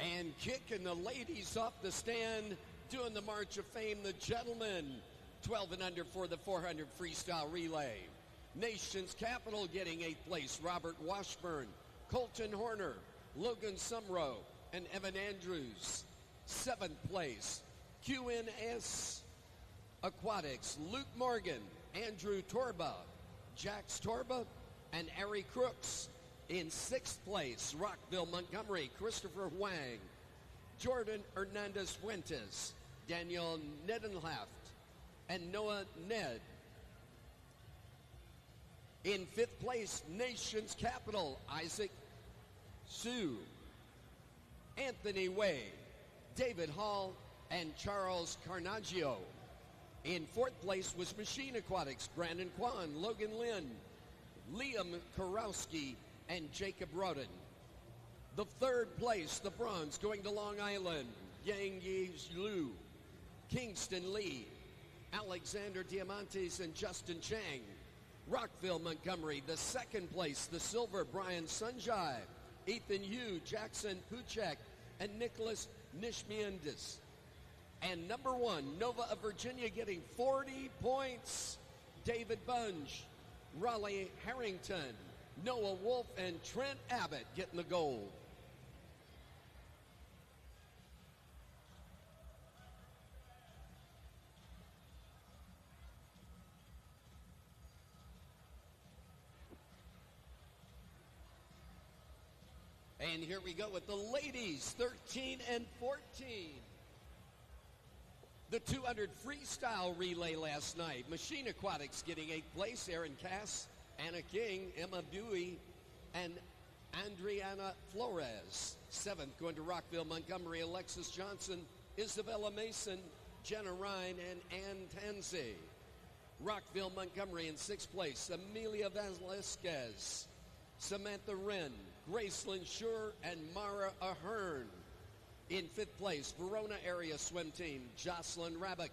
And kicking the ladies off the stand, doing the March of Fame, the gentlemen, 12 and under for the 400 freestyle relay. Nation's Capital getting 8th place, Robert Washburn, Colton Horner, Logan Sumrow, and Evan Andrews. 7th place, QNS Aquatics, Luke Morgan, Andrew Torba, Jax Torba, and Ari Crooks. In 6th place, Rockville, Montgomery, Christopher Wang, Jordan Hernandez Fuentes, Daniel Nedenhaft, and Noah Ned. In 5th place, Nation's Capital, Isaac Sue, Anthony Way, David Hall, and Charles Carnaggio. In 4th place was Machine Aquatics, Brandon Kwan, Logan Lynn, Liam Karowski, and Jacob Roden. The 3rd place, the bronze, going to Long Island, Yang Yi Lu, Kingston Lee, Alexander Diamantes, and Justin Chang. Rockville, Montgomery, the 2nd place, the silver, Brian Sunjai, Ethan Yu, Jackson Puchek, and Nicholas Nishmiandis. And number 1, Nova of Virginia getting 40 points, David Bunge, Raleigh Harrington, Noah Wolf, and Trent Abbott getting the gold. And here we go with the ladies, 13 and 14. The 200 freestyle relay last night. Machine Aquatics getting 8th place. Aaron Cass, Anna King, Emma Buey, and Adriana Flores. 7th going to Rockville, Montgomery, Alexis Johnson, Isabella Mason, Jenna Ryan, and Ann Tanzi. Rockville, Montgomery in 6th place. Amelia Velasquez, Samantha Wren, Gracelyn Schur, and Mara Ahern. In 5th place, Verona area swim team, Jocelyn Rabick,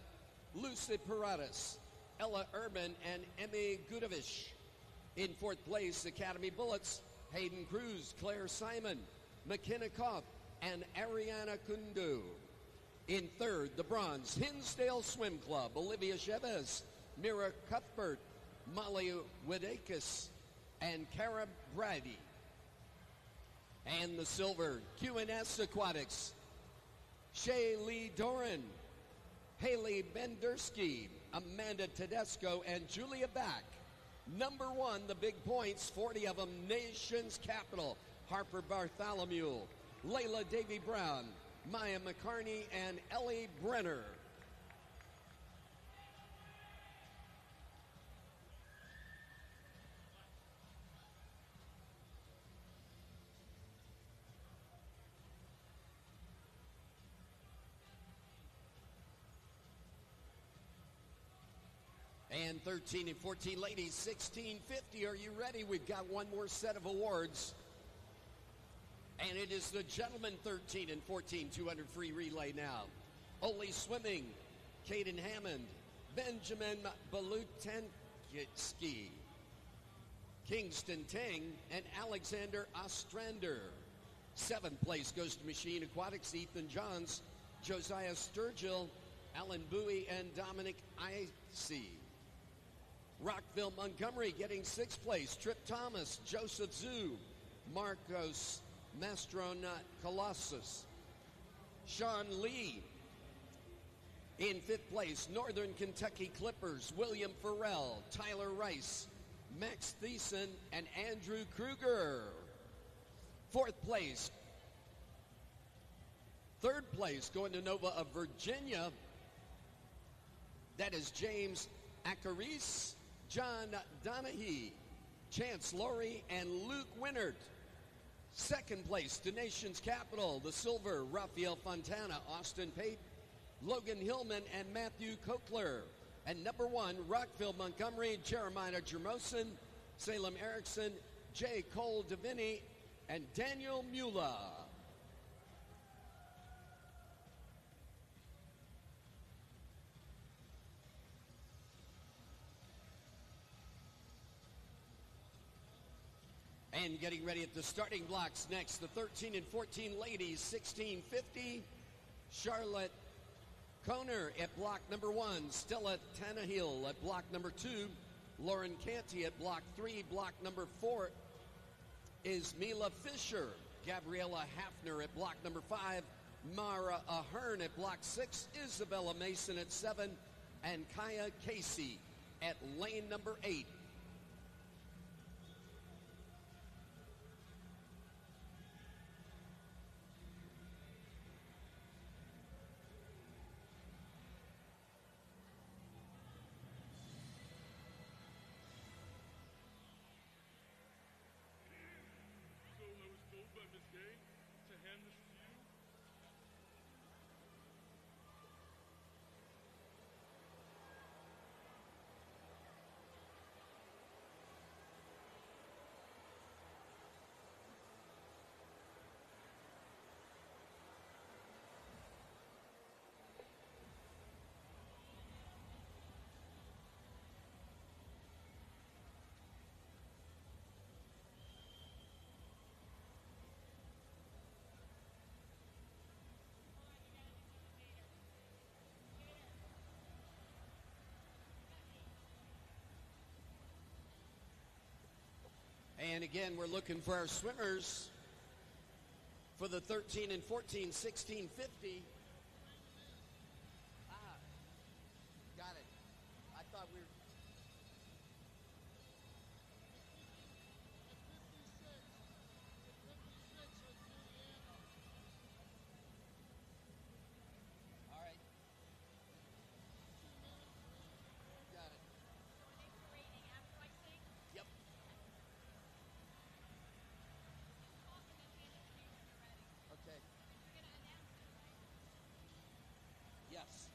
Lucy Paradas, Ella Urban, and Emmy Gudovich. In 4th place, Academy Bullets, Hayden Cruz, Claire Simon, McKenna Kopp, and Ariana Kundu. In 3rd, the bronze, Hinsdale Swim Club, Olivia Chavez, Mira Cuthbert, Molly Wadakis, and Cara Brady. And the silver, QNS Aquatics, Shay Lee Doran, Haley Bendersky, Amanda Tedesco, and Julia Back. Number 1, the big points, 40 of them, Nation's Capital, Harper Bartholomew, Layla Davy Brown, Maya McCarney, and Ellie Brenner. And 13 and 14 ladies, 1650. Are you ready? We've got one more set of awards. And it is the gentlemen 13 and 14 200 free relay now. Only swimming, Caden Hammond, Benjamin Balutensky, Kingston Ting, and Alexander Ostrander. 7th place goes to Machine Aquatics, Ethan Johns, Josiah Sturgill, Alan Bowie, and Dominic Icy. Rockville, Montgomery getting 6th place. Trip Thomas, Joseph Zhu, Marcos Mastronat Colossus. Sean Lee. In 5th place, Northern Kentucky Clippers, William Farrell, Tyler Rice, Max Thiessen, and Andrew Kruger. 4th place. 3rd place going to Nova of Virginia. That is James Acaris, John Donahue, Chance Laurie, and Luke Winnert. 2nd place to Nation's Capital, the silver, Rafael Fontana, Austin Pate, Logan Hillman, and Matthew Kokler. And number 1, Rockville, Montgomery, Jeremiah Jermosin, Salem Erickson, J. Cole Davini, and Daniel Mula. And getting ready at the starting blocks next, the 13 and 14 ladies, 1650. Charlotte Koner at block number 1. Stella Tannehill at block number 2. Lauren Canty at block 3. Block number 4 is Mila Fisher. Gabriella Hafner at block number 5. Mara Ahern at block 6. Isabella Mason at 7. And Kaya Casey at lane number 8. And again, we're looking for our swimmers for the 13 and 14, 1650. Got it. I thought we were... All right. Got it. Yep. Okay. Yes.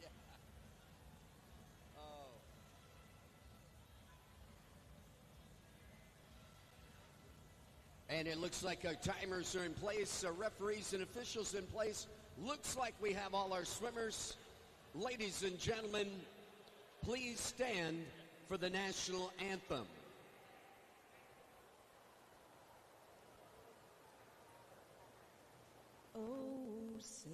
Yeah. Oh. And it looks like our timers are in place, our referees and officials in place. Looks like we have all our swimmers. Ladies and gentlemen, please stand for the national anthem. Oh, say,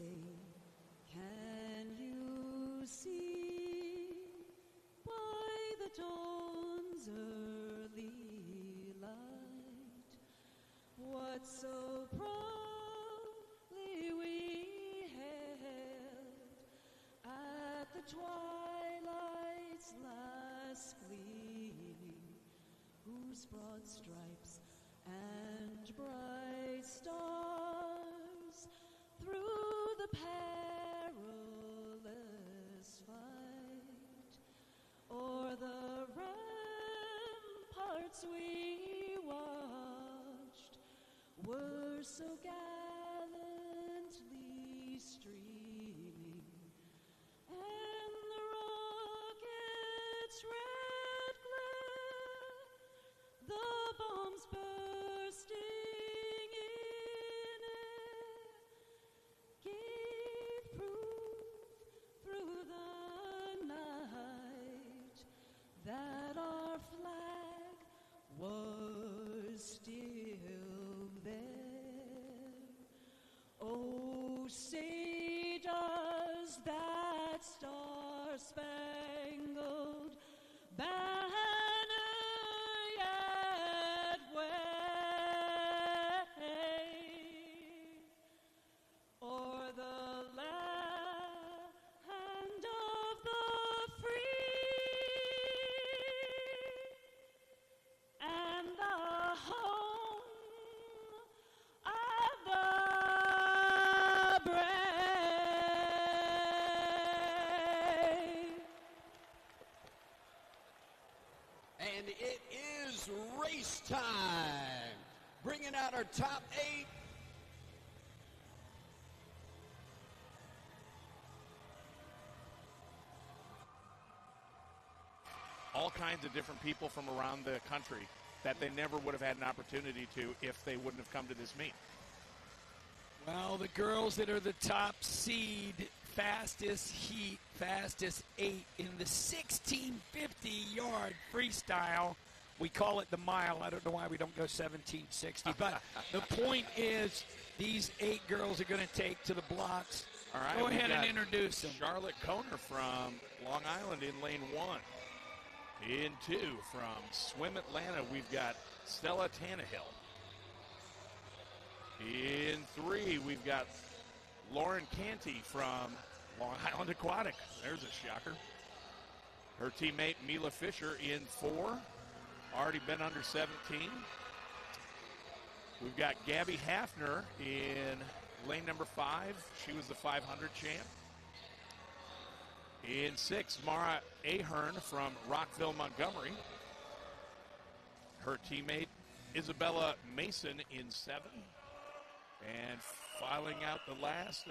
can you see by the dawn's early light what so proudly we hailed at the twilight's last gleaming, whose broad stripes and bright stars through the perilous fight o'er the ramparts we watched were so gallantly streaming, and the rocket's red glare, the bombs bursting in air, gave proof through the night that our flag was still there. Oh, say does that star-spangled banner yet wave o'er the land of the free and the home of the brave. And it is race time. Bringing out our top 8. All kinds of different people from around the country that they never would have had an opportunity to if they wouldn't have come to this meet. Well, the girls that are the top seed fastest heat, fastest 8 in the 1650-yard freestyle. We call it the mile. I don't know why we don't go 1760. But the point is, these 8 girls are going to take to the blocks. All right, go ahead and introduce them. Charlotte Kohner from Long Island in lane 1. In 2 from Swim Atlanta, we've got Stella Tannehill. In 3, we've got Lauren Canty from Long Island Aquatic. There's a shocker. Her teammate Mila Fisher in 4. Already been under 17. We've got Gabby Hafner in lane number 5. She was the 500 champ. In 6, Mara Ahern from Rockville, Montgomery. Her teammate Isabella Mason in 7. And filing out the last,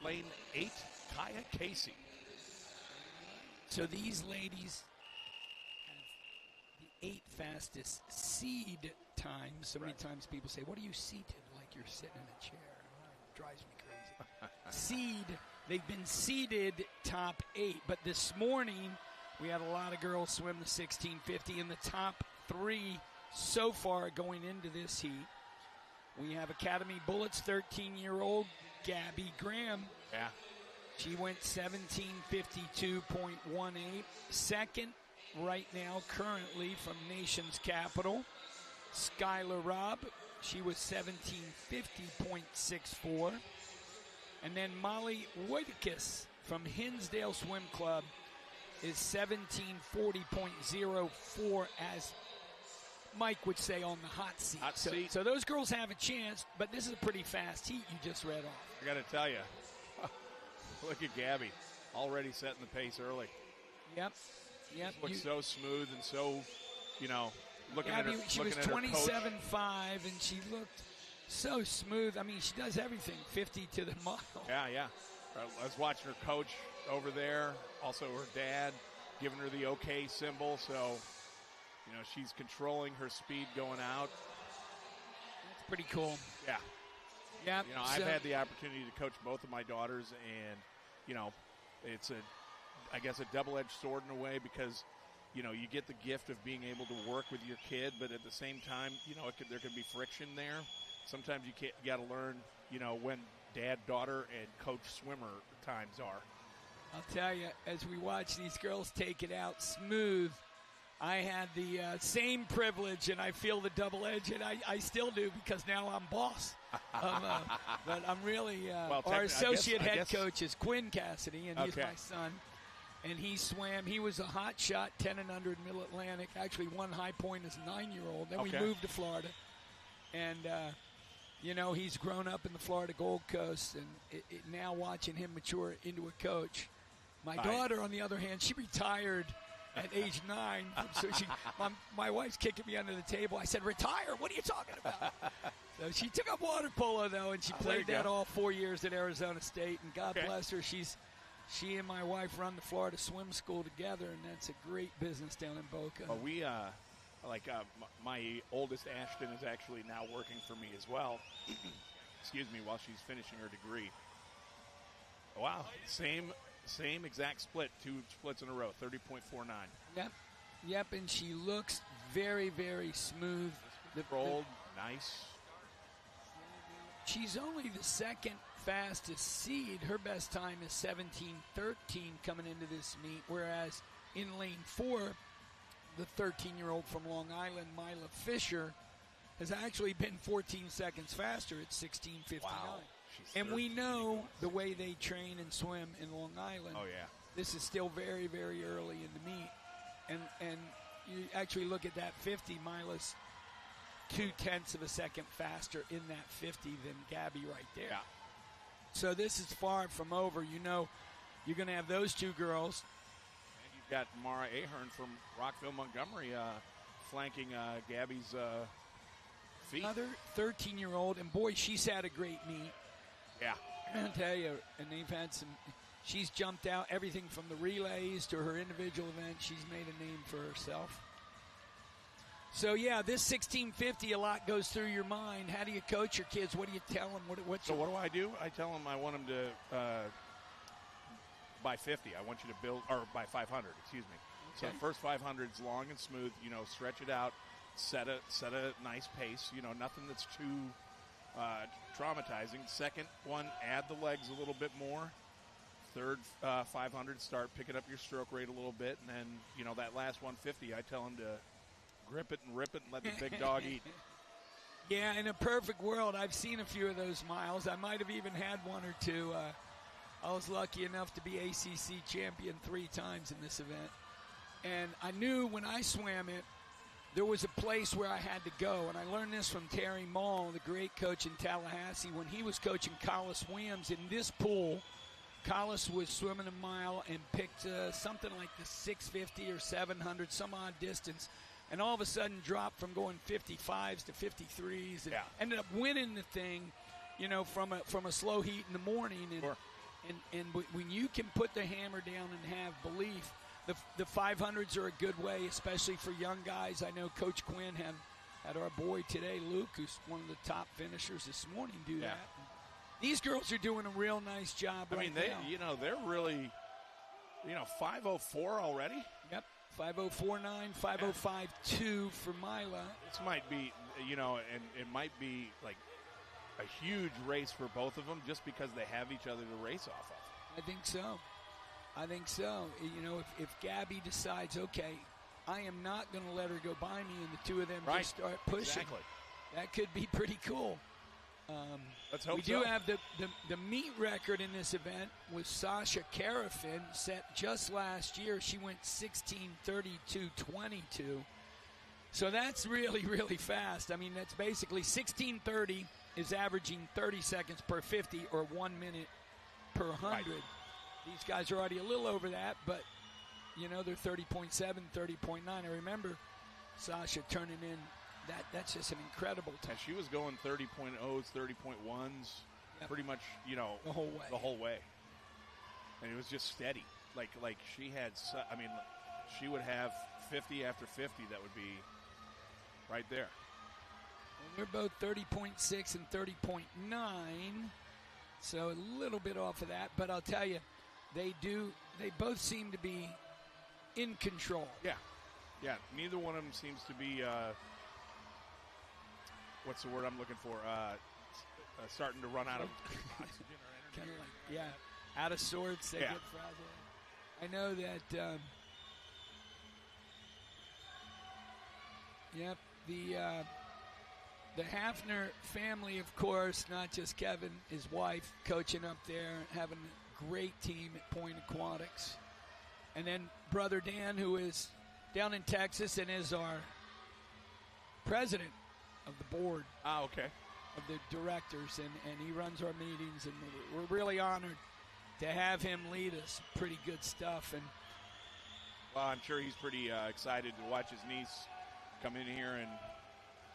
lane 8, Kaya Casey. So these ladies have the 8 fastest seed times. So many times people say, what are you seated? Like you're sitting in a chair. It drives me crazy. Seed, they've been seeded top 8. But this morning, we had a lot of girls swim the 1650 in the top 3 so far going into this heat. We have Academy Bullets 13-year-old Gabby Graham. Yeah. She went 1752.18. Second right now currently from Nation's Capital, Skylar Robb. She was 1750.64. And then Molly Wojtkus from Hinsdale Swim Club is 1740.04, as Mike would say, on the hot seat. So those girls have a chance, but this is a pretty fast heat you just read off. I got to tell you, look at Gabby, already setting the pace early. Yep. Looks so smooth and so, looking Gabby, at her. She was 27.5, and she looked so smooth. I mean, she does everything, 50 to the mile. Yeah. I was watching her coach over there, also her dad, giving her the okay symbol, so... she's controlling her speed going out. That's pretty cool. Yeah. Yeah. I've had the opportunity to coach both of my daughters, and, it's a double-edged sword in a way because, you get the gift of being able to work with your kid, but at the same time, there can be friction there. Sometimes you got to learn, when dad, daughter, and coach swimmer times are. I'll tell you, as we watch these girls take it out smooth, I had the same privilege, and I feel the double edge, and I still do because now I'm boss. But I'm really our associate head coach is Quinn Cassidy, and he's my son. And he swam. He was a hot shot, 10 and under in Middle Atlantic. Actually, won High Point as a 9-year-old. Then we moved to Florida. And, he's grown up in the Florida Gold Coast, and now watching him mature into a coach. My daughter, on the other hand, she retired at age 9, so my wife's kicking me under the table. I said, retire? What are you talking about? So she took up water polo, though, and she played that all 4 years at Arizona State. And God bless her. She and my wife run the Florida Swim School together, and that's a great business down in Boca. Well, we, my oldest Ashton is actually now working for me as well. Excuse me, while she's finishing her degree. Wow, same exact split, 2 splits in a row, 30.49. Yep, and she looks very, very smooth. Rolled, nice. She's only the second fastest seed. Her best time is 17:13 coming into this meet, whereas in lane 4, the 13-year-old from Long Island, Mila Fisher, has actually been 14 seconds faster at 16:59. Wow. And we know the way they train and swim in Long Island. Oh, yeah. This is still very, very early in the meet. And you actually look at that 50, Mila's 0.2 of a second faster in that 50 than Gabby right there. Yeah. So this is far from over. You're going to have those 2 girls. And you've got Mara Ahern from Rockville, Montgomery, flanking Gabby's feet. Another 13-year-old, and boy, she's had a great meet. Yeah. I'll tell you, and they've had she's jumped out everything from the relays to her individual event. She's made a name for herself. So, yeah, this 1650, a lot goes through your mind. How do you coach your kids? What do you tell them? What do I do? I tell them I want them to by 50. I want you to build, or by 500, excuse me. So Okay. the first 500 is long and smooth. Stretch it out, set a nice pace. Nothing that's too traumatizing. Second one, add the legs a little bit more. Third 500, start picking up your stroke rate a little bit, and then that last 150, I tell them to grip it and rip it and let the big dog eat. Yeah, in a perfect world, I've seen a few of those miles. I might have even had one or two. I was lucky enough to be ACC champion 3 times in this event. And I knew when I swam it, there was a place where I had to go. And I learned this from Terry Mall, the great coach in Tallahassee, when he was coaching Collis Williams. In this pool, Collis was swimming a mile and picked something like the 650 or 700, some odd distance. And all of a sudden dropped from going 55s to 53s. And ended up winning the thing, from a slow heat in the morning. And, Sure. and when you can put the hammer down and have belief, the 500s are a good way, especially for young guys. I know Coach Quinn had our boy today, Luke, who's one of the top finishers this morning, do that. And these girls are doing a real nice job now. They're really, 504 already. Yep, 5049, 5052 for Mila. This might be, and it might be like a huge race for both of them just because they have each other to race off of. I think so. If Gabby decides, okay, I am not going to let her go by me, and the two of them just start pushing, exactly. That could be pretty cool. Let's hope we do have the meet record in this event with Sasha Carafin set just last year. She went 16:32.22. So that's really, really fast. I mean, that's basically 16:30 is averaging 30 seconds per 50 or 1 minute per 100. Right. These guys are already a little over that, but, they're 30.7, 30.9. I remember Sasha turning in that's just an incredible time. And she was going 30.0s, 30.1s, pretty much, the whole way. And it was just steady. Like she had, she would have 50 after 50. That would be right there. And they're both 30.6 and 30.9. So a little bit off of that. But I'll tell you, they both seem to be in control. Yeah. Neither one of them seems to be, what's the word I'm looking for? Starting to run out of oxygen or energy. Kind of out of sorts. They get frazzled. I know that, the Hafner family, of course, not just Kevin, his wife, coaching up there, having a great team at Point Aquatics. And then brother Dan, who is down in Texas and is our president of the board. Okay. Of the directors, and he runs our meetings, and we're really honored to have him lead us. Pretty good stuff. And well, I'm sure he's pretty excited to watch his niece come in here and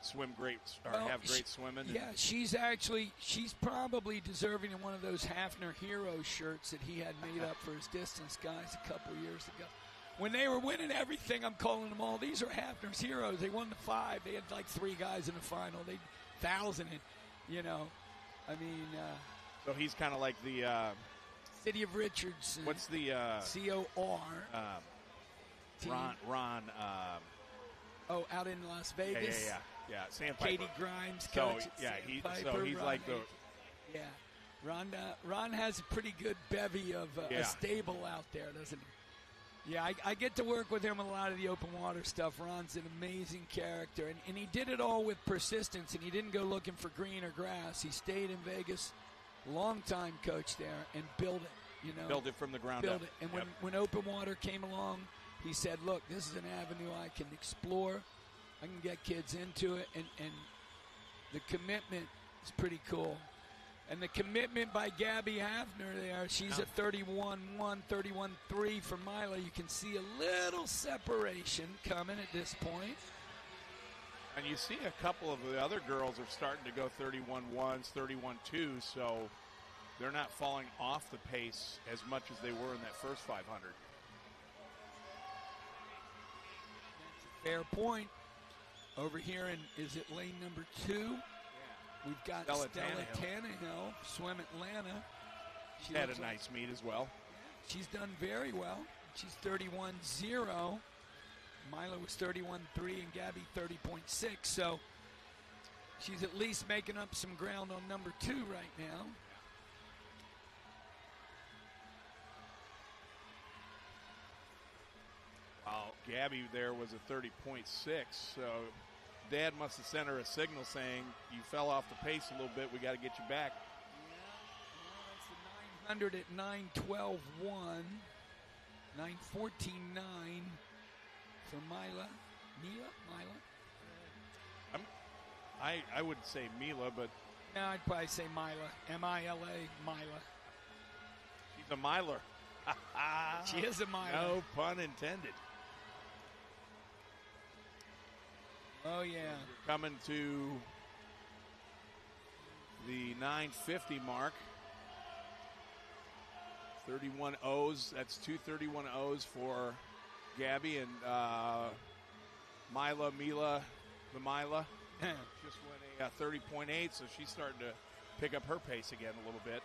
swim great, or have great swimming. Yeah, she's probably deserving of one of those Hafner Hero shirts that he had made up for his distance guys a couple years ago. When they were winning everything, I'm calling them all, these are Hafner's heroes. They won the 5. They had like 3 guys in the final. They 1,000 it, So he's kind of like the City of Richardson. What's the COR? Ron. Out in Las Vegas. Yeah. Sam Piper. Katie Grimes. So coach he's Ron like the. Yeah, Ron has a pretty good bevy of a stable out there, doesn't he? Yeah, I get to work with him on a lot of the open water stuff. Ron's an amazing character, and he did it all with persistence, and he didn't go looking for green or grass. He stayed in Vegas, long-time coach there, and built it. Built it from the ground up. And when open water came along, he said, look, this is an avenue I can explore. I can get kids into it, and the commitment is pretty cool. And the commitment by Gabby Hafner there, she's at 31-1, 31-3 for Mila. You can see a little separation coming at this point. And you see a couple of the other girls are starting to go 31-1s, 31-2, so they're not falling off the pace as much as they were in that first 500. Fair point. Over here is it lane number 2? We've got Stella Tannehill swim Atlanta. She had a nice meet as well. she's done very well. She's 31-0. Mila was 31-3 and Gabby 30.6. So she's at least making up some ground on number 2 right now. Wow, Gabby there was a 30.6. So Dad must have sent her a signal saying, you fell off the pace a little bit. We got to get you back. Yeah, well, that's the 900 at 9:12.1. 9:14.9 for Mila. Mila? I would say Mila, but No, I'd probably say Mila. M-I-L-A, Mila. she's a miler. She is a Mila. No pun intended. Oh, yeah. We're coming to the 950 mark. 31 O's. That's 2 31 O's for Gabby and Mila, the Mila. Just went a 30.8, so she's starting to pick up her pace again a little bit.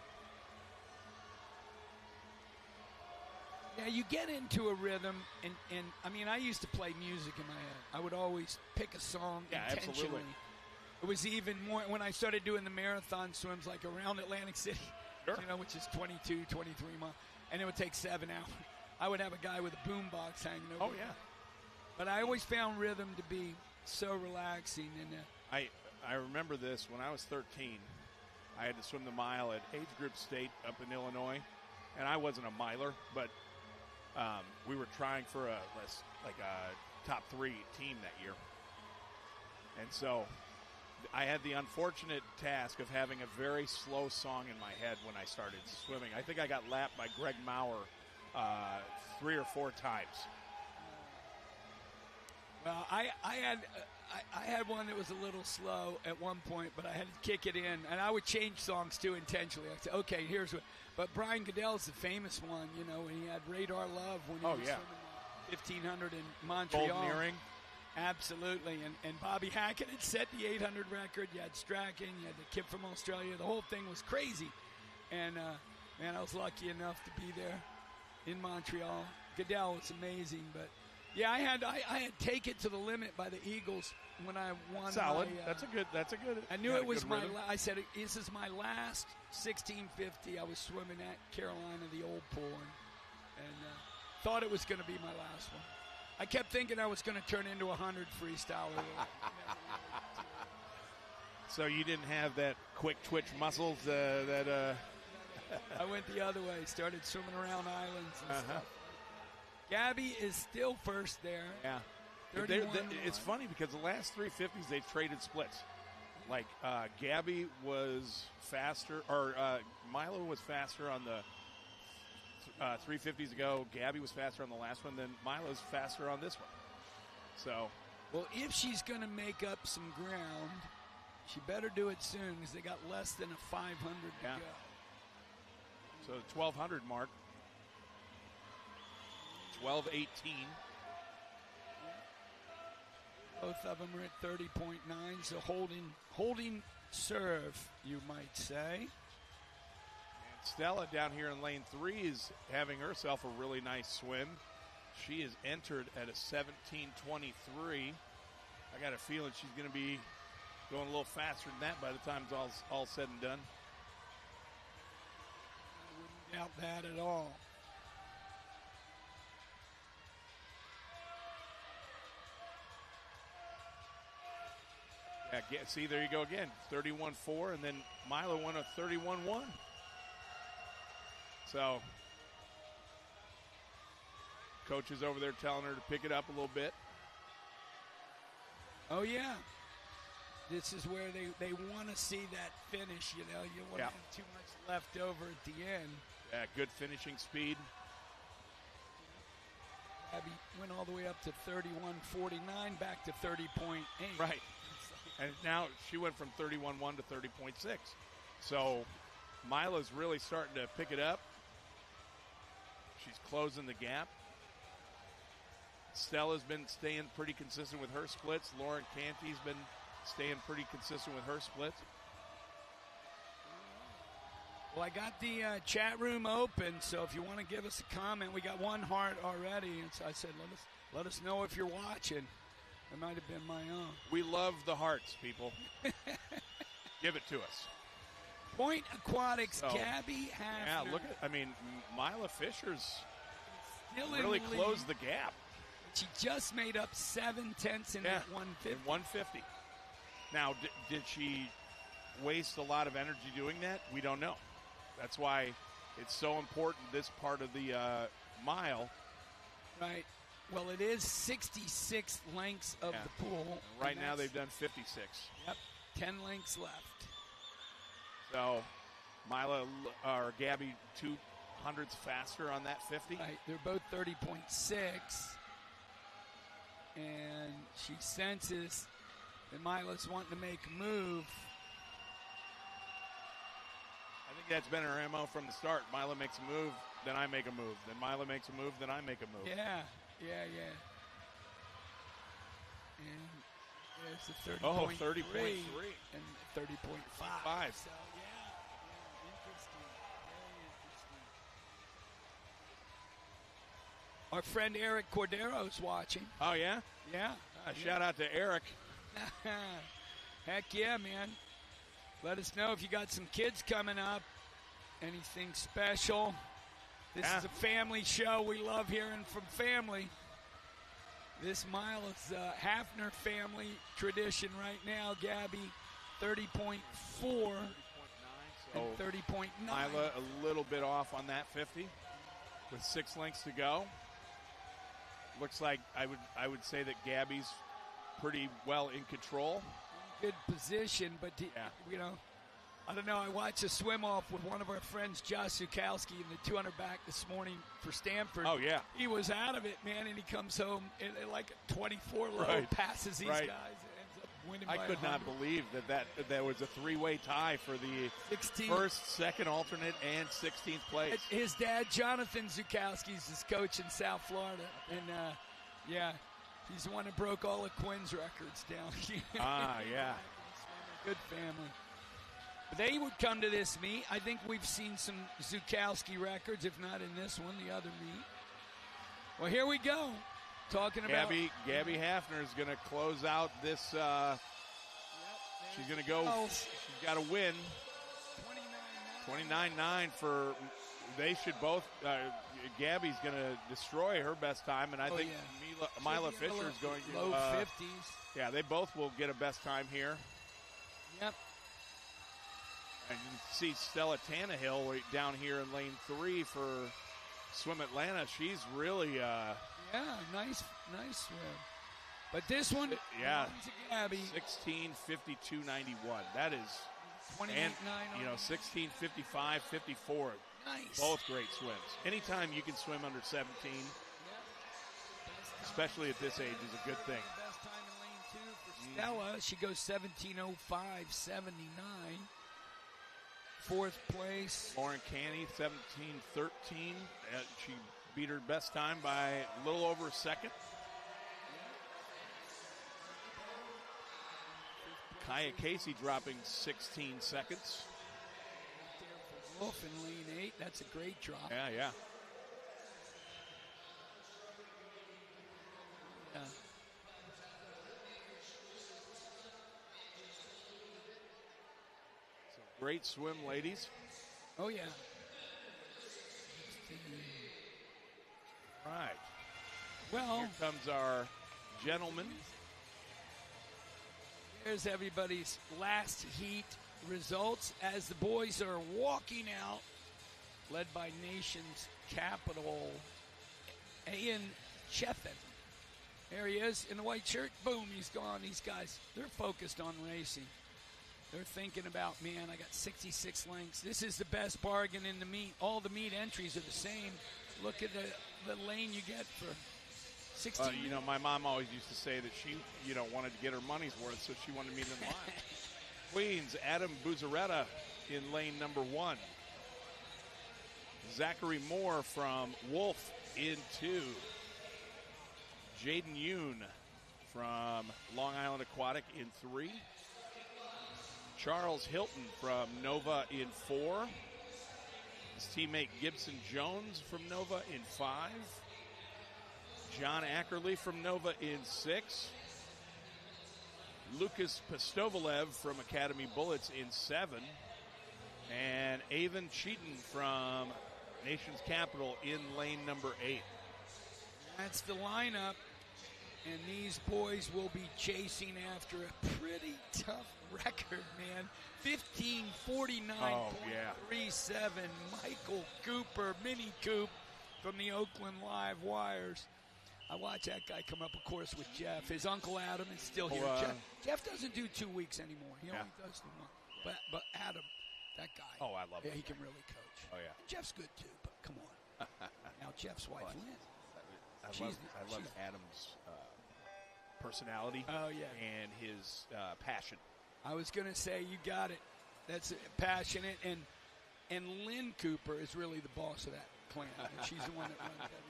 Yeah, you get into a rhythm, and I mean, I used to play music in my head. I would always pick a song intentionally. Absolutely. It was even more when I started doing the marathon swims, like around Atlantic City, Sure. which is 22, 23 miles, and it would take 7 hours. I would have a guy with a boombox hanging over. Oh, yeah. But I always found rhythm to be so relaxing. And I remember this when I was 13. I had to swim the mile at age group state up in Illinois, and I wasn't a miler, but we were trying for a top 3 team that year. And so I had the unfortunate task of having a very slow song in my head when I started swimming. I think I got lapped by Greg Maurer 3 or 4 times. Well, I had one that was a little slow at one point, but I had to kick it in, and I would change songs too intentionally. I'd say, okay, here's what. But Brian Goodell's the famous one, when he had Radar Love when he was swimming 1500 in Montreal. Golden Earring. Absolutely, and Bobby Hackett had set the 800 record. You had Strachan, you had the kid from Australia. The whole thing was crazy, and man, I was lucky enough to be there in Montreal. Goodell was amazing, but. Yeah, I had Take It to the Limit by the Eagles when I won. Solid. My, That's a good. I knew it was my. I said this is my last 1650. I was swimming at Carolina, the old pool, and thought it was going to be my last one. I kept thinking I was going to turn into 100 freestyler. So you didn't have that quick twitch muscles that. I went the other way. Started swimming around islands and stuff. Gabby is still first there. Yeah. It's funny because the last 350s they've traded splits. Like Gabby was faster, or Milo was faster on the 350s ago. Gabby was faster on the last one. Then Milo's faster on this one. So, well, if she's going to make up some ground, she better do it soon because they got less than a 500 to go. So the 1200 mark. 12:18. Both of them are at 30.9, so holding serve, you might say. And Stella down here in lane 3 is having herself a really nice swim. She is entered at a 17:23. I got a feeling she's going to be going a little faster than that by the time it's all said and done. I wouldn't doubt that at all. Yeah, see, there you go again. 31.4, and then Milo won a 31.1. So, coach is over there telling her to pick it up a little bit. Oh, yeah. This is where they want to see that finish, You don't want to have too much left over at the end. Yeah, good finishing speed. Abby went all the way up to 31.49, back to 30.8. Right. And now she went from 31.1 to 30.6. So Mila's really starting to pick it up. She's closing the gap. Stella's been staying pretty consistent with her splits. Lauren Canty's been staying pretty consistent with her splits. Well, I got the chat room open, so if you want to give us a comment, we got one heart already. And so I said, let us know if you're watching. It might have been my own. We love the hearts, people. Give it to us. Point Aquatics, So, Gabby Hafner. Yeah, look at, Mila Fisher's Still in really the lead. closed the gap. She just made up 7/10 in that 150. In 150. Now, did she waste a lot of energy doing that? We don't know. That's why it's so important, this part of the mile. Right. Well, it is 66 lengths of the pool. Right now they've done 56. Yep, 10 lengths left. So, Gabby 200ths faster on that 50. Right, they're both 30.6. And she senses that Mila's wanting to make a move. I think that's been her MO from the start. Mila makes a move, then I make a move. Then Mila makes a move, then I make a move. Yeah. And there's the 30.3 and 30.5. So, interesting. Very interesting. Our friend Eric Cordero's watching. Oh, yeah? Yeah. Shout out to Eric. Heck yeah, man. Let us know if you got some kids coming up. Anything special. This is a family show. We love hearing from family. This mile is Hafner family tradition right now. Gabby, 30.4 and 30.9. Mila a little bit off on that 50 with 6 lengths to go. Looks like I would say that Gabby's pretty well in control. Good position, but I don't know. I watched a swim off with one of our friends, Josh Zukowski, in the 200 back this morning for Stanford. Oh, yeah. He was out of it, man, and he comes home and like a 24 low, passes these guys, and ends up winning by I could 100. not believe that there was a 3-way tie for the 16. first, second alternate, and 16th place. His dad, Jonathan Zukowski, is his coach in South Florida, and he's the one that broke all of Quinn's records down here. Yeah. Good family. They would come to this meet. I think we've seen some Zukowski records, if not in this one, the other meet. Well, here we go. Talking about Gabby Hafner is going to close out this. She's going to go. She's got to win. 29.9 for. They should both. Gabby's going to destroy her best time, and I think Mila Fisher is going to low 50s. Yeah, they both will get a best time here. Yep. And you can see Stella Tannehill right down here in lane 3 for Swim Atlanta. She's really nice swim. But this one, belongs to Gabby. 16:52.91. That is 28.9. And 16:55.54. Nice. Both great swims. Anytime you can swim under 17, especially at this age, is a good thing. Best time in lane 2 for Stella. She goes 17:05.79. Fourth place. Lauren Canny, 17:13. She beat her best time by a little over a second. Kaya Casey dropping 16 seconds. Wolf in lane 8. That's a great drop. Yeah. Great swim, ladies. Oh, yeah. Right. Well, here comes our gentleman. Here's everybody's last heat results as the boys are walking out, led by nation's capital, Ian Cheffin. There he is in the white shirt. Boom, he's gone. These guys, they're focused on racing. They're thinking about, man, I got 66 lengths. This is the best bargain in the meet. All the meet entries are the same. Look at the lane you get for 16. My mom always used to say that she, wanted to get her money's worth, so she wanted me to line. Queens, Adam Buzaretta in lane number 1. Zachary Moore from Wolf in 2. Jaden Yoon from Long Island Aquatic in 3. Charles Hilton from Nova in 4. His teammate Gibson Jones from Nova in 5. John Ackerley from Nova in 6. Lucas Pastovolev from Academy Bullets in 7. And Avon Cheaton from Nation's Capital in lane number 8. That's the lineup. And these boys will be chasing after a pretty tough record, man. 15:49.37. Michael Cooper, Mini Coop from the Oakland Live Wires. I watch that guy come up, of course, with Jeff. His uncle Adam is still here. Jeff doesn't do 2 weeks anymore. He only does the 1. But Adam, that guy. Oh, I love him. He can really coach. Oh, yeah. Jeff's good, too, but come on. Now, Jeff's wife, Lynn. I love Adam's personality and his passion. I was going to say, you got it. That's passionate. And Lynn Cooper is really the boss of that clan. And she's the one that runs everything.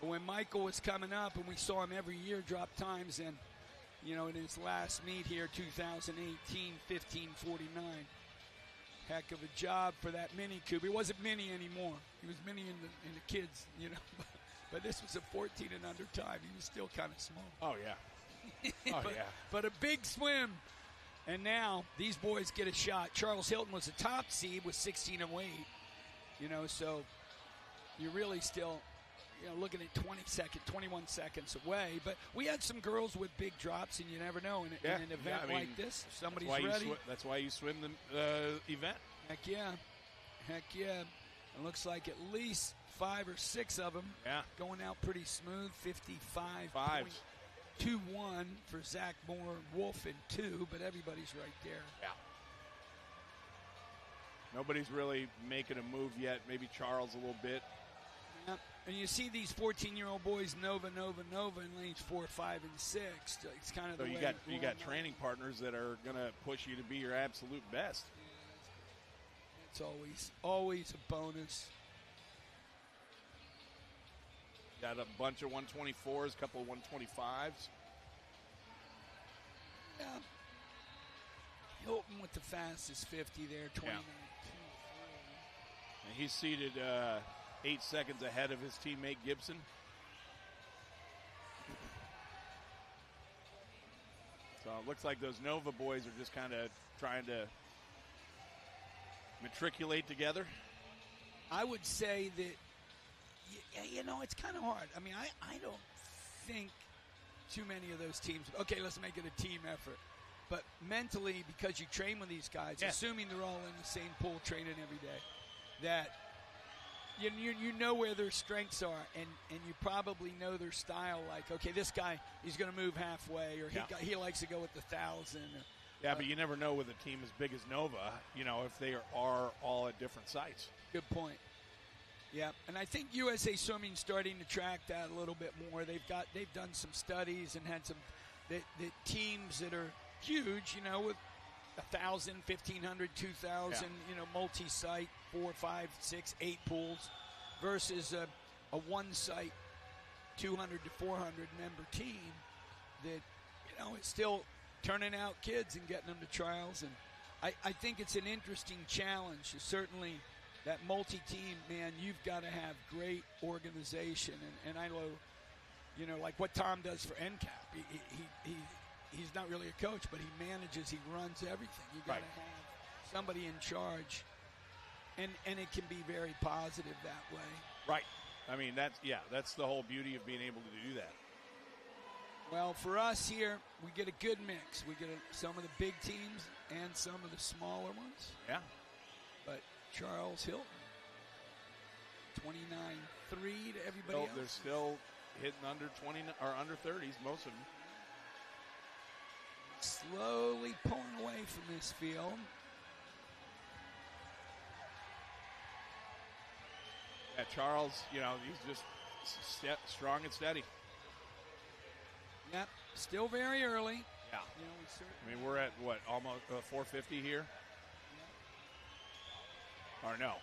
But when Michael was coming up, and we saw him every year drop times, and, you know, in his last meet here, 2018, 15:49. Heck of a job for that Mini Cooper. He wasn't Mini anymore. He was Mini in the kids, you know. But this was a 14 and under time. He was still kind of small. Oh, yeah. But a big swim. And now these boys get a shot. Charles Hilton was a top seed with 16 and 8. You know, so you're really still, you know, looking at 21 seconds away. But we had some girls with big drops, and you never know in an event like this. If somebody's ready. That's why you swim the event. Heck yeah. It looks like at least 5 or 6 of them going out pretty smooth. 55.21 for Zach Moore, Wolf in 2, but everybody's right there. Yeah. Nobody's really making a move yet. Maybe Charles a little bit. Yeah. And you see these 14-year-old boys Nova in lanes 4, 5, and 6. It's kind of so the you way got training partners that are going to push you to be your absolute best. It's always a bonus. Got a bunch of 124s, a couple of 125s. Yeah. Hilton with the fastest 50 there, 29.23. And he's seated 8 seconds ahead of his teammate Gibson. So it looks like those Nova boys are just kind of trying to matriculate together. I would say that, you know, it's kind of hard. I mean, I don't think too many of those teams, okay, let's make it a team effort. But mentally, because you train with these guys, assuming they're all in the same pool training every day, that you know where their strengths are, and you probably know their style. Like, okay, this guy, he's going to move halfway, or he likes to go with the 1,000. Yeah, but you never know with a team as big as Nova, you know, if they are all at different sites. Good point. Yeah, and I think USA Swimming's starting to track that a little bit more. They've done some studies and had some the teams that are huge, you know, with 1,000, 1,500, 2,000, you know, multi-site, 4, 5, 6, 8 pools, versus a one-site 200 to 400 member team that, you know, is still turning out kids and getting them to trials. And I think it's an interesting challenge. Certainly that multi-team, man, you've got to have great organization. And I know, you know, like what Tom does for NCAP. He's not really a coach, but he manages, he runs everything. You got to have somebody in charge, and it can be very positive that way. Right. I mean, that's the whole beauty of being able to do that. Well, for us here, we get a good mix. We get some of the big teams and some of the smaller ones. Yeah. But Charles Hilton, 29.3 to everybody else. They're still hitting under 20 or under 30s, most of them. Slowly pulling away from this field. Yeah, Charles, you know, he's just strong and steady. Yep, still very early. Yeah. You know, I mean, we're at, what, almost 450 here? Or no.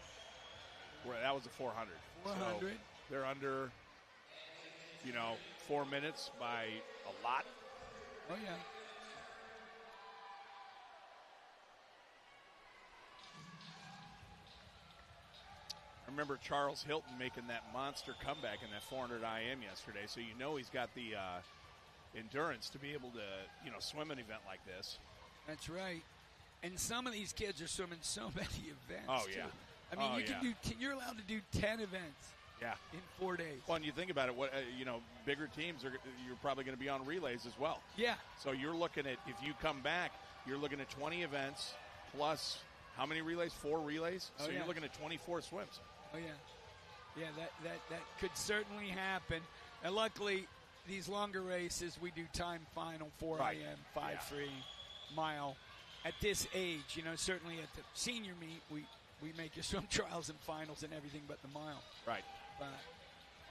That was a 400. 400. So they're under, you know, 4 minutes by a lot. Oh, yeah. I remember Charles Hilton making that monster comeback in that 400 IM yesterday, so you know he's got the endurance to be able to, swim an event like this. That's right. And some of these kids are swimming so many events. Oh, yeah. Too. I mean, you're allowed to do 10 events. Yeah. In 4 days. Well, and you think about it, bigger teams you're probably going to be on relays as well. Yeah. So you're looking at, if you come back, you're looking at 20 events plus how many relays? 4 relays. So you're looking at 24 swims. Oh yeah. Yeah, that could certainly happen. And luckily, these longer races we do time final 4 Right. a.m. 5 free mile. At this age, certainly at the senior meet we make you swim trials and finals and everything but the mile. Right. But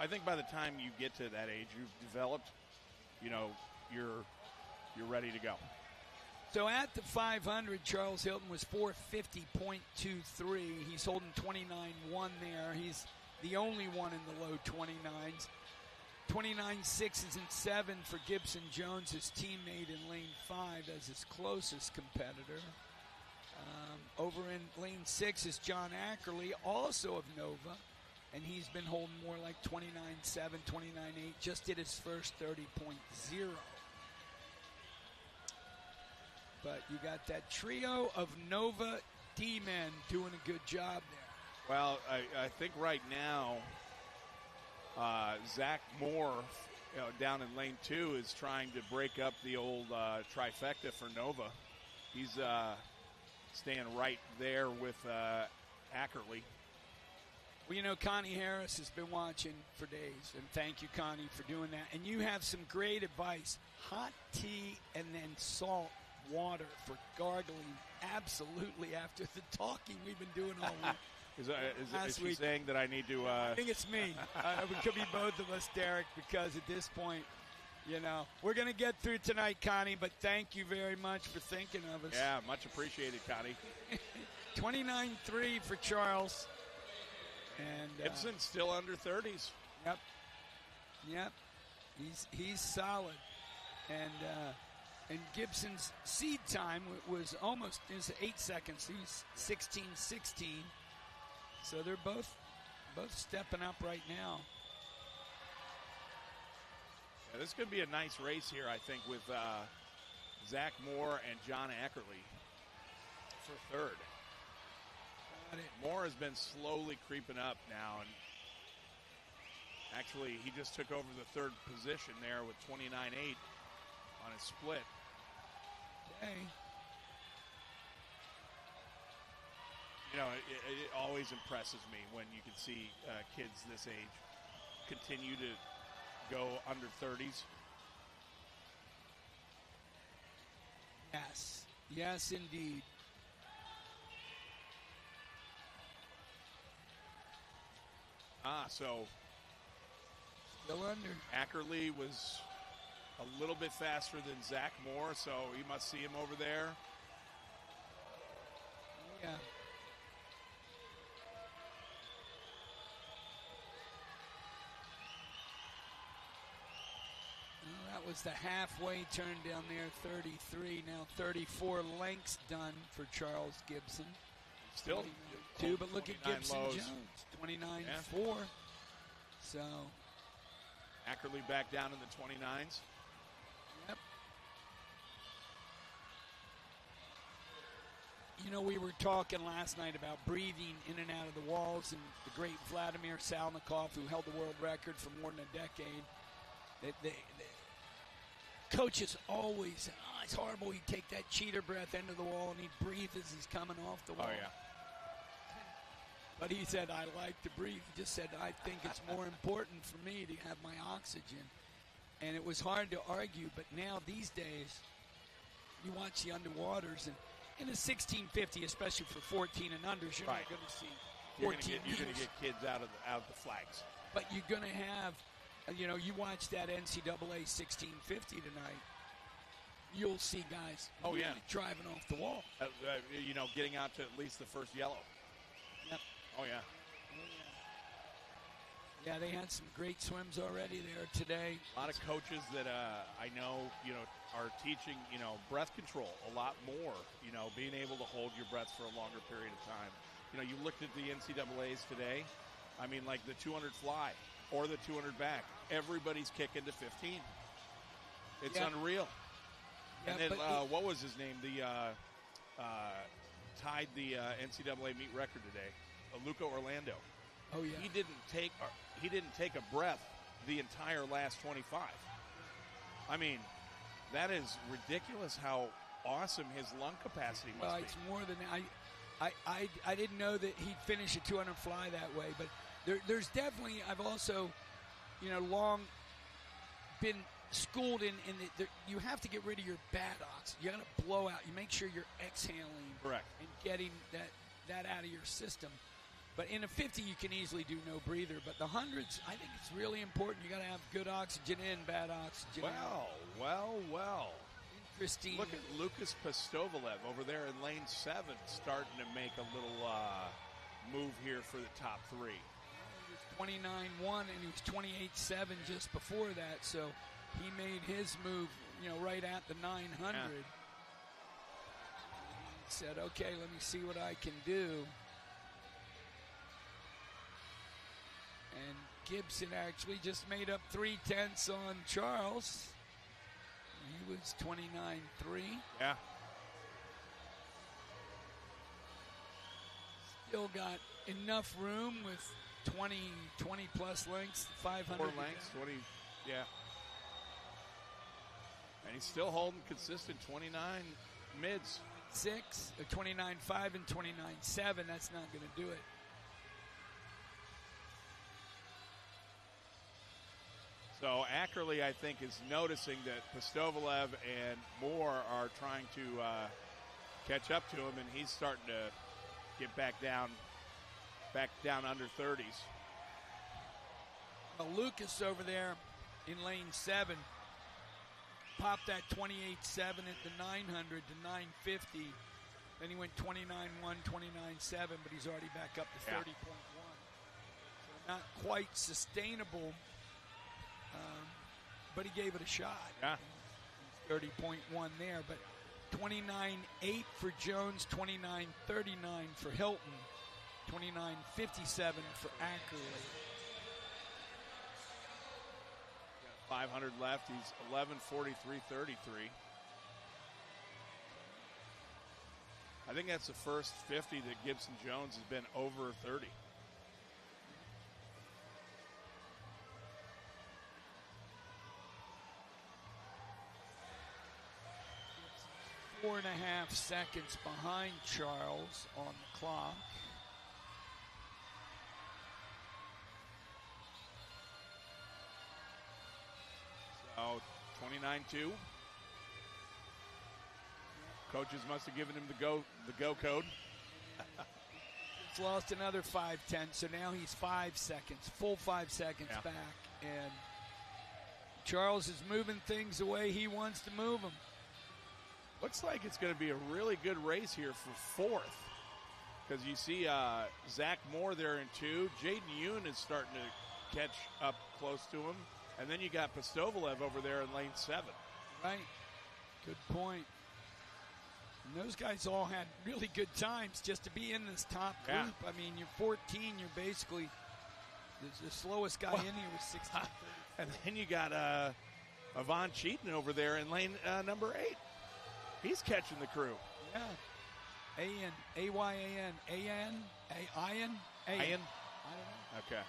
I think by the time you get to that age, you've developed, you're ready to go. so at the 500, Charles Hilton was 450.23. He's holding 29.1 there. He's the only one in the low 29s. 29 6s and 7 for Gibson Jones, his teammate in lane 5 as his closest competitor. Over in lane 6 is John Ackerley, also of Nova, and he's been holding more like 29.7, 29.8, just did his first 30.0. But you got that trio of Nova D-men doing a good job there. Well, I think right now, Zach Moore, down in lane 2, is trying to break up the old trifecta for Nova. He's staying right there with Ackerley. Well, Connie Harris has been watching for days, and thank you, Connie, for doing that. And you have some great advice. Hot tea and then salt water for gargling absolutely after the talking we've been doing all week. Is she saying that I need to... I think it's me. It could be both of us, Derek, because at this point, we're going to get through tonight, Connie, but thank you very much for thinking of us. Yeah, much appreciated, Connie. 29.3 for Charles. And Gibson's still under 30s. Yep. He's solid. And Gibson's seed time was 8 seconds. He's 16:16. So they're both stepping up right now. Yeah, this could be a nice race here, I think, with Zach Moore and John Ackerley for third. Moore has been slowly creeping up now, and actually he just took over the third position there with 29.8 on his split. Okay. It always impresses me when you can see kids this age continue to go under 30s. Yes, indeed. So still under. Ackerley was a little bit faster than Zach Moore, so you must see him over there. Yeah. Well, that was the halfway turn down there, 33. Now 34 lengths done for Charles Gibson. Still 2, but look at Gibson lows. Jones, 29.4. So Ackerley back down in the 29s. Yep. We were talking last night about breathing in and out of the walls, and the great Vladimir Salnikov, who held the world record for more than a decade. The coaches always, it's horrible. He'd take that cheater breath into the wall, and he'd breathe as he's coming off the wall. Oh, yeah. But he said, I like to breathe. He just said, I think it's more important for me to have my oxygen. And it was hard to argue, but now these days, you watch the underwaters, and in a 1650, especially for 14 and unders, you're not going to see 14 You're going to get kids out of the flags. But you're going to have, you watch that NCAA 1650 tonight, you'll see guys driving off the wall. Getting out to at least the first yellow. Yep. Oh, yeah. Yeah, they had some great swims already there today. A lot of coaches that I know, are teaching, breath control a lot more, being able to hold your breath for a longer period of time. You looked at the NCAAs today, I mean, like the 200 fly or the 200 back. Everybody's kicking to 15. It's unreal. Yeah, and then but what was his name? The tied the NCAA meet record today. Luca Orlando. Oh yeah. He didn't take a breath the entire last 25. I mean, that is ridiculous how awesome his lung capacity must be. It's more than I didn't know that he'd finish a 200 fly that way, but there's definitely, I've also, long been schooled in that you have to get rid of your bad oxygen. You got to blow out. You make sure you're exhaling, correct, and getting that out of your system. But in a 50, you can easily do no breather. But the hundreds, I think it's really important. You got to have good oxygen in, bad oxygen out. Well. Interesting. Look at Lucas Postovolev over there in lane 7, starting to make a little move here for the top 3. He was 29-1 and he was 28-7 just before that. So he made his move, right at the 900. Yeah. He said, okay, let me see what I can do. And Gibson actually just made up 0.3 on Charles. He was 29-3. Yeah. Still got enough room with 20 plus lengths, 500. 4 lengths, 20, yeah. And he's still holding consistent 29 mids. 6, 29.5 and 29.7. That's not going to do it. So Ackerley, I think, is noticing that Postovolev and Moore are trying to catch up to him, and he's starting to get back down under 30s. Well, Lucas over there in lane 7 popped that 28.7 at the 900 to 950. Then he went 29.1, 29.7, but he's already back up to 30.1. So not quite sustainable. But he gave it a shot. Yeah. 30.1 there, but 29.8 for Jones, 29.39 for Hilton, 29.57 for Ackerley. 500 left. He's 11:43.33. I think that's the first 50 that Gibson Jones has been over 30. 4.5 seconds behind Charles on the clock. So 29.2. Coaches must have given him the go code. He's lost another 5/10, so now he's 5 seconds, full 5 seconds back. And Charles is moving things the way he wants to move them. Looks like it's going to be a really good race here for 4th. Because you see Zach Moore there in 2. Jaden Yoon is starting to catch up close to him. And then you got Postovolev over there in lane 7. Right. Good point. And those guys all had really good times just to be in this top group. Yeah. I mean, you're 14. You're basically the slowest guy in here was 16. And then you got Yvonne Cheaton over there in lane number 8. He's catching the crew. Yeah. A-N, A-Y-A-N, A-N, A-I-N, A-N. I don't know. Okay.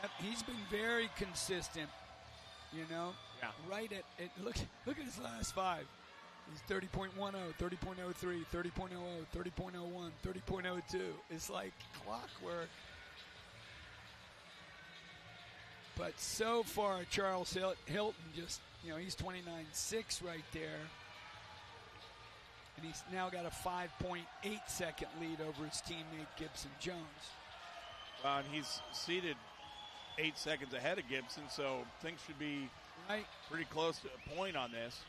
Yep, he's been very consistent, Yeah. Right at look at his last 5. He's 30.10, 30.03, 30.00, 30.01, 30.02. It's like clockwork. But so far, Charles Hilton just, he's 29.6 right there. And he's now got a 5.8 second lead over his teammate Gibson Jones. And he's seated 8 seconds ahead of Gibson, so things should be pretty close to a point on this.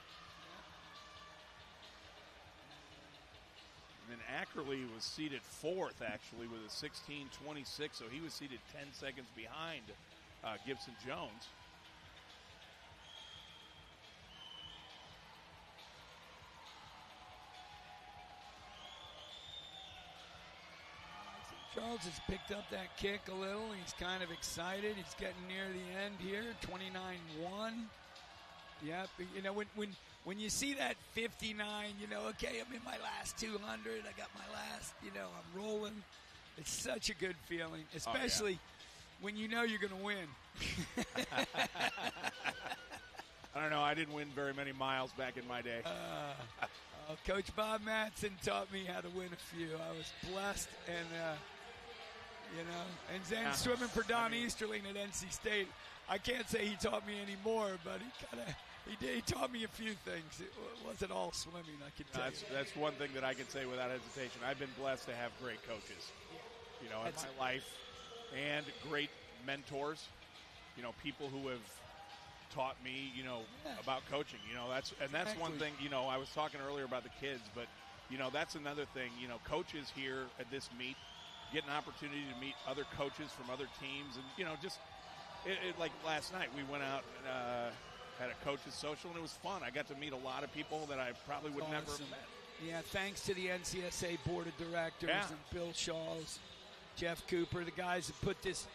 And then Ackerley was seated 4th, actually, with a 16.26, so he was seated 10 seconds behind Gibson Jones. Charles has picked up that kick a little. He's kind of excited. He's getting near the end here. 29-1. Yep. You know, when you see that 59, you know, okay, I'm in my last 200. I got my last, you know, I'm rolling. It's such a good feeling, especially when you know you're going to win. I don't know. I didn't win very many miles back in my day. Coach Bob Matson taught me how to win a few. I was blessed, and you know, and then swimming for Don Easterling at NC State. I can't say he taught me any more, but he taught me a few things. It wasn't all swimming, I can tell you. That's one thing that I can say without hesitation. I've been blessed to have great coaches, you know, in my life, and great mentors. You know, people who have taught me, you know, about coaching. You know, that's one thing. You know, I was talking earlier about the kids, but you know, that's another thing. You know, coaches here at this meet get an opportunity to meet other coaches from other teams, and you know, just like last night we went out and had a coaches social, and it was fun. I got to meet a lot of people that I probably would never have met. Yeah, thanks to the NCSA Board of Directors and Bill Shaws, Jeff Cooper, the guys that put this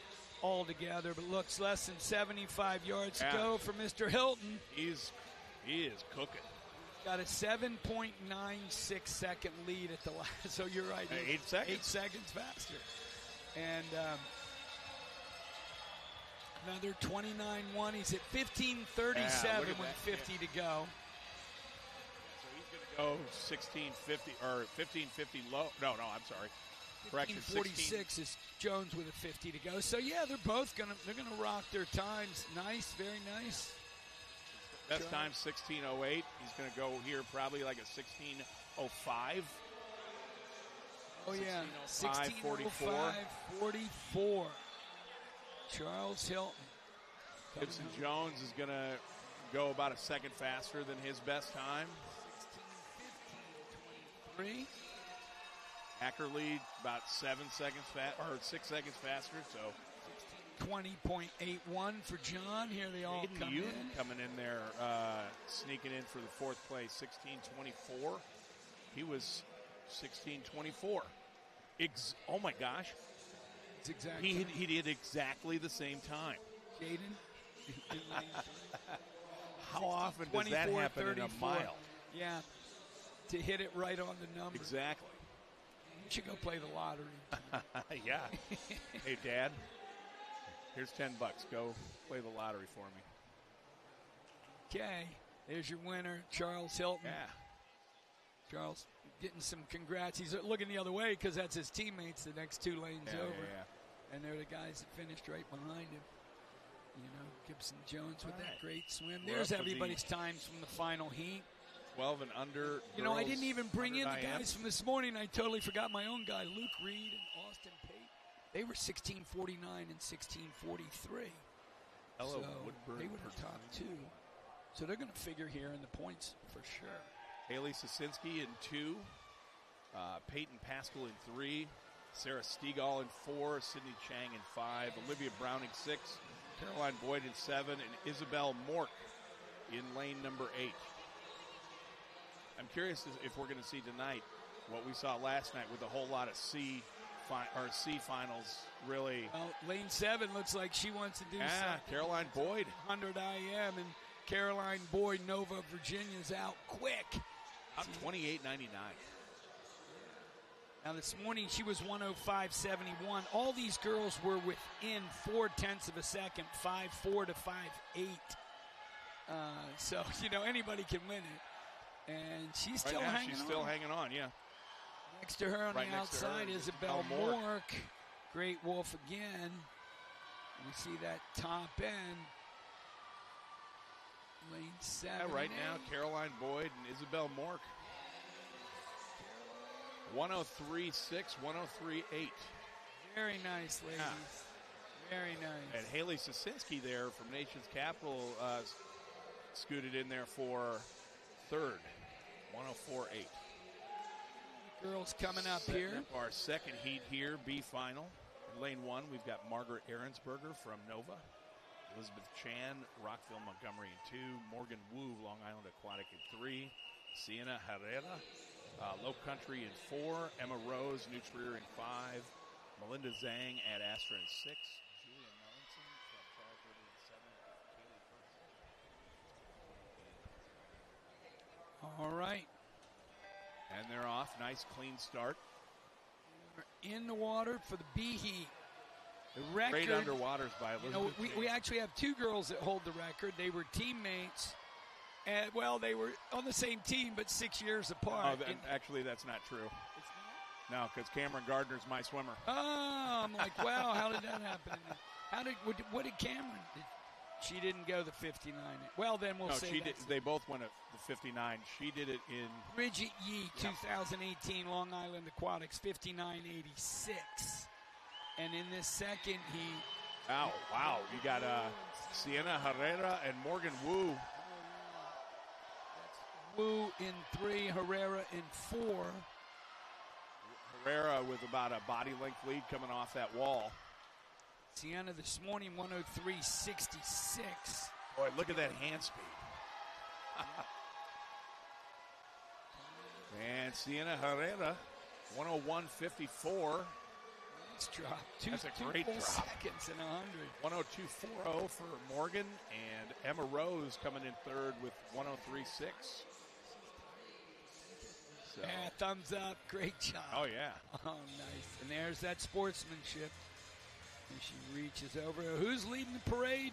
all together. But looks less than 75 yards to go for Mr. Hilton. He is cooking. Got a 7.96 second lead at the last. So you're right. 8 seconds. 8 seconds faster. And another 29-1. He's at 15:37 with 50 to go. So he's going to go 16:50 or 15:50 low. No, I'm sorry. Correction. 15:46 is Jones with a 50 to go. So yeah, they're both gonna rock their times. Nice, very nice. Best time 16:08. He's going to go here probably like a 16:05. Oh yeah, 16:05, 44. Charles Hilton. Gibson Jones is going to go about a second faster than his best time. 16:15, 23. Ackerley about 6 seconds faster. So 20.81 for John. Here they all come in. Coming in there, sneaking in for the fourth place. 16:24. He was 16:24. Oh my gosh! It's exactly. He did exactly the same time. Jaden. How often does that happen in a mile? Yeah, to hit it right on the number. Exactly. You should go play the lottery. Yeah. Hey, Dad, here's $10. Go play the lottery for me. Okay, there's your winner, Charles Hilton. Yeah. Charles getting some congrats. He's looking the other way because that's his teammates the next 2 lanes over. Yeah. And they're the guys that finished right behind him. You know, Gibson Jones with that great swim. There's everybody's times from the final heat. 12 and under. You know, I didn't even bring in the guys from this morning. I totally forgot my own guy, Luke Reed and Austin Pate. They were 16:49 and 16:43. Hello, so Woodburn. They were the top 2. So they're going to figure here in the points for sure. Haley Sosinski in 2. Peyton Pascal in 3. Sarah Stegall in 4. Sydney Chang in 5. Olivia Browning 6. Caroline Boyd in 7. And Isabel Mork in lane number 8. I'm curious if we're going to see tonight what we saw last night with a whole lot of C finals. Really, well, lane 7 looks like she wants to do something. Caroline Boyd, 100 IM, and Caroline Boyd, Nova, Virginia's out quick. Out 28.99. Now this morning she was 105.71. All these girls were within 0.4 of a second, 5.4 to 5.8. So you know anybody can win it. And she's still hanging on. She's still hanging on, yeah. Next to her on the outside, Isabel Mork. Great Wolf again. We see that top end. Lane 7. Yeah, right now, Caroline Boyd and Isabel Mork. 103.6, 103.8. Very nice, ladies. Yeah. Very nice. And Haley Sosinski there from Nation's Capital scooted in there for third. 104.8. Girls coming up here. Our second heat here, B final. In lane 1, we've got Margaret Ahrensberger from Nova. Elizabeth Chan, Rockville Montgomery in 2. Morgan Wu, Long Island Aquatic in 3. Sienna Herrera, Low Country in 4. Emma Rose, New Trier in 5. Melinda Zhang at Astra in 6. Julia Mellinson from Charles River in 7. All right. And they're off. Nice, clean start. We're in the water for the B heat. The record. Great underwaters by Elizabeth. We actually have two girls that hold the record. They were teammates. And, well, they were on the same team, but 6 years apart. Oh, actually, that's not true. No, because Cameron Gardner's my swimmer. Oh, I'm like, wow, how did that happen? What did Cameron? She didn't go the 59. Well, then we'll say she did. They both went at the 59. She did it in Bridget Yee, 2018 Long Island Aquatics, 59.86. And in this second heat. Oh, wow. You got Sienna Herrera and Morgan Wu. Wu in 3, Herrera in 4. Herrera with about a body length lead coming off that wall. Sienna this morning, 103.66. Boy, look at that hand speed. And Sienna Herrera, 101.54. Nice drop. That's a great drop. Seconds in 100. 102.40 for Morgan, and Emma Rose coming in third with 103.6. So. Yeah, thumbs up. Great job. Oh, yeah. Oh, nice. And there's that sportsmanship. And she reaches over. Who's leading the parade?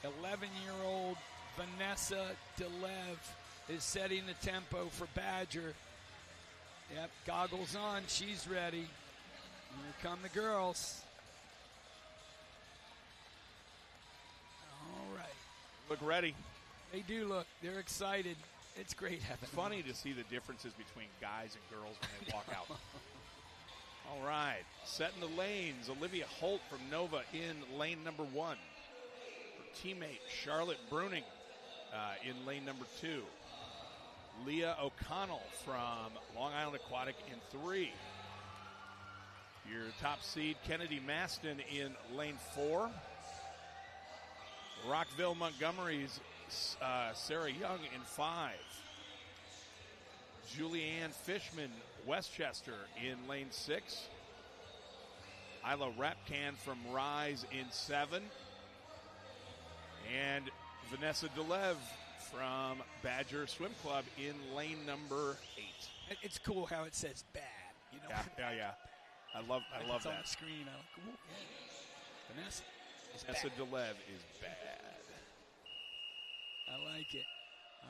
11-year-old Vanessa DeLev is setting the tempo for Badger. Yep, goggles on. She's ready. Here come the girls. All right. Look ready. They do look. They're excited. It's great having It's funny to see the differences between guys and girls when they walk out. All right. Setting the lanes. Olivia Holt from Nova in lane number 1. Her teammate Charlotte Bruning in lane number 2. Leah O'Connell from Long Island Aquatic in 3. Your top seed, Kennedy Maston in lane 4. Rockville Montgomery's Sarah Young in 5. Julianne Fishman, Westchester in lane 6. Isla Rapcan from Rise in 7. And Vanessa DeLev from Badger Swim Club in lane number 8. It's cool how it says bad. You know? Yeah. I love it's that. On the screen. I like, ooh, yeah. Vanessa DeLev is bad. I like it.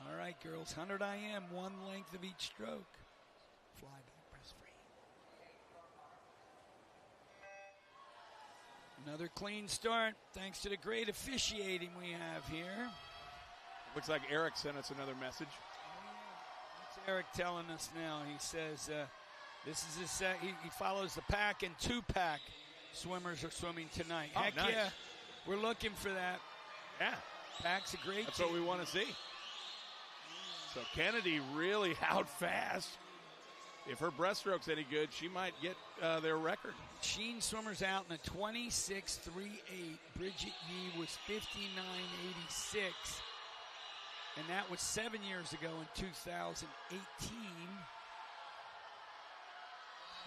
All right, girls. 100 IM, one length of each stroke. Fly back, breast free. Another clean start, thanks to the great officiating we have here. Looks like Eric sent us another message. What's Eric telling us now? He says this is his set. He follows the pack, and 2-pack swimmers are swimming tonight. Oh, Heck nice. yeah, we're looking for that. Yeah. Pack's a great That's team. what we want to see. So Kennedy really out fast. If her breaststroke's any good, she might get their record. Sheen swimmers out in a 26.38. Bridget Yee was 59.86. And that was 7 years ago in 2018.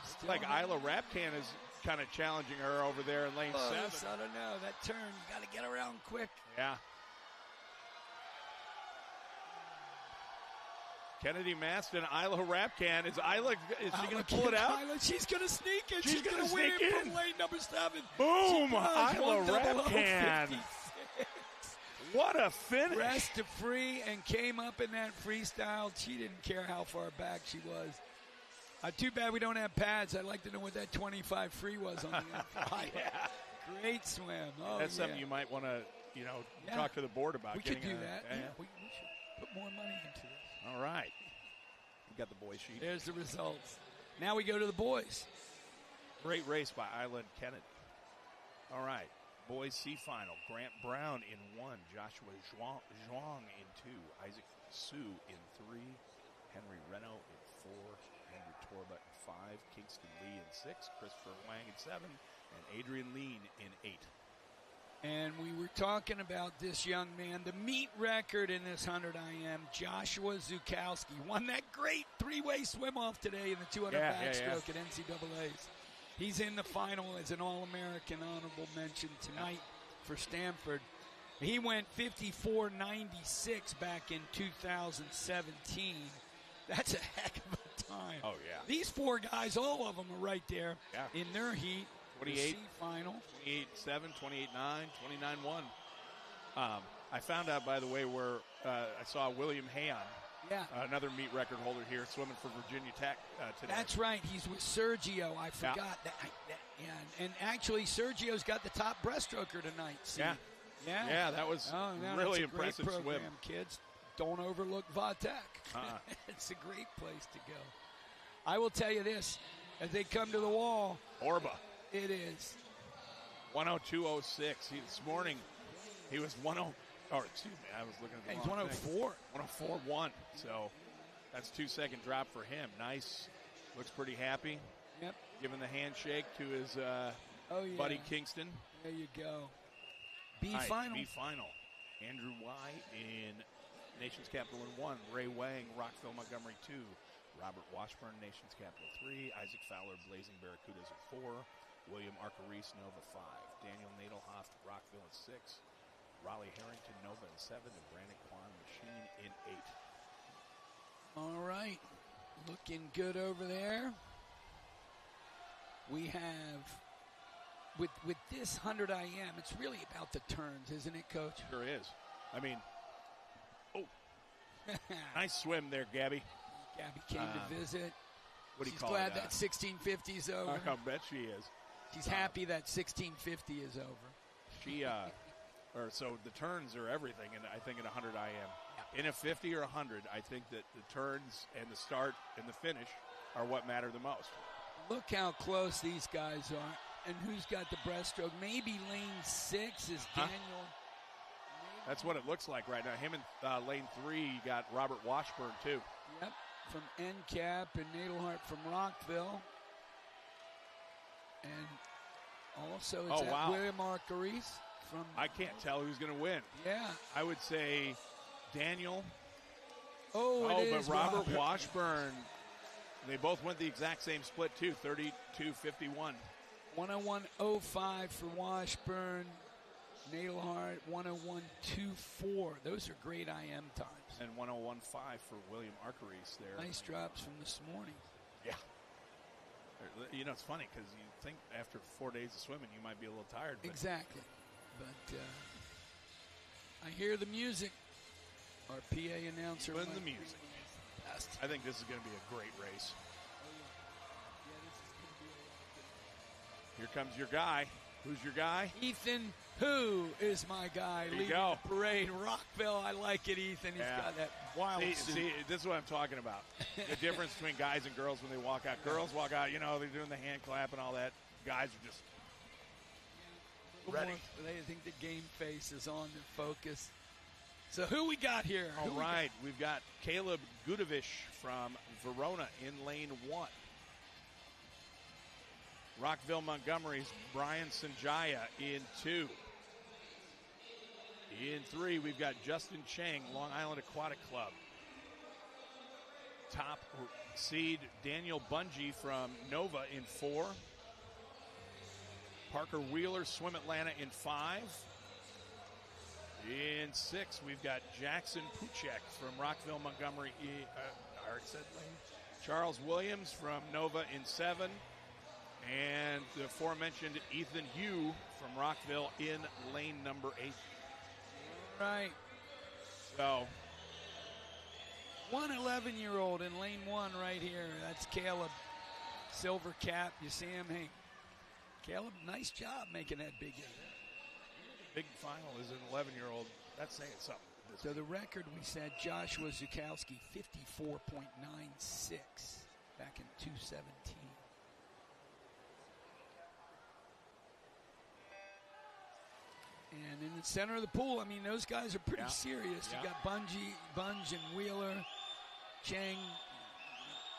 Still Like Isla Rapcan is kind of challenging her over there in lane 7. I don't know. That turn, you got to get around quick. Yeah. Kennedy Maston, Isla Rapcan. Is she going to pull it out? Isla, she's going to sneak it. She's going gonna to win sneak it in. from lane number 7. Boom! Isla Isla Rapcan. What a finish. Rest to free and came up in that freestyle. She didn't care how far back she was. Too bad we don't have pads. I'd like to know what that 25 free was on the inside. Yeah. Great swim. Oh, That's something you might want to, talk to the board about. We could do that. Yeah. We should put more money into this. All right. We got the boys sheet. There's the results. Now we go to the boys. Great race by Isla and Kennedy. All right. Boys C final. Grant Brown in 1. Joshua Zhuang in 2. Isaac Su in 3. Henry Reno in 4. Andrew Torba in 5. Kingston Lee in 6. Christopher Wang in 7. And Adrian Lean in 8. And we were talking about this young man, the meet record in this 100 IM, Joshua Zukowski, won that great 3-way swim-off today in the 200 backstroke at NCAAs. He's in the final as an All-American honorable mention tonight for Stanford. He went 54.96 back in 2017. That's a heck of a time. Oh, yeah. These four guys, all of them are right there in their heat. 28 final. 28-7, 28-9, 29-1. I found out, by the way, where I saw William Hayon, another meet record holder here, swimming for Virginia Tech today. That's right. He's with Sergio. I forgot that. And actually, Sergio's got the top breaststroker tonight. See? Yeah, that was really impressive program, swim. Kids, don't overlook Vatek. It's a great place to go. I will tell you this: as they come to the wall, Orba. It is 102.06. This morning, he was 10. Or excuse me, I was looking at the he's 104. 104.1. So that's 2-second drop for him. Nice. Looks pretty happy. Yep. Giving the handshake to his buddy Kingston. There you go. B final. Andrew Y in Nation's Capital in 1. Ray Wang, Rockville, Montgomery 2. Robert Washburn, Nation's Capital 3. Isaac Fowler, Blazing Barracudas at 4. William Arcarice, Nova 5. Daniel Nadelhoff, Rockville at 6. Raleigh Harrington, Nova in 7. And Brandon Kwan, Machine in 8. All right. Looking good over there. We have, with this 100 IM, it's really about the turns, isn't it, Coach? Sure is. I mean, nice swim there, Gabby. Gabby came to visit. What do you She's call glad it? that 1650 is over. I bet she is. She's happy that 1650 is over. She, so the turns are everything, and I think at 100 IM. Yeah. In a 50 or 100, I think that the turns and the start and the finish are what matter the most. Look how close these guys are. And who's got the breaststroke? Maybe lane 6 is Daniel. That's what it looks like right now. Him in lane 3, you got Robert Washburn, too. Yep, from NCAP and Nadelhart from Rockville. And also it's William Arcarice from... I can't tell who's going to win. Yeah. I would say Daniel. But Robert Washburn, they both went the exact same split, too, 32-51. 101.05 for Washburn. Nadelhart, 101.24. Those are great IM times. And 101.5 for William Arcarice there. Nice drops from this morning. Yeah. You know, it's funny because you think after 4 days of swimming you might be a little tired. Exactly. But I hear the music. Our PA announcer. When the music. I think this is going to be a great race. Here comes your guy. Who's your guy? Ethan, who is my guy? There you go. The parade. Rockville, I like it, Ethan. He's got that wild suit. See, this is what I'm talking about. The difference between guys and girls when they walk out. Girls walk out, you know, they're doing the hand clap and all that. Guys are just ready. They think the game face is on their focus. So who we got here? All right, we've got Caleb Gudovic from Verona in lane 1. Rockville Montgomery's Brian Sanjaya in 2. In 3, we've got Justin Chang, Long Island Aquatic Club. Top seed Daniel Bungie from Nova in 4. Parker Wheeler, Swim Atlanta in 5. In 6, we've got Jackson Puchek from Rockville Montgomery. I already said lane. Charles Williams from Nova in 7. And the aforementioned Ethan Hugh from Rockville in lane number 8. Right. So, one 11-year-old in lane 1 right here. That's Caleb. Silver cap. You see him? Hey, Caleb, nice job making that big hit. Big final is an 11-year-old. That's saying something. So the record we said, Joshua Zukowski, 54.96 back in 2017. And in the center of the pool, I mean, those guys are pretty serious. You got Bunge and Wheeler, Chang.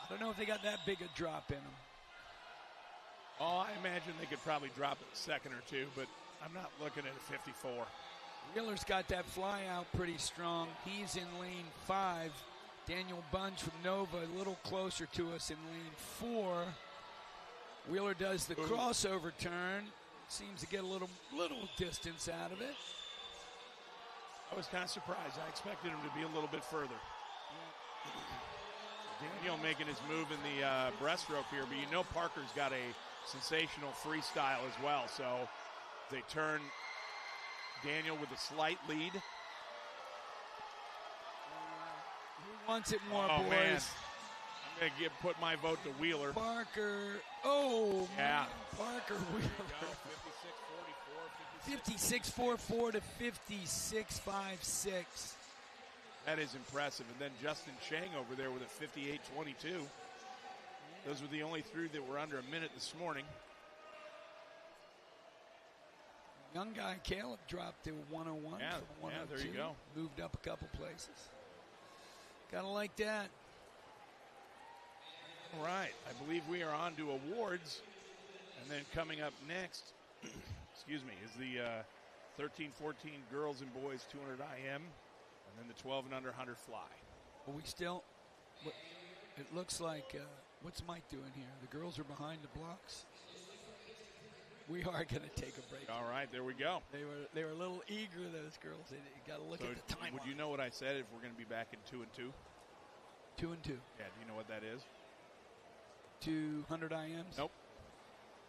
I don't know if they got that big a drop in them. Oh, I imagine they could probably drop it a second or two, but I'm not looking at a 54. Wheeler's got that fly out pretty strong. He's in lane 5. Daniel Bunge from Nova a little closer to us in lane 4. Wheeler does the crossover turn. Seems to get a little distance out of it. I was kind of surprised. I expected him to be a little bit further. Daniel making his move in the breaststroke here, but you know Parker's got a sensational freestyle as well. So they turn Daniel with a slight lead. Who wants it more, boys? Man. I'm going to put my vote to Wheeler. Parker. Oh, yeah. Man. Parker Wheeler. 56-44 to 56-56. That is impressive. And then Justin Chang over there with a 58-22. Those were the only three that were under a minute this morning. Young guy Caleb dropped to 101 Yeah, from 102. there you go. Moved up a couple places. Gotta like that. All right. I believe we are on to awards. And then coming up next, excuse me, is the 13-14 girls and boys 200 IM. And then the 12 and under 100 fly. Well, it looks like, what's Mike doing here? The girls are behind the blocks. We are going to take a break. All right, there we go. They were a little eager, those girls. You got to look at the time. Would you know what I said if we're going to be back in 2 and 2? 2 and 2. Yeah, do you know what that is? 200 IMs? Nope.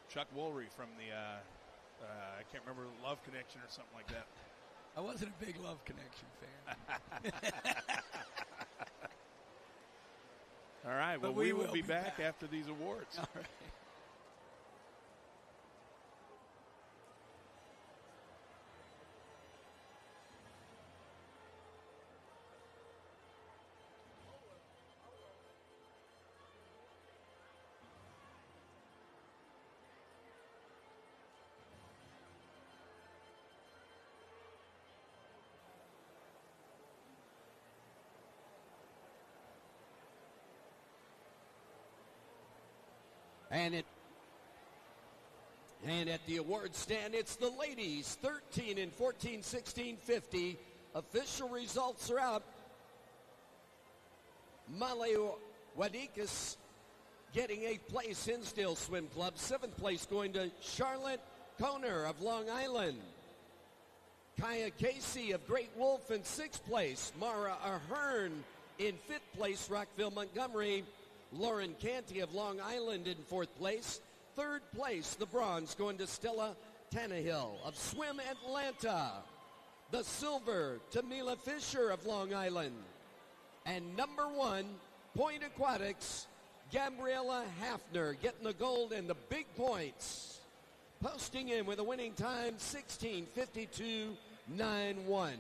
Chuck Woolry from the, I can't remember, Love Connection or something like that. I wasn't a big Love Connection fan. All right, well, we will be back after these awards. All right. And at the award stand, it's the ladies, 13 and 14, 16, 50. Official results are out. Molly Wadikas getting 8th place, Hinsdale Swim Club. 7th place going to Charlotte Koner of Long Island. Kaya Casey of Great Wolf in 6th place. Mara Ahern in 5th place, Rockville Montgomery. Lauren Canty of Long Island in 4th place. 3rd place, the bronze, going to Stella Tannehill of Swim Atlanta. The silver to Mila Fisher of Long Island. And number 1, Point Aquatics, Gabriella Hafner getting the gold and the big points. Posting in with a winning time, 16:52.91.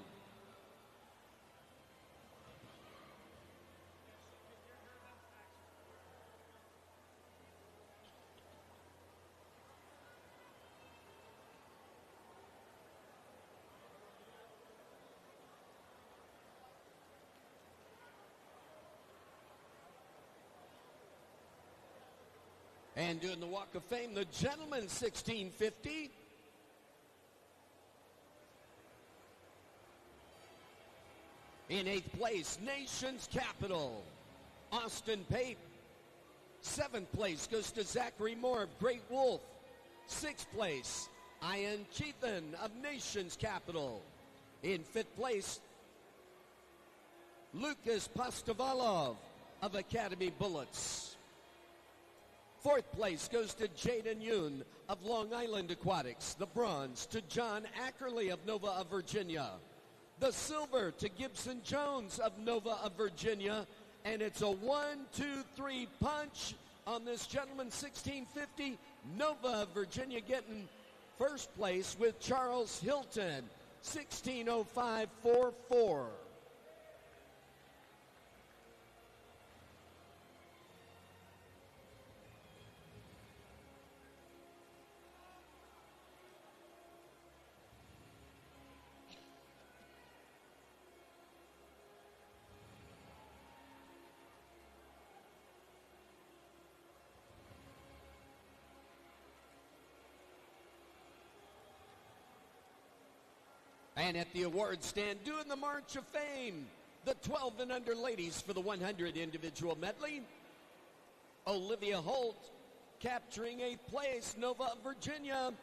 And doing the Walk of Fame, the gentleman, 1650. In 8th place, Nation's Capital, Austin Pape. 7th place goes to Zachary Moore of Great Wolf. 6th place, Ian Cheethan of Nation's Capital. In 5th place, Lucas Postovalov of Academy Bullets. 4th place goes to Jaden Yoon of Long Island Aquatics. The bronze to John Ackerley of Nova of Virginia. The silver to Gibson Jones of Nova of Virginia. And it's a 1-2-3 punch on this gentleman, 1650. Nova of Virginia getting 1st place with Charles Hilton, 16:05.44. And at the award stand, doing the March of Fame, the 12 and under ladies for the 100 individual medley. Olivia Holt capturing 8th place, Nova of Virginia.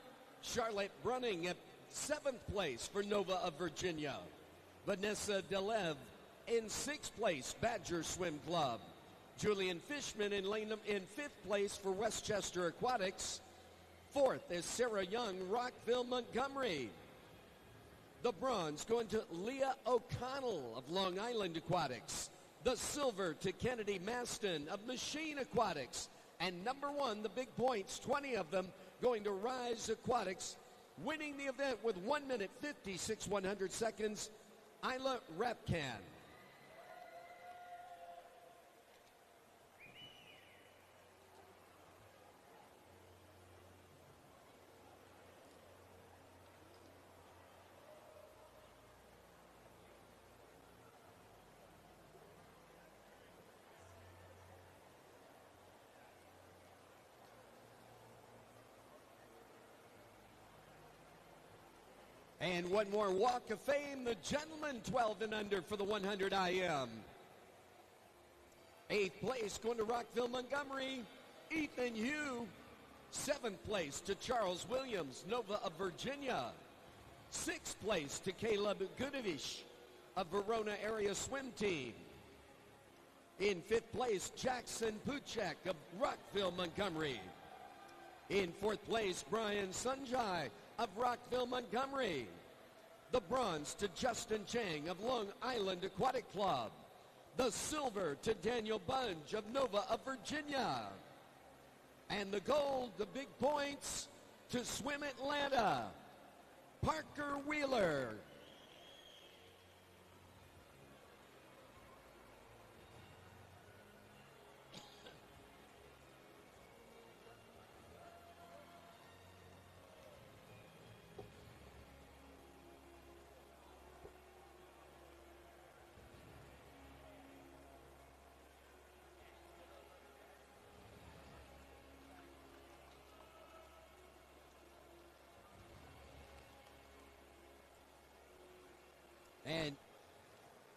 Charlotte Brunning at 7th place for Nova of Virginia. Vanessa Delev in 6th place, Badger Swim Club. Julian Fishman in 5th place for Westchester Aquatics. 4th is Sarah Young, Rockville, Montgomery. The bronze going to Leah O'Connell of Long Island Aquatics. The silver to Kennedy Maston of Machine Aquatics. And number 1, the big points, 20 of them, going to Rise Aquatics, winning the event with 1 minute 56 100 seconds, Isla Rapcan. And one more Walk of Fame, the gentleman 12 and under for the 100 IM. 8th place going to Rockville, Montgomery, Ethan Hugh. 7th place to Charles Williams, Nova of Virginia. 6th place to Caleb Gudovich of Verona Area Swim Team. In 5th place, Jackson Puchek of Rockville, Montgomery. In 4th place, Brian Sunjai of Rockville, Montgomery. The bronze to Justin Chang of Long Island Aquatic Club. The silver to Daniel Bunge of Nova of Virginia. And the gold, the big points, to Swim Atlanta, Parker Wheeler.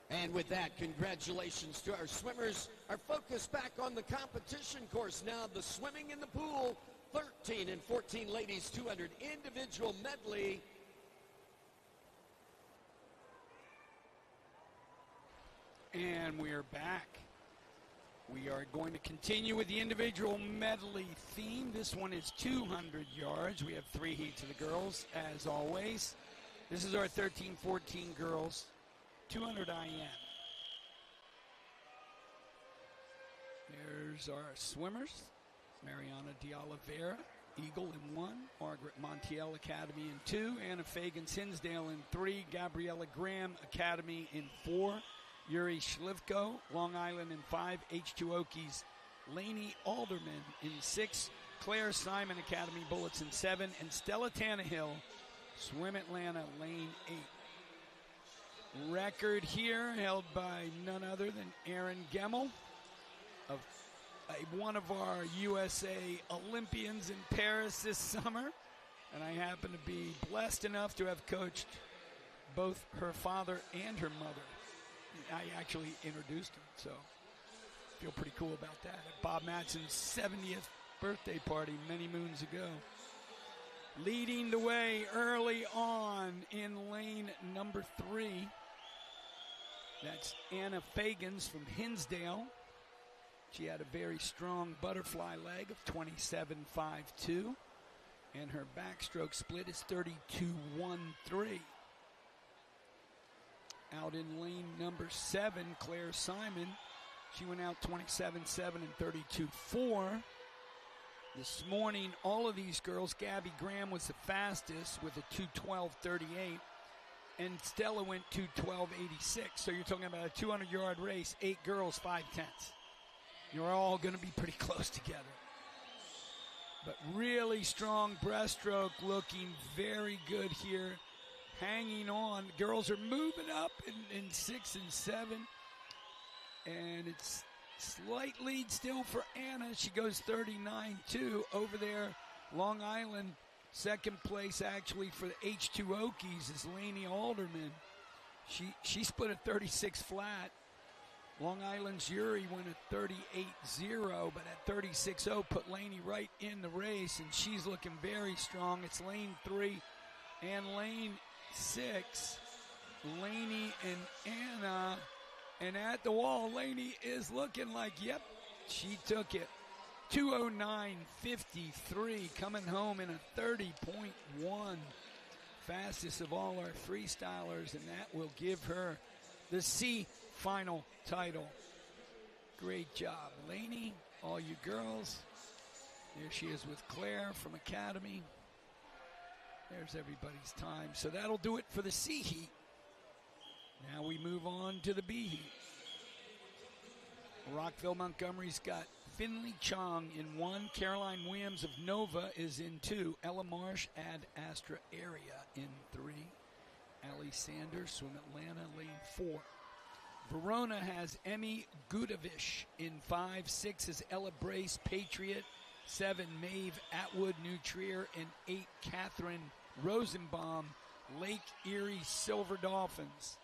And with that, congratulations to our swimmers. Our focus back on the competition course now. The swimming in the pool, 13 and 14 ladies, 200 individual medley. And we are back. We are going to continue with the individual medley theme. This one is 200 yards. We have 3 heats of the girls, as always. This is our 13-14 girls, 200 IM. There's our swimmers. Mariana de Oliveira, Eagle in 1. Margaret Montiel Academy in 2. Anna Fagan-Sinsdale in 3. Gabriella Graham Academy in 4. Yuri Shlivko, Long Island in 5. H2 Okies, Lainey Alderman in 6. Claire Simon Academy Bullets in 7. And Stella Tannehill, Swim Atlanta, Lane 8. Record here held by none other than Aaron Gemmel, of one of our USA Olympians in Paris this summer. And I happen to be blessed enough to have coached both her father and her mother. I actually introduced him, so I feel pretty cool about that. At Bob Matson's 70th birthday party many moons ago. Leading the way early on in lane number 3. That's Anna Fagans from Hinsdale. She had a very strong butterfly leg of 27.52. And her backstroke split is 32.13. Out in lane number 7, Claire Simon. She went out 27.7 and 32.4. This morning, all of these girls, Gabby Graham was the fastest with a 2:12.38, and Stella went 2:12.86. So you're talking about a 200-yard race, 8 girls, 5 tenths. You're all going to be pretty close together. But really strong breaststroke, looking very good here, hanging on. Girls are moving up in 6 and 7, and it's slight lead still for Anna. She goes 39.2 over there. Long Island, second place actually for the H2 Okies is Lainey Alderman. She split a 36 flat. Long Island's Yuri went at 38-0, but at 36-0 put Laney right in the race, and she's looking very strong. It's lane 3 and lane 6. Laney and Anna, and at the wall, Laney is looking like, yep, she took it. 2:09.53, coming home in a 30.1. Fastest of all our freestylers, and that will give her the C final title. Great job, Laney, all you girls. There she is with Claire from Academy. There's everybody's time. So that'll do it for the C heat. Now we move on to the B heat. Rockville Montgomery's got Finley Chong in 1. Caroline Williams of Nova is in 2. Ella Marsh Ad Astra Area in 3. Allie Sanders from Atlanta, lane 4. Verona has Emmy Gudovish in 5. 6 is Ella Brace, Patriot. 7, Maeve Atwood, New Trier. And 8, Catherine Rosenbaum, Lake Erie Silver Dolphins.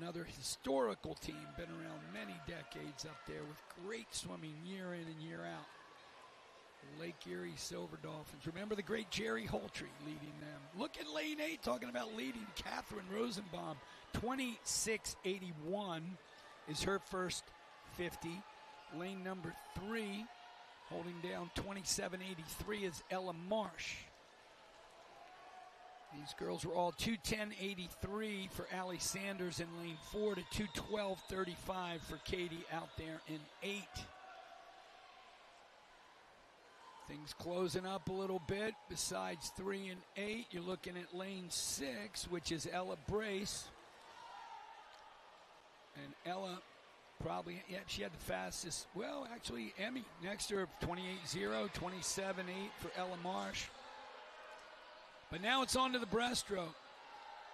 Another historical team, been around many decades up there with great swimming year in and year out. Lake Erie Silver Dolphins. Remember the great Jerry Holtree leading them. Look at lane 8, talking about leading. Catherine Rosenbaum, 26.81 is her first 50. Lane number 3, holding down 27.83 is Ella Marsh. These girls were all 2:10.83 for Allie Sanders in lane 4 to 2:12.35 for Katie out there in 8. Things closing up a little bit. Besides 3 and 8, you're looking at lane 6, which is Ella Brace. And Ella probably, yeah, she had the fastest. Well, actually, Emmy next to her, 28.0, 27.8 for Ella Marsh. But now it's on to the breaststroke.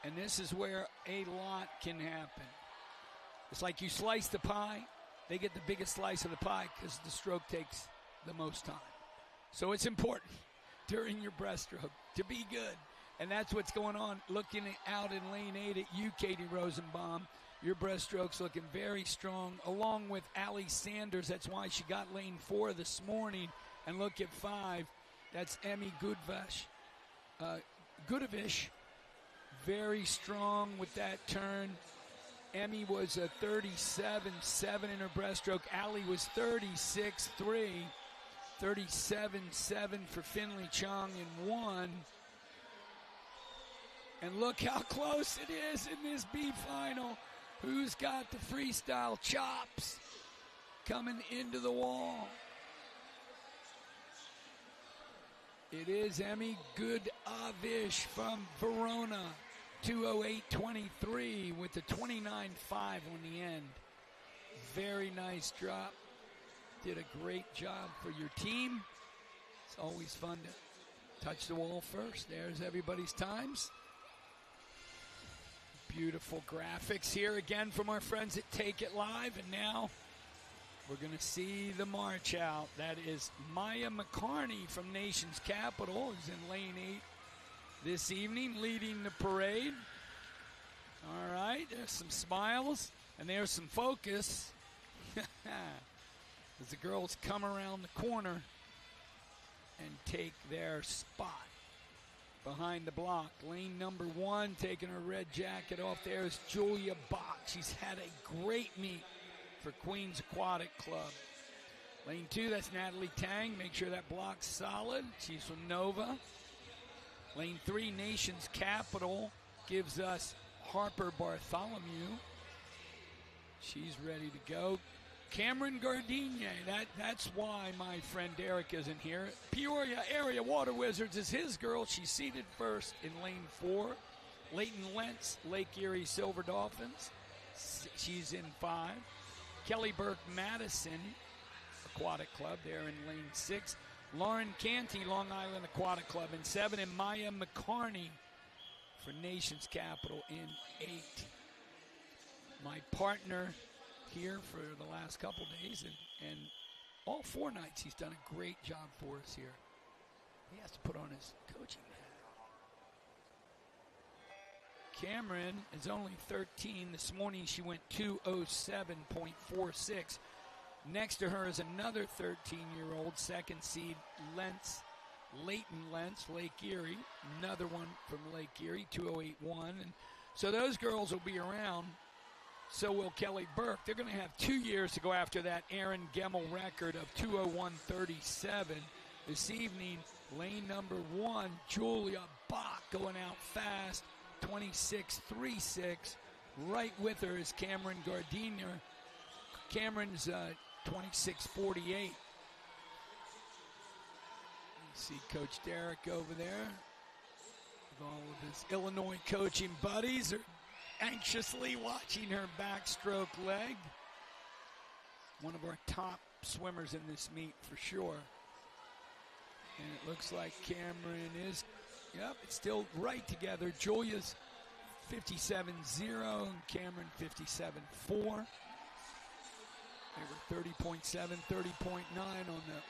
And this is where a lot can happen. It's like you slice the pie, they get the biggest slice of the pie because the stroke takes the most time. So it's important during your breaststroke to be good. And that's what's going on. Looking out in lane 8 at you, Katie Rosenbaum. Your breaststroke's looking very strong, along with Allie Sanders. That's why she got lane 4 this morning. And look at 5. That's Emmy Gudovish, very strong with that turn. Emmy was a 37.7 in her breaststroke. Allie was 36.3. 37.7 for Finley Chong in 1. And look how close it is in this B final. Who's got the freestyle chops coming into the wall? It is Emmy Gudovish from Verona, 2:08.23 with the 29.5 on the end. Very nice drop. Did a great job for your team. It's always fun to touch the wall first. There's everybody's times. Beautiful graphics here again from our friends at Takeitlive. And now we're going to see the march out. That is Maya McCarney from Nation's Capital, who's in lane 8 this evening, leading the parade. All right, there's some smiles, and there's some focus. As the girls come around the corner and take their spot behind the block. Lane number 1, taking her red jacket off there, is Julia Bach. She's had a great meet for Queens Aquatic Club. Lane 2, that's Natalie Tang. Make sure that block's solid. She's from Nova. Lane 3, Nation's Capital, gives us Harper Bartholomew. She's ready to go. Cameron Gardinier, that's why my friend Derek isn't here. Peoria Area Water Wizards is his girl. She's seated first in lane 4. Leighton Lentz, Lake Erie Silver Dolphins. She's in 5. Kelly Burke Madison Aquatic Club there in lane 6. Lauren Canty, Long Island Aquatic Club in 7. And Maya McCarney for Nation's Capital in 8. My partner here for the last couple days, and all 4 nights he's done a great job for us here. He has to put on his coaching hat. Cameron is only 13. This morning she went 2:07.46. Next to her is another 13-year-old, second seed Leighton Lentz, Lake Erie. Another one from Lake Erie, 2:08.1. And so those girls will be around. So will Kelly Burke. They're going to have 2 years to go after that Aaron Gemmel record of 2:01.37. This evening, lane number 1, Julia Bach going out fast, 26.36. Right with her is Cameron Gardiner. Cameron's 26.48. You see Coach Derek over there with all of his Illinois coaching buddies are anxiously watching her backstroke leg. One of our top swimmers in this meet for sure. And it looks like Cameron is, it's still right together. Julia's 57.0 and Cameron 57.4. They were 30.7, 30.9 on the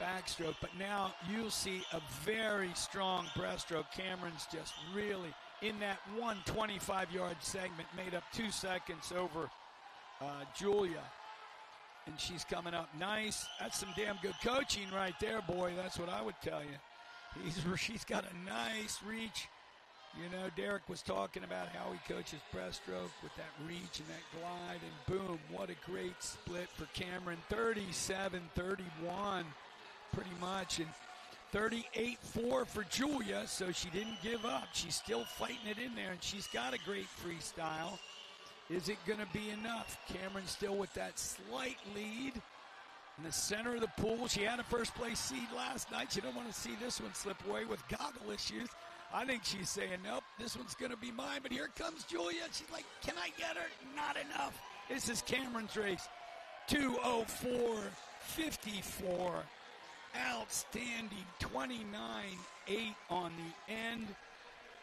backstroke. But now you'll see a very strong breaststroke. Cameron's just really in that 125-yard segment, made up 2 seconds over Julia. And she's coming up nice. That's some damn good coaching right there, boy. That's what I would tell you. She's got a nice reach. You know, Derek was talking about how he coaches breaststroke with that reach and that glide. And boom, what a great split for Cameron. 37-31, pretty much. And 38.4 for Julia, so she didn't give up. She's still fighting it in there, and she's got a great freestyle. Is it going to be enough? Cameron still with that slight lead in the center of the pool. She had a first-place seed last night. You don't want to see this one slip away with goggle issues. I think she's saying, nope, this one's going to be mine. But here comes Julia. She's like, can I get her? Not enough. This is Cameron's race. 2:04.54. Outstanding. 29.8 on the end.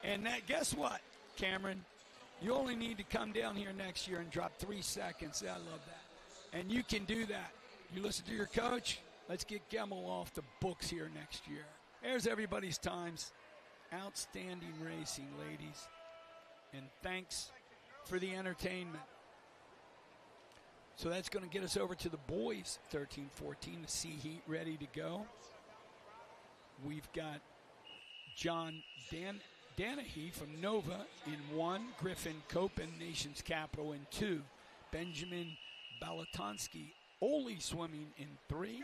And that, guess what, Cameron? You only need to come down here next year and drop 3 seconds. I love that. And you can do that. You listen to your coach. Let's get Gemmel off the books here next year. There's everybody's times. Outstanding racing, ladies. And thanks for the entertainment. So that's going to get us over to the boys, 13-14, the C Heat ready to go. We've got John Danahy from Nova in 1, Griffin Copen, Nation's Capital, in 2, Benjamin Balatansky, Ole Swimming in 3,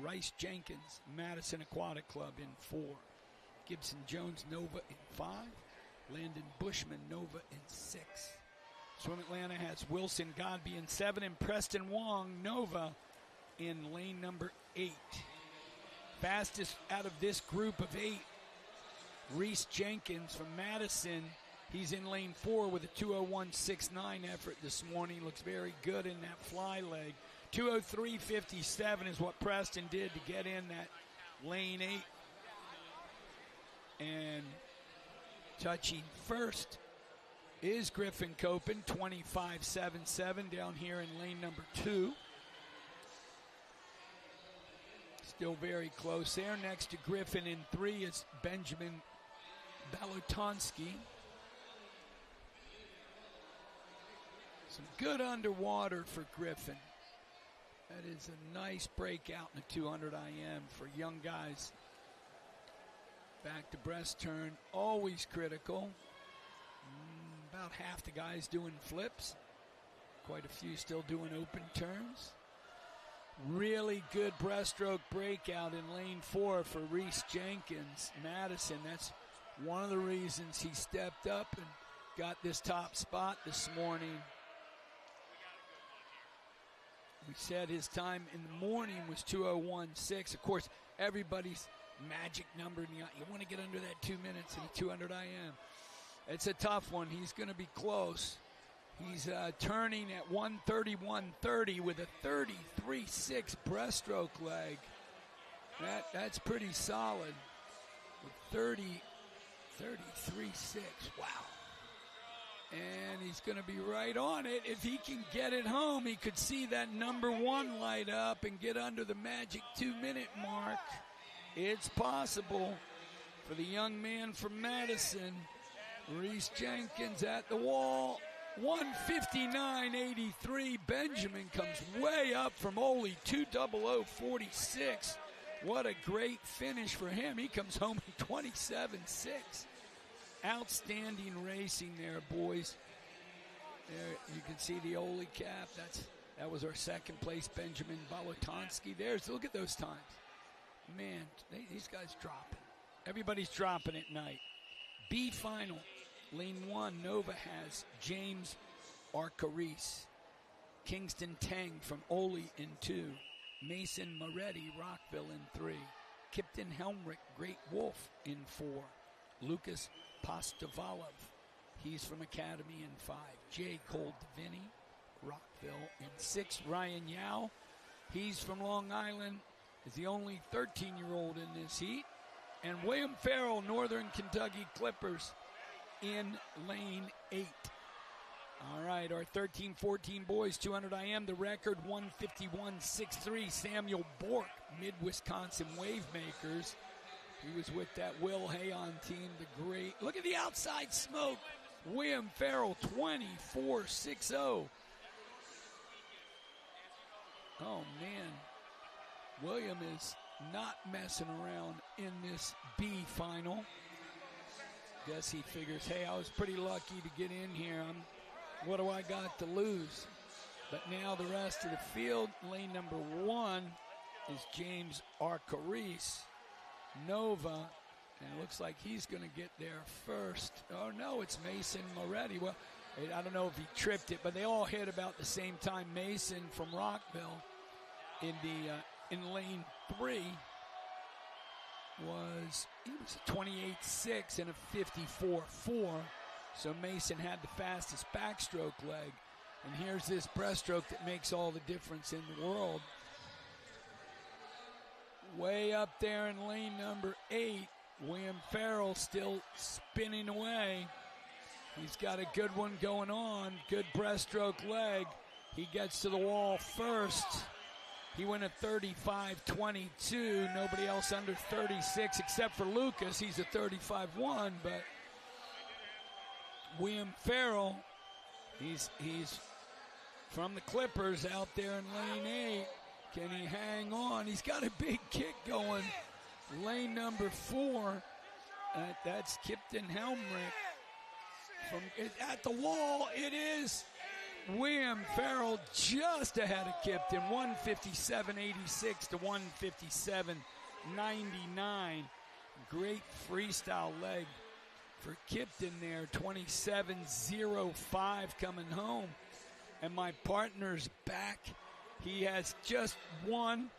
Rice Jenkins, Madison Aquatic Club in 4, Gibson Jones Nova in 5, Landon Bushman Nova in 6. Swim Atlanta has Wilson Godby in 7 and Preston Wong Nova in lane number 8. Fastest out of this group of 8, Reese Jenkins from Madison. He's in lane 4 with a 2:01.69 effort this morning. Looks very good in that fly leg. 2:03.57 is what Preston did to get in that lane 8. And touching first is Griffin Copen, 25.77 down here in lane number 2. Still very close there. Next to Griffin in 3 is Benjamin Balotonsky. Some good underwater for Griffin. That is a nice breakout in the 200 IM for young guys. Back to breast turn, always critical. About half the guys doing flips. Quite a few still doing open turns. Really good breaststroke breakout in lane 4 for Reese Jenkins. Madison, that's one of the reasons he stepped up and got this top spot this morning. We said his time in the morning was 2:01.6. Of course, everybody's magic number. You want to get under that 2 minutes in the 200 IM. It's a tough one. He's going to be close. He's turning at 1:31.30 with a 33.6 breaststroke leg. That's pretty solid. With 33.6. Wow. And he's going to be right on it. If he can get it home, he could see that number 1 light up and get under the magic 2-minute mark. It's possible for the young man from Madison. Reese Jenkins at the wall. 159.83. Benjamin comes way up from Ole. 2:00.46. What a great finish for him. He comes home in 27.6. Outstanding racing there, boys. There you can see the Ole cap. That was our second place, Benjamin Bolotonsky. Look at those times. Man, these guys dropping. Everybody's dropping at night. B final. Lane 1, Nova has James Arcarice. Kingston Tang from Ole in 2. Mason Moretti, Rockville in 3. Kipton Helmrich, Great Wolf in 4. Lucas Postovalov, he's from Academy in 5. J. Cole Davini, Rockville in 6. Ryan Yao, he's from Long Island, is the only 13-year-old in this heat. And William Farrell, Northern Kentucky Clippers, in lane 8. All right, our 13-14 boys, 200 IM, the record 151.63. Samuel Bork, Mid-Wisconsin Wavemakers. He was with that Will Hayon team, the great. Look at the outside smoke. William Farrell, 24.60. Oh, man. William is not messing around in this B final. Guess he figures, hey, I was pretty lucky to get in here. What do I got to lose? But now the rest of the field, lane number 1 is James Arcarice, Nova, and it looks like he's going to get there first. Oh, no, it's Mason Moretti. Well, I don't know if he tripped it, but they all hit about the same time. Mason from Rockville in lane 3 was a 28.6 and a 54.4. So Mason had the fastest backstroke leg. And here's this breaststroke that makes all the difference in the world. Way up there in lane number 8, William Farrell still spinning away. He's got a good one going on. Good breaststroke leg. He gets to the wall first. He went a 35.22. Nobody else under 36 except for Lucas. He's a 35.1, but William Farrell, he's from the Clippers out there in lane 8. Can he hang on? He's got a big kick going. Lane number 4, that's Kipton Helmrich. At the wall, it is William Farrell just ahead of Kipton, 157.86 to 157.99. Great freestyle leg for Kipton there, 27.05 coming home. And my partner's back. He has just won.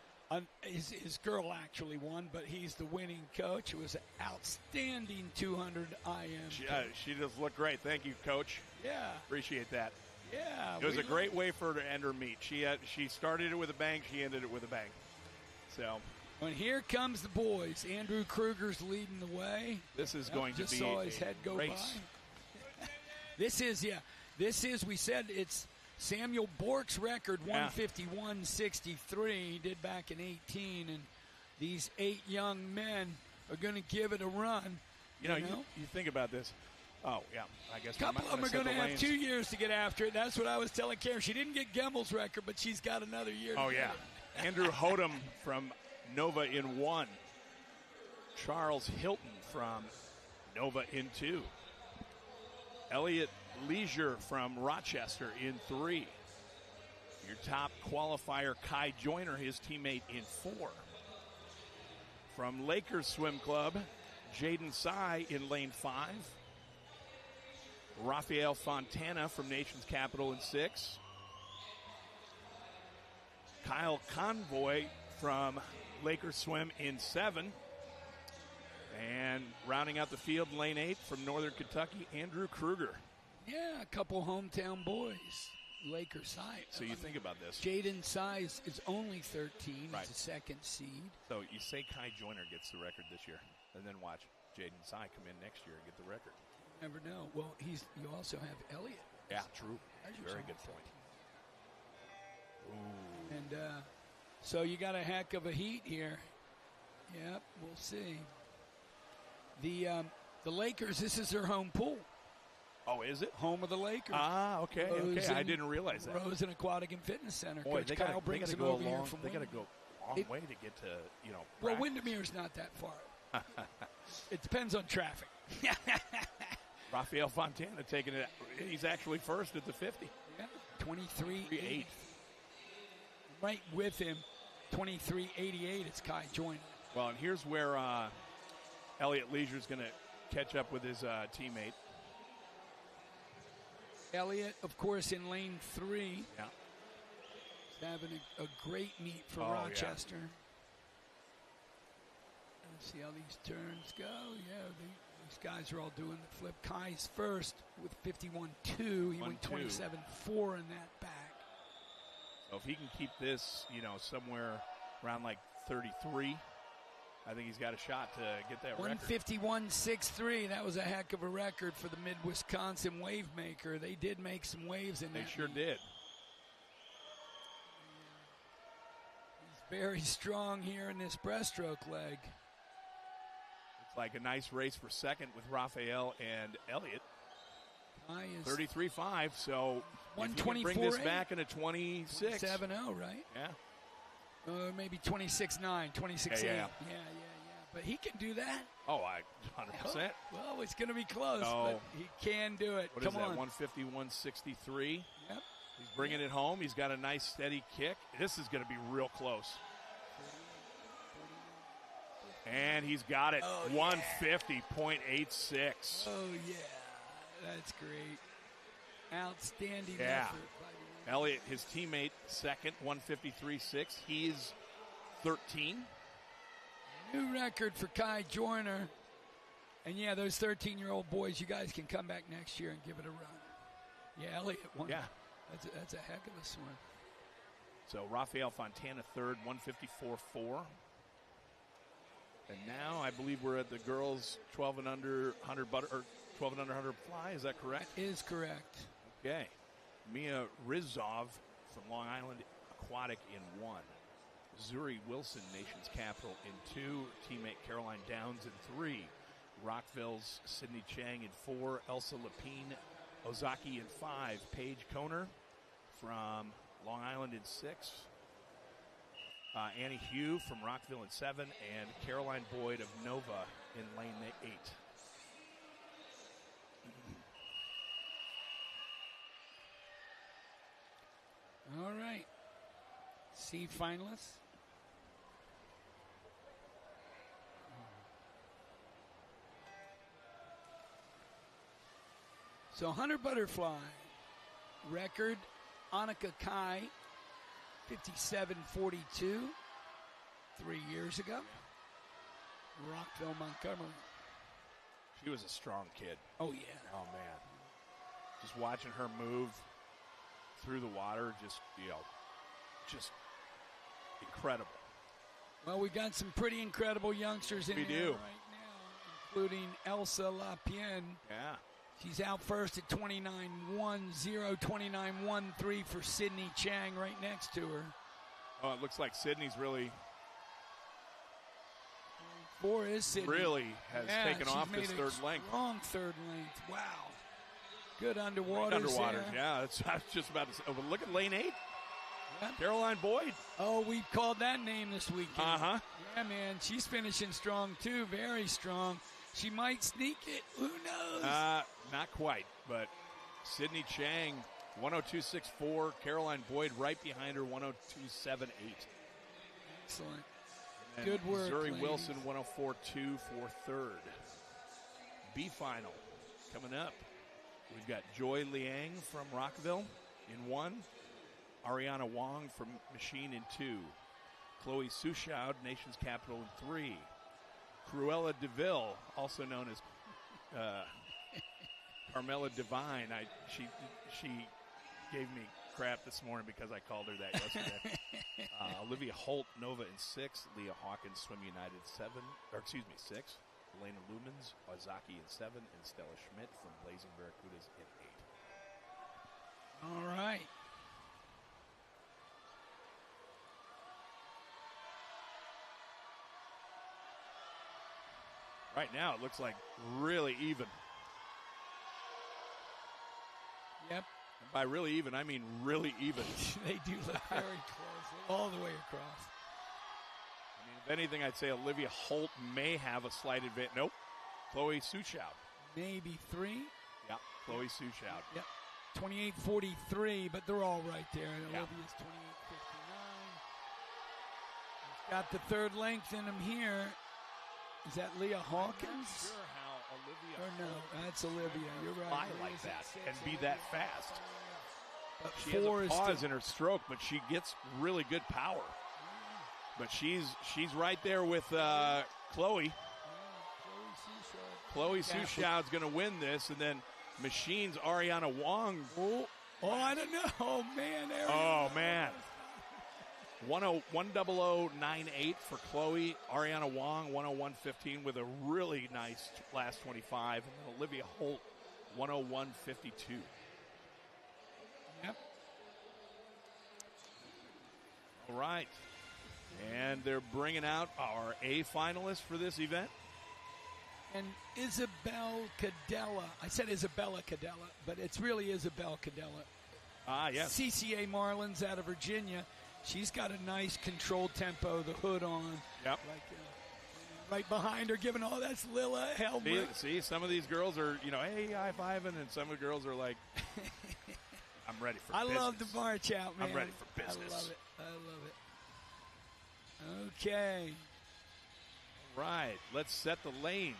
His girl actually won, but he's the winning coach. It was an outstanding 200 IM. She just looked great. Thank you, Coach. Yeah. Appreciate that. Yeah. It was a great way for her to end her meet. She started it with a bang. She ended it with a bang. So. And here comes the boys. Andrew Kruger's leading the way. This is going to be saw his head go race. By. This is, we said it's Samuel Bork's record, 151.63. He did back in 18, and these 8 young men are going to give it a run. You think about this. Oh, yeah, I guess. A couple of them are going to have 2 years to get after it. That's what I was telling Karen. She didn't get Gemmel's record, but she's got another year. Oh, yeah. Andrew Hodem from Nova in 1. Charles Hilton from Nova in 2. Elliot Leisure from Rochester in 3. Your top qualifier, Kai Joyner, his teammate, in 4. From Lakers Swim Club, Jaden Sy in lane 5. Rafael Fontana from Nation's Capital in 6. Kyle Convoy from Lakers Swim in 7. And rounding out the field in lane 8 from Northern Kentucky, Andrew Kruger. Yeah, a couple hometown boys. Lakers side. So you think about this. Jaden Sy is only 13. Right. He's a second seed. So you say Kai Joyner gets the record this year, and then watch Jaden Sy come in next year and get the record. Never know. Well, you also have Elliott. Yeah, true. Very good point. Ooh. And so you got a heck of a heat here. Yep, we'll see. The Lakers, this is their home pool. Oh, is it? Home of the Lakers. Ah, okay. Rosen, I didn't realize that. Rosen Aquatic and Fitness Center. Boy, Coach Kyle brings them over here from They got to go a long way to get to, Well, practice. Windermere's not that far. It depends on traffic. Rafael Fontana taking it. He's actually first at the 50. Yeah, 23.8. Right with him, 23.88. It's Kai Joyner. Well, and here's where Elliott Leisure's going to catch up with his teammate. Elliott, of course, in lane 3. Yeah. He's having a great meet for Rochester. Yeah. Let's see how these turns go. Yeah, these guys are all doing the flip. Kai's first with 51.2. He went 27.4 in that back. So if he can keep this, somewhere around like 33, I think he's got a shot to get that record. 151.63. That was a heck of a record for the Mid-Wisconsin wave maker. They did make some waves in that. They sure did. He's very strong here in this breaststroke leg. It's like a nice race for second with Rafael and Elliott. Kai is 33.5, so if you can bring this back into 26. 7-0, right? Yeah. Maybe 26.9, 26.8. Yeah. But he can do that. Oh, 100%. Well, it's going to be close, Oh. but he can do it. What Come is that, on. 150, 163? Yep. He's bringing it home. He's got a nice steady kick. This is going to be real close. And he's got it. 150.86. Oh, yeah. That's great. Outstanding Yeah. effort. Elliott, his teammate, second, 153.6. He's 13. New record for Kai Joyner. And, yeah, those 13-year-old boys, you guys can come back next year and give it a run. Yeah, Elliott won. Yeah. That's a heck of a swim. So Rafael Fontana third, 154.4. And now I believe we're at the girls 12 and under 100 butter or 12 and under 100 fly. Is that correct? Is correct. Okay. Mia Rizov from Long Island Aquatic in 1. Zuri Wilson, nation's capital, in 2. Teammate Caroline Downs in 3. Rockville's Sydney Chang in 4. Elsa Lapine Ozaki in 5. Paige Koner from Long Island in 6. Annie Hugh from Rockville in 7. And Caroline Boyd of Nova in lane 8. All right. C finalists. So 100 butterfly record, Annika Kai, 57.42, 3 years ago. Rockville, Montgomery. She was a strong kid. Oh, yeah. Oh, man. Just watching her move through the water, just incredible. Well, we got some pretty incredible youngsters in We there do. right now, including Elsa Lapien. Yeah. She's out first at 29.10, 29.13 for Sydney Chang right next to her. Oh, it looks like Sydney's really 4 is Sydney. really has taken she's off made this a third length. Strong third length. Wow. Good underwater. Yeah, that's I was just about to say. Oh, but look at lane 8. Yep. Caroline Boyd. Oh, we called that name this weekend. Uh-huh. Yeah, man. She's finishing strong, too. Very strong. She might sneak it. Who knows? Not quite, but Sydney Chang, 102.64. Caroline Boyd right behind her, 102.78. Excellent. And Good work, Zuri ladies. Wilson, 104.2 for third. B final coming up. We've got Joy Liang from Rockville in 1. Ariana Wong from Machine in 2. Chloe Sushaud, nation's capital, in 3. Cruella DeVille, also known as Carmela Divine. She gave me crap this morning because I called her that yesterday. Olivia Holt, Nova in 6. Leah Hawkins, Swim United 6. Elena Lumens, Ozaki in 7. And Stella Schmidt from Blazing Barracudas in 8. All right. Right now, it looks like really even. Yep. By really even, I mean really even. They do look very close, all the way across. I mean, if anything, I'd say Olivia Holt may have a slight advantage. Nope. Chloe Suchow. Maybe 3. Yeah, Chloe Suchow. Yep. 28:43, but they're all right there. And Yeah. Olivia's 28:59. He's got the third length in him here. Is that Leah Hawkins? I'm not sure how Olivia Or no, that's Olivia. You're right. fly like Olivia's that at 6, and be that fast. But She has 4 a is pause still, in her stroke, but she gets really good power. But she's right there with Chloe. Chloe Suchow is going to win this, and then Machines Ariana Wong. Oh, I don't know. Oh, man. Oh, man. 100.98 for Chloe. Ariana Wong, 101.15 with a really nice last 25. And then Olivia Holt, 101.52. Yep. All right. And they're bringing out our A finalists for this event. And Isabel Cadella. I said Isabella Cadella, but it's really Isabel Cadella. Ah, yes. CCA Marlins out of Virginia. She's got a nice controlled tempo, the hood on. Yep. Like, right behind her, giving all that's Lilla Helmrich. See, some of these girls are, hey, high-fiving, and some of the girls are like, I'm ready for business. I love the march out, man. I'm ready for business. I love it. Okay. Right, let's set the lanes.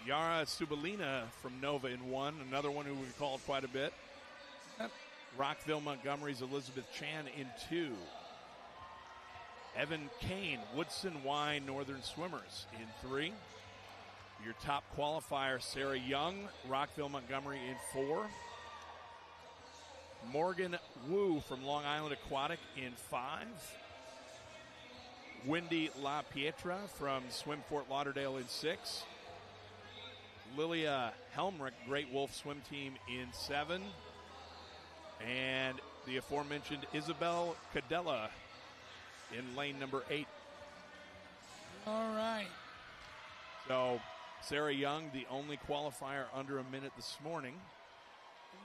Yara Subalina from Nova in 1, another one who we've called quite a bit. Yep. Rockville Montgomery's Elizabeth Chan in 2. Evan Kane, Woodson Wine Northern Swimmers in 3. Your top qualifier, Sarah Young, Rockville Montgomery in 4. Morgan Wu from Long Island Aquatic in 5. Wendy La Pietra from Swim Fort Lauderdale in 6. Lilia Helmrich, Great Wolf Swim Team in 7. And the aforementioned Isabel Cadella in lane number 8. All right. So Sarah Young, the only qualifier under a minute this morning.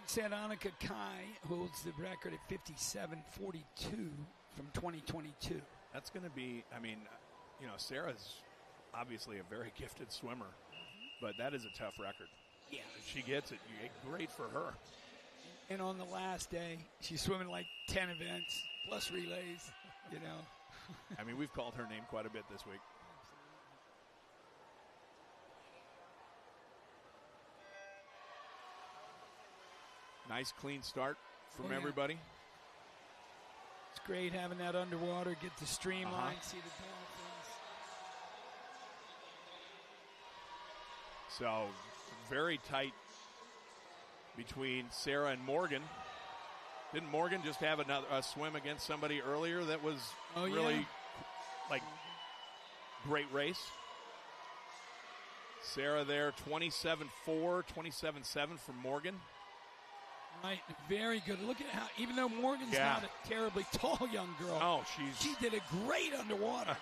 Said Annika Kai holds the record at 57:42 from 2022. That's going to be, Sarah's obviously a very gifted swimmer, but that is a tough record. Yeah. If she gets it, great for her. And on the last day, she's swimming like 10 events plus relays, We've called her name quite a bit this week. Nice, clean start from everybody. It's great having that underwater, get the streamline, see the dolphins. So, very tight between Sarah and Morgan. Didn't Morgan just have a swim against somebody earlier that was really great race? Sarah there, 27-4, 27-7 for Morgan. Right, very good. Look at how, even though Morgan's not a terribly tall young girl, she did a great underwater.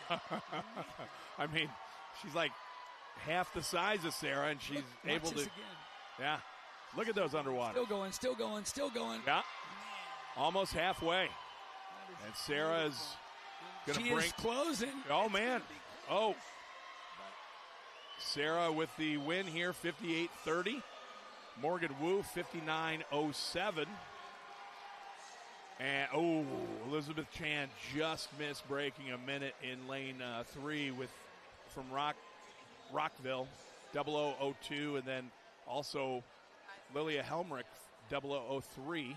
She's like half the size of Sarah, and she's able to. Again. Yeah, look at those underwater. Still going. Yeah, almost halfway. And Sarah's going to bring. She is closing. Oh, man. Oh. Sarah with the win here, 58-30. Morgan Wu, 59.07. And, Elizabeth Chan just missed breaking a minute in lane 3 from Rockville, 00:02. And then also Lilia Helmrich, 00:03.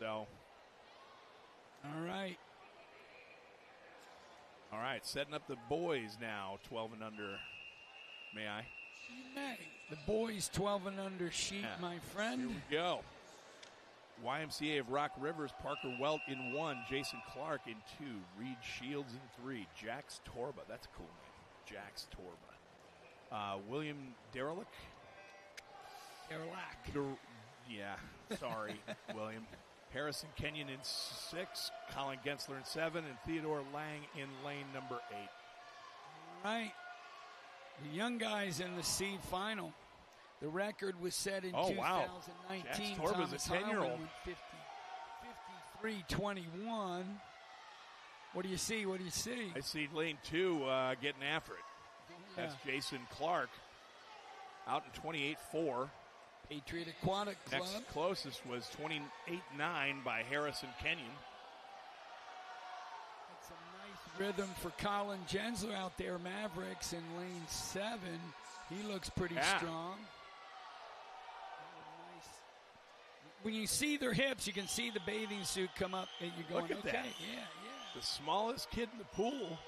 So. All right, setting up the boys now, 12 and under. May I? You may. The boys 12 and under sheet, my friend. Here we go. YMCA of Rock Rivers, Parker Welt in 1, Jason Clark in 2, Reed Shields in 3, Jax Torba. That's a cool name. Jax Torba. William Derelick. Sorry, William. Harrison Kenyon in 6, Colin Gensler in 7, and Theodore Lang in lane number 8. Right. The young guys in the C final. The record was set in Oh, wow. 2019. Jax Torba's Thomas a 10-year-old. Howland went 53-21. What do you see? What do you see? I see lane 2 getting after it. That's Jason Clark out in 28-4. Patriot Aquatic Club. Next closest was 28-9 by Harrison Kenyon. That's a nice rhythm for Colin Jensler out there, Mavericks in lane 7. He looks pretty strong. Nice. When you see their hips, you can see the bathing suit come up, and you're going, Look at that. Yeah. The smallest kid in the pool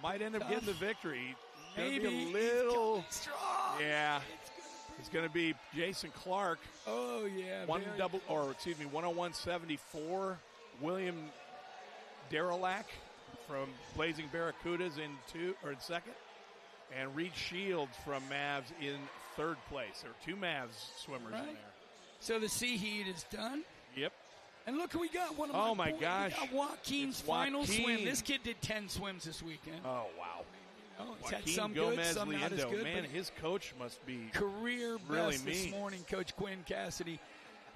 might end up getting the victory. Maybe a little strong. Yeah. It's going to be Jason Clark. Oh yeah. 101.74. William Derelak from Blazing Barracudas in second, and Reed Shields from Mavs in third place. There are 2 Mavs swimmers in there. So the sea heat is done. Yep. And look who we got. One of Oh my my boys. gosh. We got Joaquin's It's final Joaquin. swim. This kid did 10 swims this weekend. Oh wow. He's had Joaquin some Gomez good, some not as Liendo. good. Man, but his coach must be career really best this mean. morning, Coach Quinn Cassidy.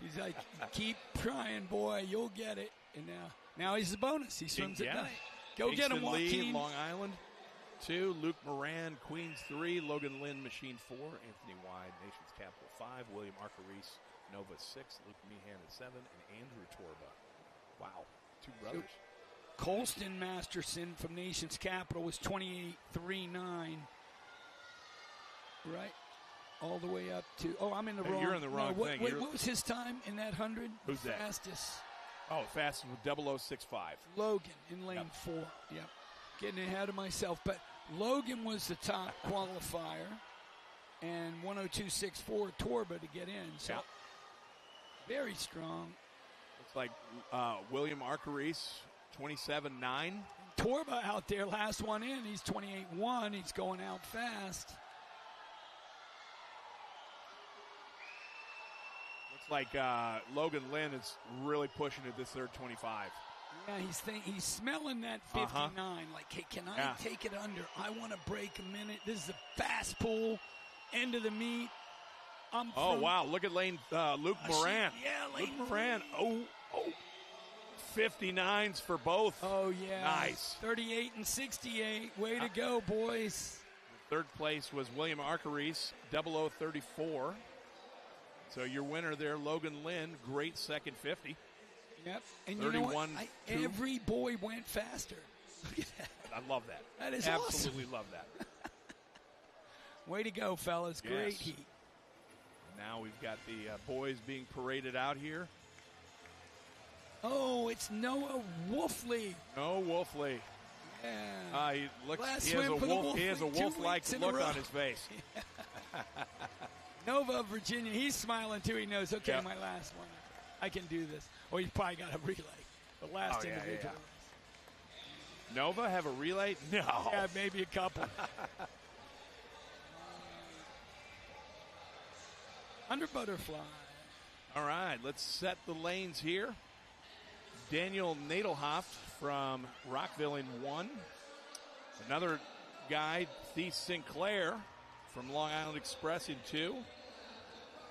He's like, keep trying, boy. You'll get it. And now he's a bonus. He swims at night. Go get him, Kingston Lee, Joaquin. Long Island 2. Luke Moran, Queens 3. Logan Lynn, Machine 4. Anthony Wide, Nation's Capital 5. William Arcarice, Nova 6. Luke Meehan at 7. And Andrew Torba. Wow. 2 brothers. Colston Masterson from Nation's Capital was 28.39. Right? All the way up to. Oh, I'm in the wrong. You're in the wrong thing. What was his time in that 100? Who's that? Fastest. Oh, fastest with 0065. Logan in lane 4. Yep. Getting ahead of myself. But Logan was the top qualifier. And 102.64 Torba to get in. So very strong. Looks like William Arcarice, 27.9. Torba out there, last one in. He's 28.1. He's going out fast. Looks like Logan Lynn is really pushing it this third 25. Yeah, he's smelling that 59. Like, hey, can I take it under? I want to break a minute. This is a fast pool, end of the meet. Wow. Look at lane Luke Moran. Lane Luke Moran. 59s for both. Oh, yeah. Nice. 38 and 68. Way to go, boys. Third place was William Arcarice, 0034. So your winner there, Logan Lynn, great second 50. Yep. And you know what? 31-2. Every boy went faster. Look at that. I love that. That is Absolutely love that. Way to go, fellas. Great heat. Now we've got the boys being paraded out here. Oh, it's Noah Wolfley. No Wolfley. Yeah. He looks. Last He has swim a for the wolf. He has a Wolfley, 2 wolf-like weeks in a look row. on his face. Nova, Virginia. He's smiling too. He knows. Okay, Yep. my last one. I can do this. Or he's probably got a relay. The last individual. Nova have a relay? No. Yeah, maybe a couple. Under butterfly. All right, let's set the lanes here. Daniel Nadelhoff from Rockville in 1. Another guy, Thies Sinclair from Long Island Express in 2.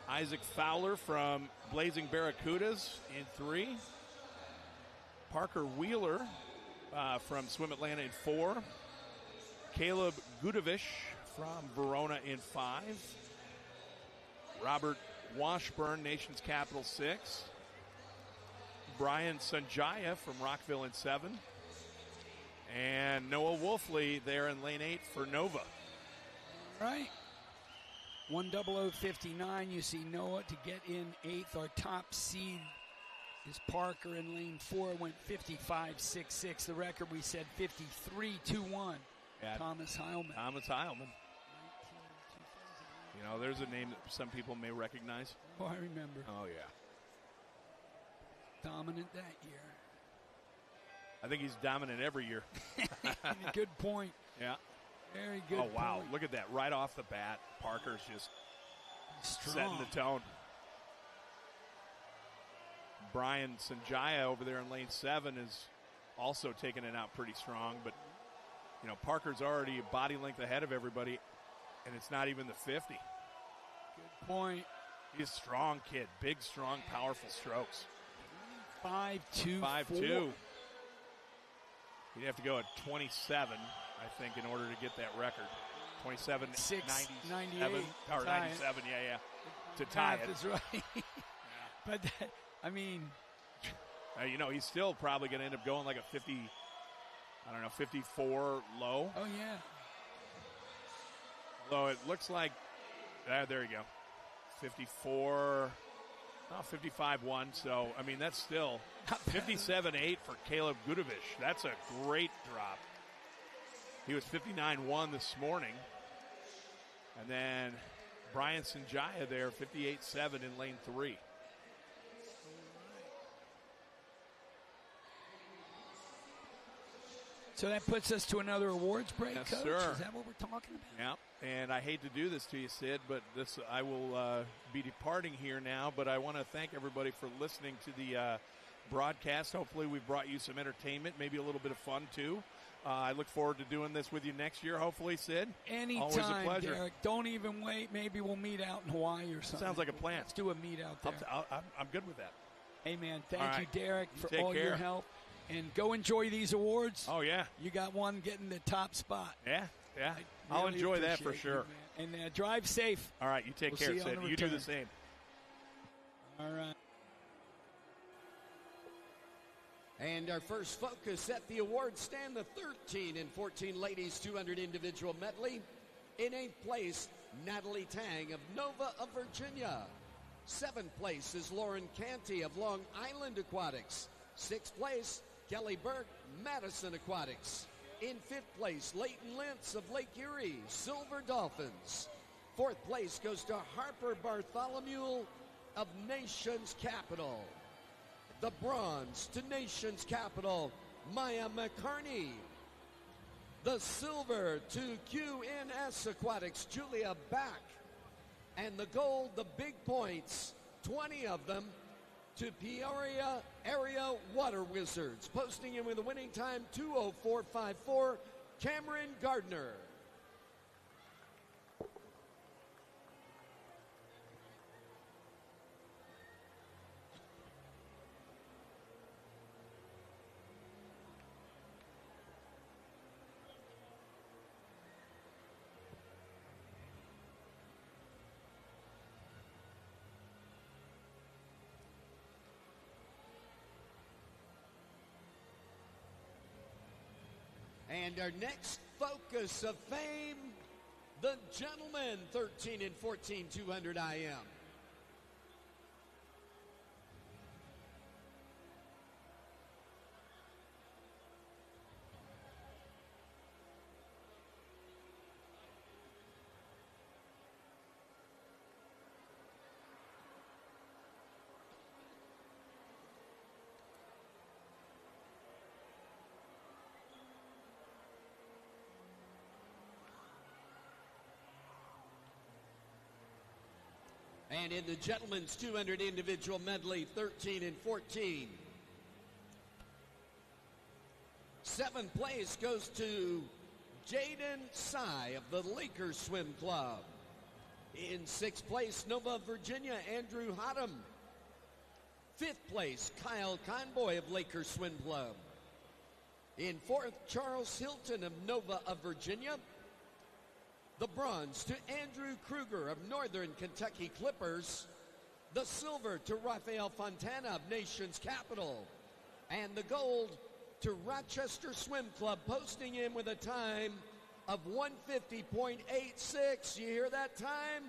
Isaac Fowler from Blazing Barracudas in 3. Parker Wheeler from Swim Atlanta in 4. Caleb Gudovich from Verona in 5. Robert Washburn, Nation's Capital 6. Brian Sanjaya from Rockville in 7. And Noah Wolfley there in lane 8 for Nova. All right. 10059. You see Noah to get in 8th. Our top seed is Parker in lane 4. Went 55.66. The record we said 53.21. Yeah. Thomas Heilman. Thomas Heilman. You know, there's a name that some people may recognize. Oh, I remember. Oh, yeah. Dominant that year. I think he's dominant every year. Good point. Yeah. Very good Oh, wow. point. Look at that. Right off the bat, Parker's just setting the tone. Brian Sanjaya over there in lane 7 is also taking it out pretty strong. But, you know, Parker's already a body length ahead of everybody, and it's not even the 50. Good point. He's a strong kid. Big, strong, powerful strokes. 5'2". 5'2". He'd have to go at 27, I think, in order to get that record. 27, 98. Or 97, yeah. To tie it. Is right. But, I mean. He's still probably going to end up going like a 54 low. Oh, yeah. Although it looks like, there you go. 54, 55-1. So, I mean, that's still 57-8 for Caleb Gudovich. That's a great drop. He was 59-1 this morning. And then Brian Sanjaya there, 58-7 in lane 3. So that puts us to another awards break, Yes, Coach? sir. Is that what we're talking about? Yeah, and I hate to do this to you, Sid, but I will be departing here now, but I want to thank everybody for listening to the broadcast. Hopefully we've brought you some entertainment, maybe a little bit of fun, too. I look forward to doing this with you next year, hopefully, Sid. Anytime, always a pleasure. Derek. Don't even wait. Maybe we'll meet out in Hawaii or something. Sounds like a plan. Let's do a meet out there. I'm good with that. Hey, man, thank All you, right. Derek, for Take all care. your help. And go enjoy these awards. Oh, yeah. You got one getting the top spot. Yeah. I I'll really enjoy that for appreciate sure. you, man. And drive safe. All right, you take We'll care, see you on Sid. the You do return. the same. All right. And our first focus at the award stand, the 13 and 14 ladies 200 individual medley. In 8th place, Natalie Tang of Nova of Virginia. 7th place is Lauren Canty of Long Island Aquatics. 6th place, Kelly Burke, Madison Aquatics. In 5th place, Leighton Lentz of Lake Erie, Silver Dolphins. 4th place goes to Harper Bartholomew of Nations Capital. The bronze to Nations Capital, Maya McCarney. The silver to QNS Aquatics, Julia Back. And the gold, the big points, 20 of them, to Peoria Area Water Wizards. Posting in with a winning time, 2:04.54, Cameron Gardner. And our next focus of fame, the gentlemen, 13 and 14, 200 IM. And in the gentlemen's 200 individual medley, 13 and 14. 7th place goes to Jaden Sy of the Lakers Swim Club. In 6th place, Nova, Virginia, Andrew Hodham. 5th place, Kyle Conboy of Lakers Swim Club. In 4th, Charles Hilton of Nova of Virginia. The bronze to Andrew Kruger of Northern Kentucky Clippers. The silver to Rafael Fontana of Nations Capital. And the gold to Rochester Swim Club, posting in with a time of 150.86. You hear that time?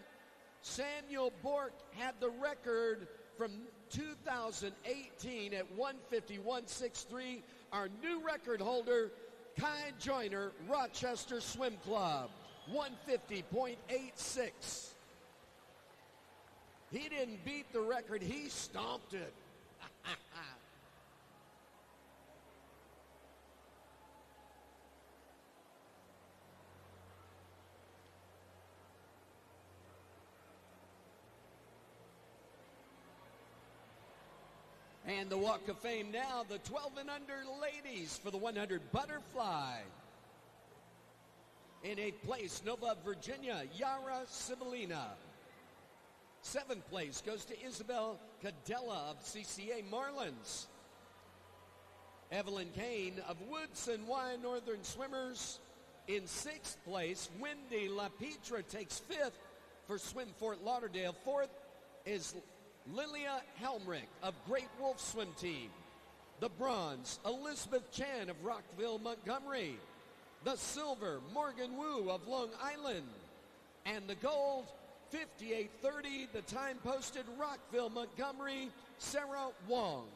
Samuel Bork had the record from 2018 at 151.63. Our new record holder, Kai Joyner, Rochester Swim Club. 150.86. He didn't beat the record, he stomped it. And the Walk of Fame now, the 12 and under ladies for the 100 butterfly. In 8th place, Nova, Virginia, Yara Sibilina. Seventh place goes to Isabel Cadella of CCA Marlins. Evelyn Kane of Woodson Y Northern Swimmers. In sixth place, Wendy LaPietra takes fifth for Swim Fort Lauderdale. Fourth is Lilia Helmrich of Great Wolf Swim Team. The bronze, Elizabeth Chan of Rockville, Montgomery. The silver, Morgan Wu of Long Island. And the gold, 58:30, the time posted, Rockville, Montgomery, Sarah Wong.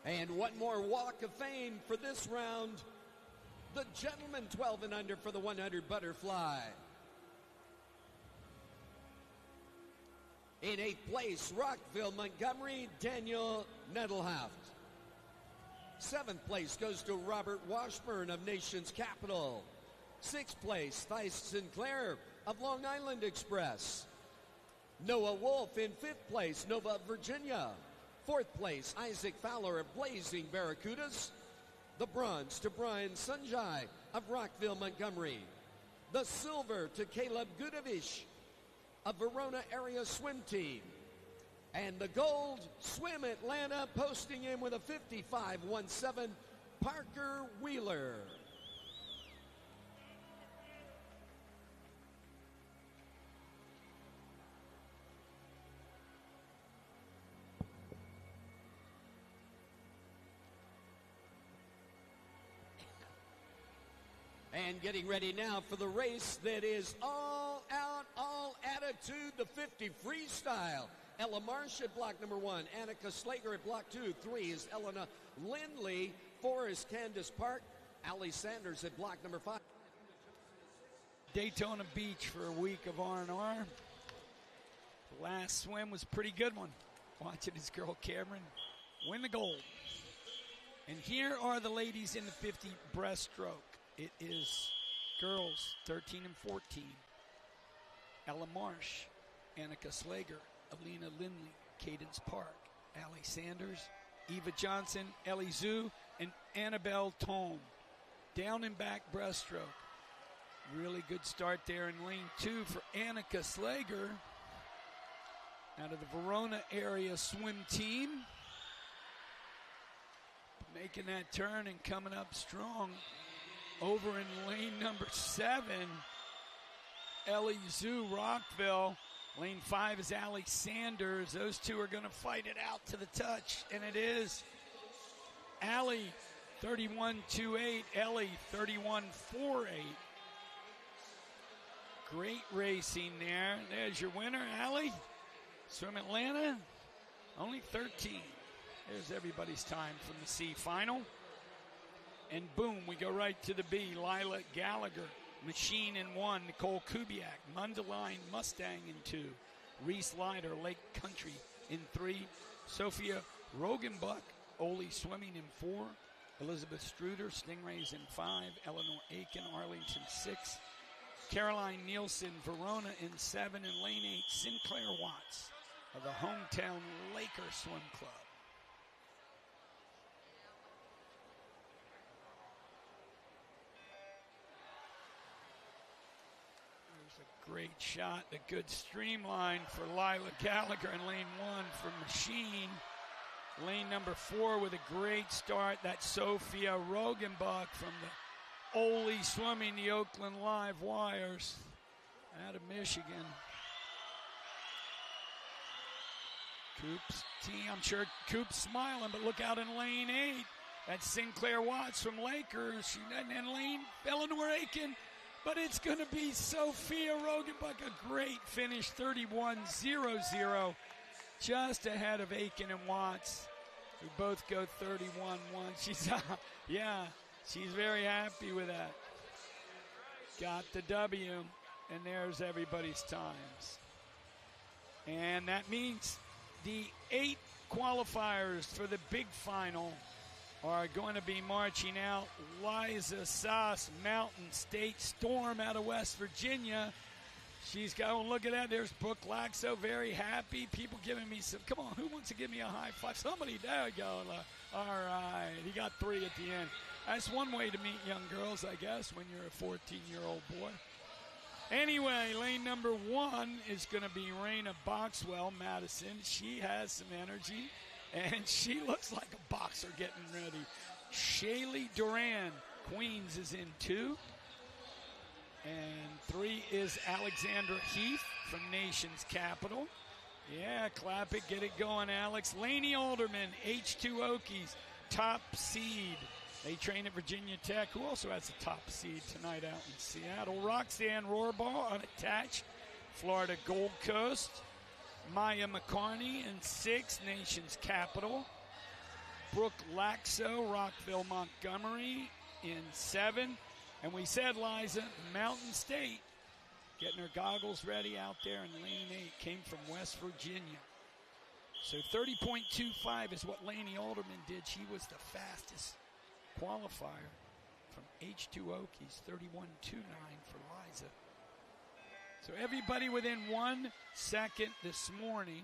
And one more walk of fame for this round. The gentleman 12 and under for the 100 butterfly. In eighth place, Rockville, Montgomery, Daniel Nettlehaft. Seventh place goes to Robert Washburn of Nation's Capital. Sixth place, Thais Sinclair of Long Island Express. Noah Wolf in fifth place, Nova, Virginia. Fourth place, Isaac Fowler of Blazing Barracudas. The bronze to Brian Sunjai of Rockville, Montgomery. The silver to Caleb Gudovich of Verona Area Swim Team. And the gold, Swim Atlanta, posting in with a 55.17, Parker Wheeler. And getting ready now for the race that is all out, all attitude, the 50 freestyle. Ella Marsh at block number 1. Annika Slager at block 2. 3 is Elena Lindley. 4 is Candace Park. Allie Sanders at block number 5. Daytona Beach for a week of R&R. The last swim was a pretty good one. Watching this girl Cameron win the gold. And here are the ladies in the 50 breaststroke. It is girls 13 and 14. Ella Marsh, Annika Slager, Alina Lindley, Cadence Park, Allie Sanders, Eva Johnson, Ellie Zhu, and Annabelle Tone. Down and back breaststroke. Really good start there in lane 2 for Annika Slager out of the Verona Area Swim Team. Making that turn and coming up strong. Over in lane number 7, Ellie Zhu, Rockville. Lane 5 is Allie Sanders. Those two are going to fight it out to the touch, and it is Allie 31.28, Ellie 31.48. Great racing there. There's your winner, Allie. Swim Atlanta, only 13. There's everybody's time from the C final. And boom, we go right to the B. Lila Gallagher, Machine in 1. Nicole Kubiak, Mundaline Mustang in 2. Reese Leiter, Lake Country in 3. Sophia Rogenbuck, Ole Swimming in 4. Elizabeth Struder, Stingrays in 5. Eleanor Aiken, Arlington 6. Caroline Nielsen, Verona in 7. And lane 8, Sinclair Watts of the hometown Laker Swim Club. Great shot, a good streamline for Lila Gallagher in lane 1 for Machine. Lane number 4 with a great start. That's Sophia Rogenbach from the Ole Swimming, the Oakland Live Wires out of Michigan. Coop's team, I'm sure Coop's smiling, but look out in lane 8. That's Sinclair Watts from Lakers. And lane Eleanor Aiken. But it's going to be Sophia Rogenbuck, a great finish, 31.00, just ahead of Aiken and Watts, who both go 31.1. She's very happy with that. Got the W, and there's everybody's times. And that means the 8 qualifiers for the big final are going to be marching out. Liza Sass, Mountain State Storm out of West Virginia. She's going, look at that. There's Brooke Laxo, very happy. People giving me some, come on, who wants to give me a high five? Somebody, there you go. All right, he got 3 at the end. That's one way to meet young girls, I guess, when you're a 14-year-old boy. Anyway, lane number 1 is going to be Raina Boxwell, Madison. She has some energy, and she looks like a boxer getting ready. Shaylee Duran, Queens, is in 2. And 3 is Alexandra Heath from Nation's Capital. Yeah, clap it, get it going, Alex. Laney Alderman, H2 Okies, top seed. They train at Virginia Tech, who also has a top seed tonight out in Seattle. Roxanne Rohrbaugh, unattached, Florida Gold Coast. Maya McCarney in 6, Nation's Capital. Brooke Laxo, Rockville Montgomery in 7. And we said, Liza, Mountain State, getting her goggles ready out there in lane 8, came from West Virginia. So 30.25 is what Laney Alderman did. She was the fastest qualifier from H2 Okies, 31.29 for Liza. So everybody within 1 second this morning.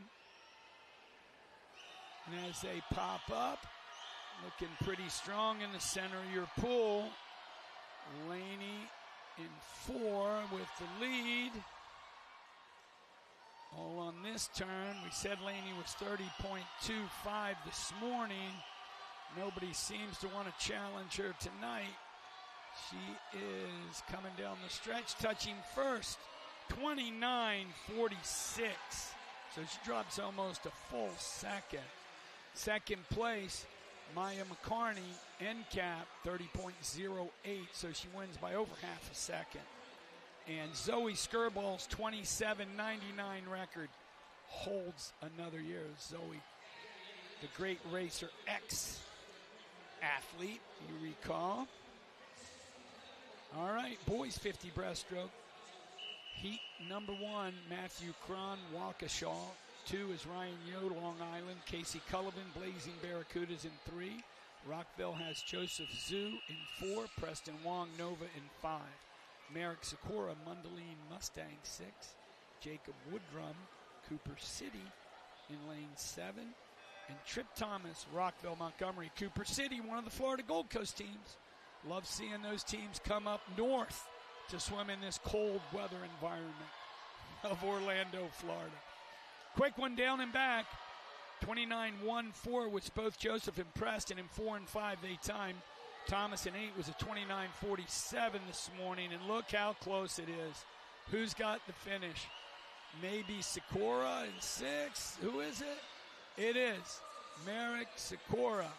And as they pop up, looking pretty strong in the center of your pool. Laney in 4 with the lead. All on this turn. We said Laney was 30.25 this morning. Nobody seems to want to challenge her tonight. She is coming down the stretch, touching first. 29.46. So she drops almost a full second. Second place, Maya McCarney, NCAP, 30.08. So she wins by over half a second. And Zoe Skirball's 27.99 record holds another year. Zoe, the great racer, ex-athlete, you recall. All right, boys 50 breaststroke. Heat number 1, Matthew Cron, Waukesha. 2 is Ryan Yo, Long Island. Casey Cullivan, Blazing Barracudas in 3. Rockville has Joseph Zhu in 4. Preston Wong, Nova in 5. Merrick Sikora, Mundelein Mustang 6. Jacob Woodrum, Cooper City in lane 7. And Trip Thomas, Rockville, Montgomery, Cooper City, one of the Florida Gold Coast teams. Love seeing those teams come up north to swim in this cold weather environment of Orlando, Florida. Quick one down and back. 29.14 was both Joseph and Preston. In 4 and 5 they timed. Thomas in 8 was a 29.47 this morning. And look how close it is. Who's got the finish? Maybe Sikora in 6. Who is it? It is Merrick Sikora.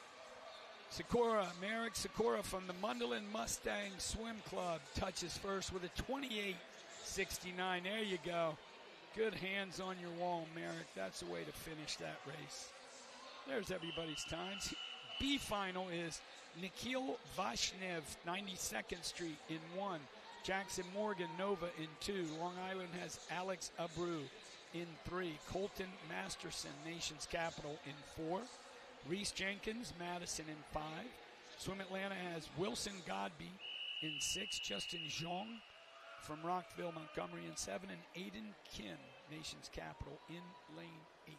Merrick Sikora from the Mundelein Mustang Swim Club touches first with a 28.69. There you go. Good hands on your wall, Merrick. That's the way to finish that race. There's everybody's times. B final is Nikhil Vashnev, 92nd Street in 1. Jackson Morgan, Nova in 2. Long Island has Alex Abreu in 3. Colton Masterson, Nation's Capital in 4. Reese Jenkins, Madison in 5. Swim Atlanta has Wilson Godby in 6. Justin Zhong from Rockville, Montgomery in 7. And Aiden Kim, Nation's Capital in lane 8.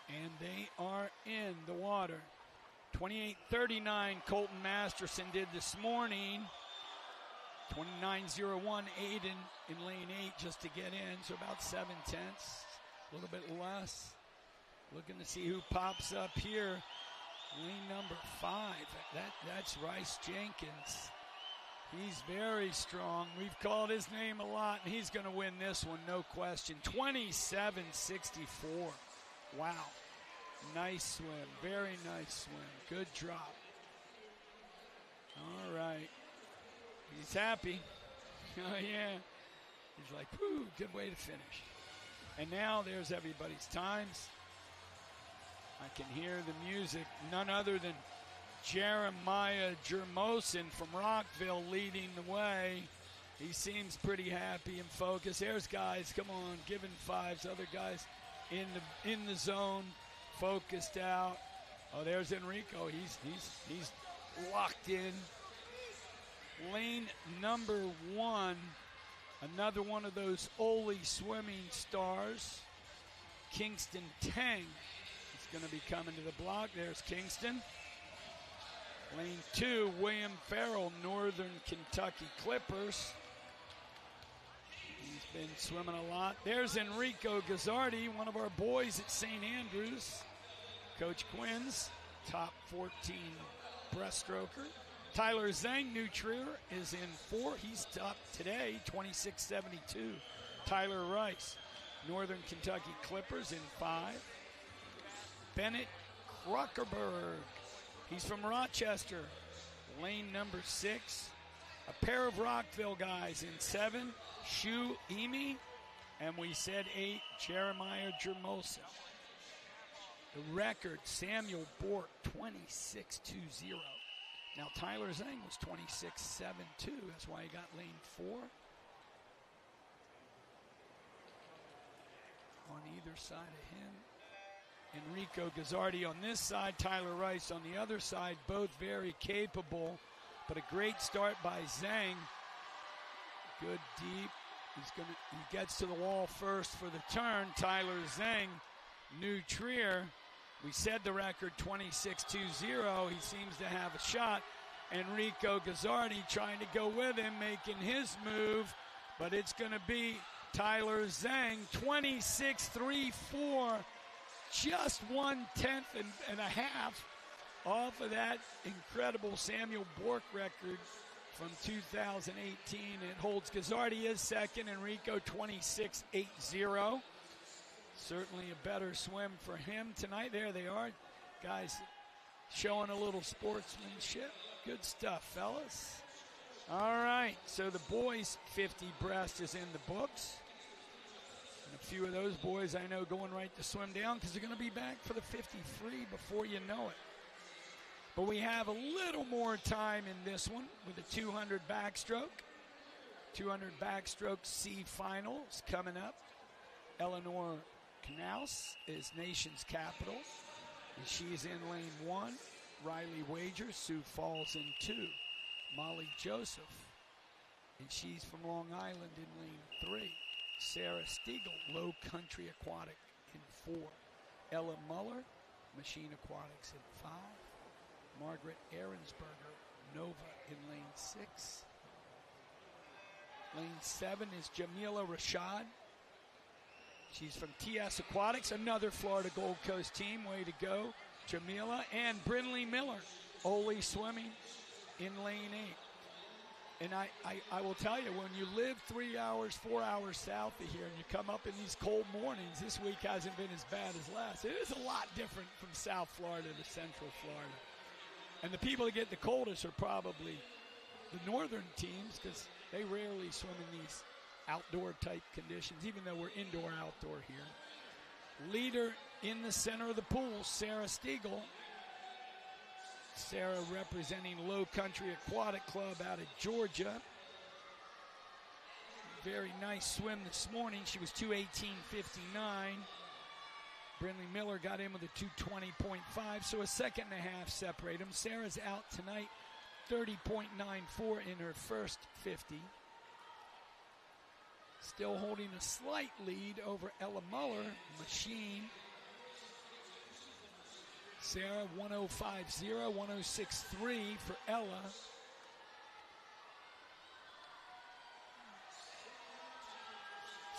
And they are in the water. 28.39 Colton Masterson did this morning. 29.01 Aiden in lane 8 just to get in, so about 7/10, a little bit less. Looking to see who pops up here. Lane number 5, that's Rice Jenkins. He's very strong. We've called his name a lot, and he's going to win this one, no question. 27.64. Wow. Nice swim. Very nice swim. Good drop. All right. He's happy. Oh, yeah. He's like, whew, good way to finish. And now there's everybody's times. I can hear the music. None other than Jeremiah Jermosin from Rockville leading the way. He seems pretty happy and focused. There's guys, come on, giving fives. Other guys in the zone, focused out. Oh, there's Enrico. He's locked in. Lane number 1, another one of those Ole swimming stars. Kingston Tang is going to be coming to the block. There's Kingston. Lane 2, William Farrell, Northern Kentucky Clippers. He's been swimming a lot. There's Enrico Gazzardi, one of our boys at St. Andrews. Coach Quinn's top 14 breaststroker. Tyler Zhang, New Trier, is in 4. He's top today, 26.72. Tyler Rice, Northern Kentucky Clippers, in 5. Bennett Kruckerberg, he's from Rochester, lane number 6. A pair of Rockville guys in 7. Shu Emi, and we said 8, Jeremiah Jermosa. The record, Samuel Bork, 26.20. Now, Tyler Zhang was 26.72. That's why he got lane 4. On either side of him. Enrico Gazzardi on this side, Tyler Rice on the other side, both very capable. But a great start by Zhang. Good deep. He gets to the wall first for the turn. Tyler Zhang, New Trier. We said the record 26.20. He seems to have a shot. Enrico Gazzardi trying to go with him, making his move. But it's going to be Tyler Zhang, 26.34. Just 1/10 and a half off of that incredible Samuel Bork record from 2018. It holds Gazzardi as second. Enrico 26.80. Certainly a better swim for him tonight. There they are. Guys showing a little sportsmanship. Good stuff, fellas. All right, so the boys' 50 breast is in the books. And a few of those boys I know going right to swim down because they're going to be back for the 50 free before you know it. But we have a little more time in this one with the 200 backstroke. 200 backstroke C finals coming up. Eleanor Knaus is nation's capital. And she's in lane 1. Riley Wager, Sioux Falls in 2. Molly Joseph, and she's from Long Island in lane 3. Sarah Stiegel, Low Country Aquatic in 4. Ella Muller, Machine Aquatics in 5. Margaret Ahrensberger, Nova in lane 6. Lane 7 is Jamila Rashad. She's from TS Aquatics, another Florida Gold Coast team. Way to go, Jamila. And Brinley Miller, Ole Swimming in lane 8. And I will tell you, when you live 3 hours, 4 hours south of here, and you come up in these cold mornings, this week hasn't been as bad as last. It is a lot different from South Florida to Central Florida. And the people that get the coldest are probably the northern teams because they rarely swim in these outdoor type conditions, even though we're indoor-outdoor here. Leader in the center of the pool, Sarah Stiegel. Sarah representing Low Country Aquatic Club out of Georgia. Very nice swim this morning. She was 2:18.59. Brinley Miller got in with a 2:20.5, so a second and a half separate them. Sarah's out tonight, 30.94 in her first 50. Still holding a slight lead over Ella Muller, Machine. Sarah, 1:05.0, 1:06.3 for Ella.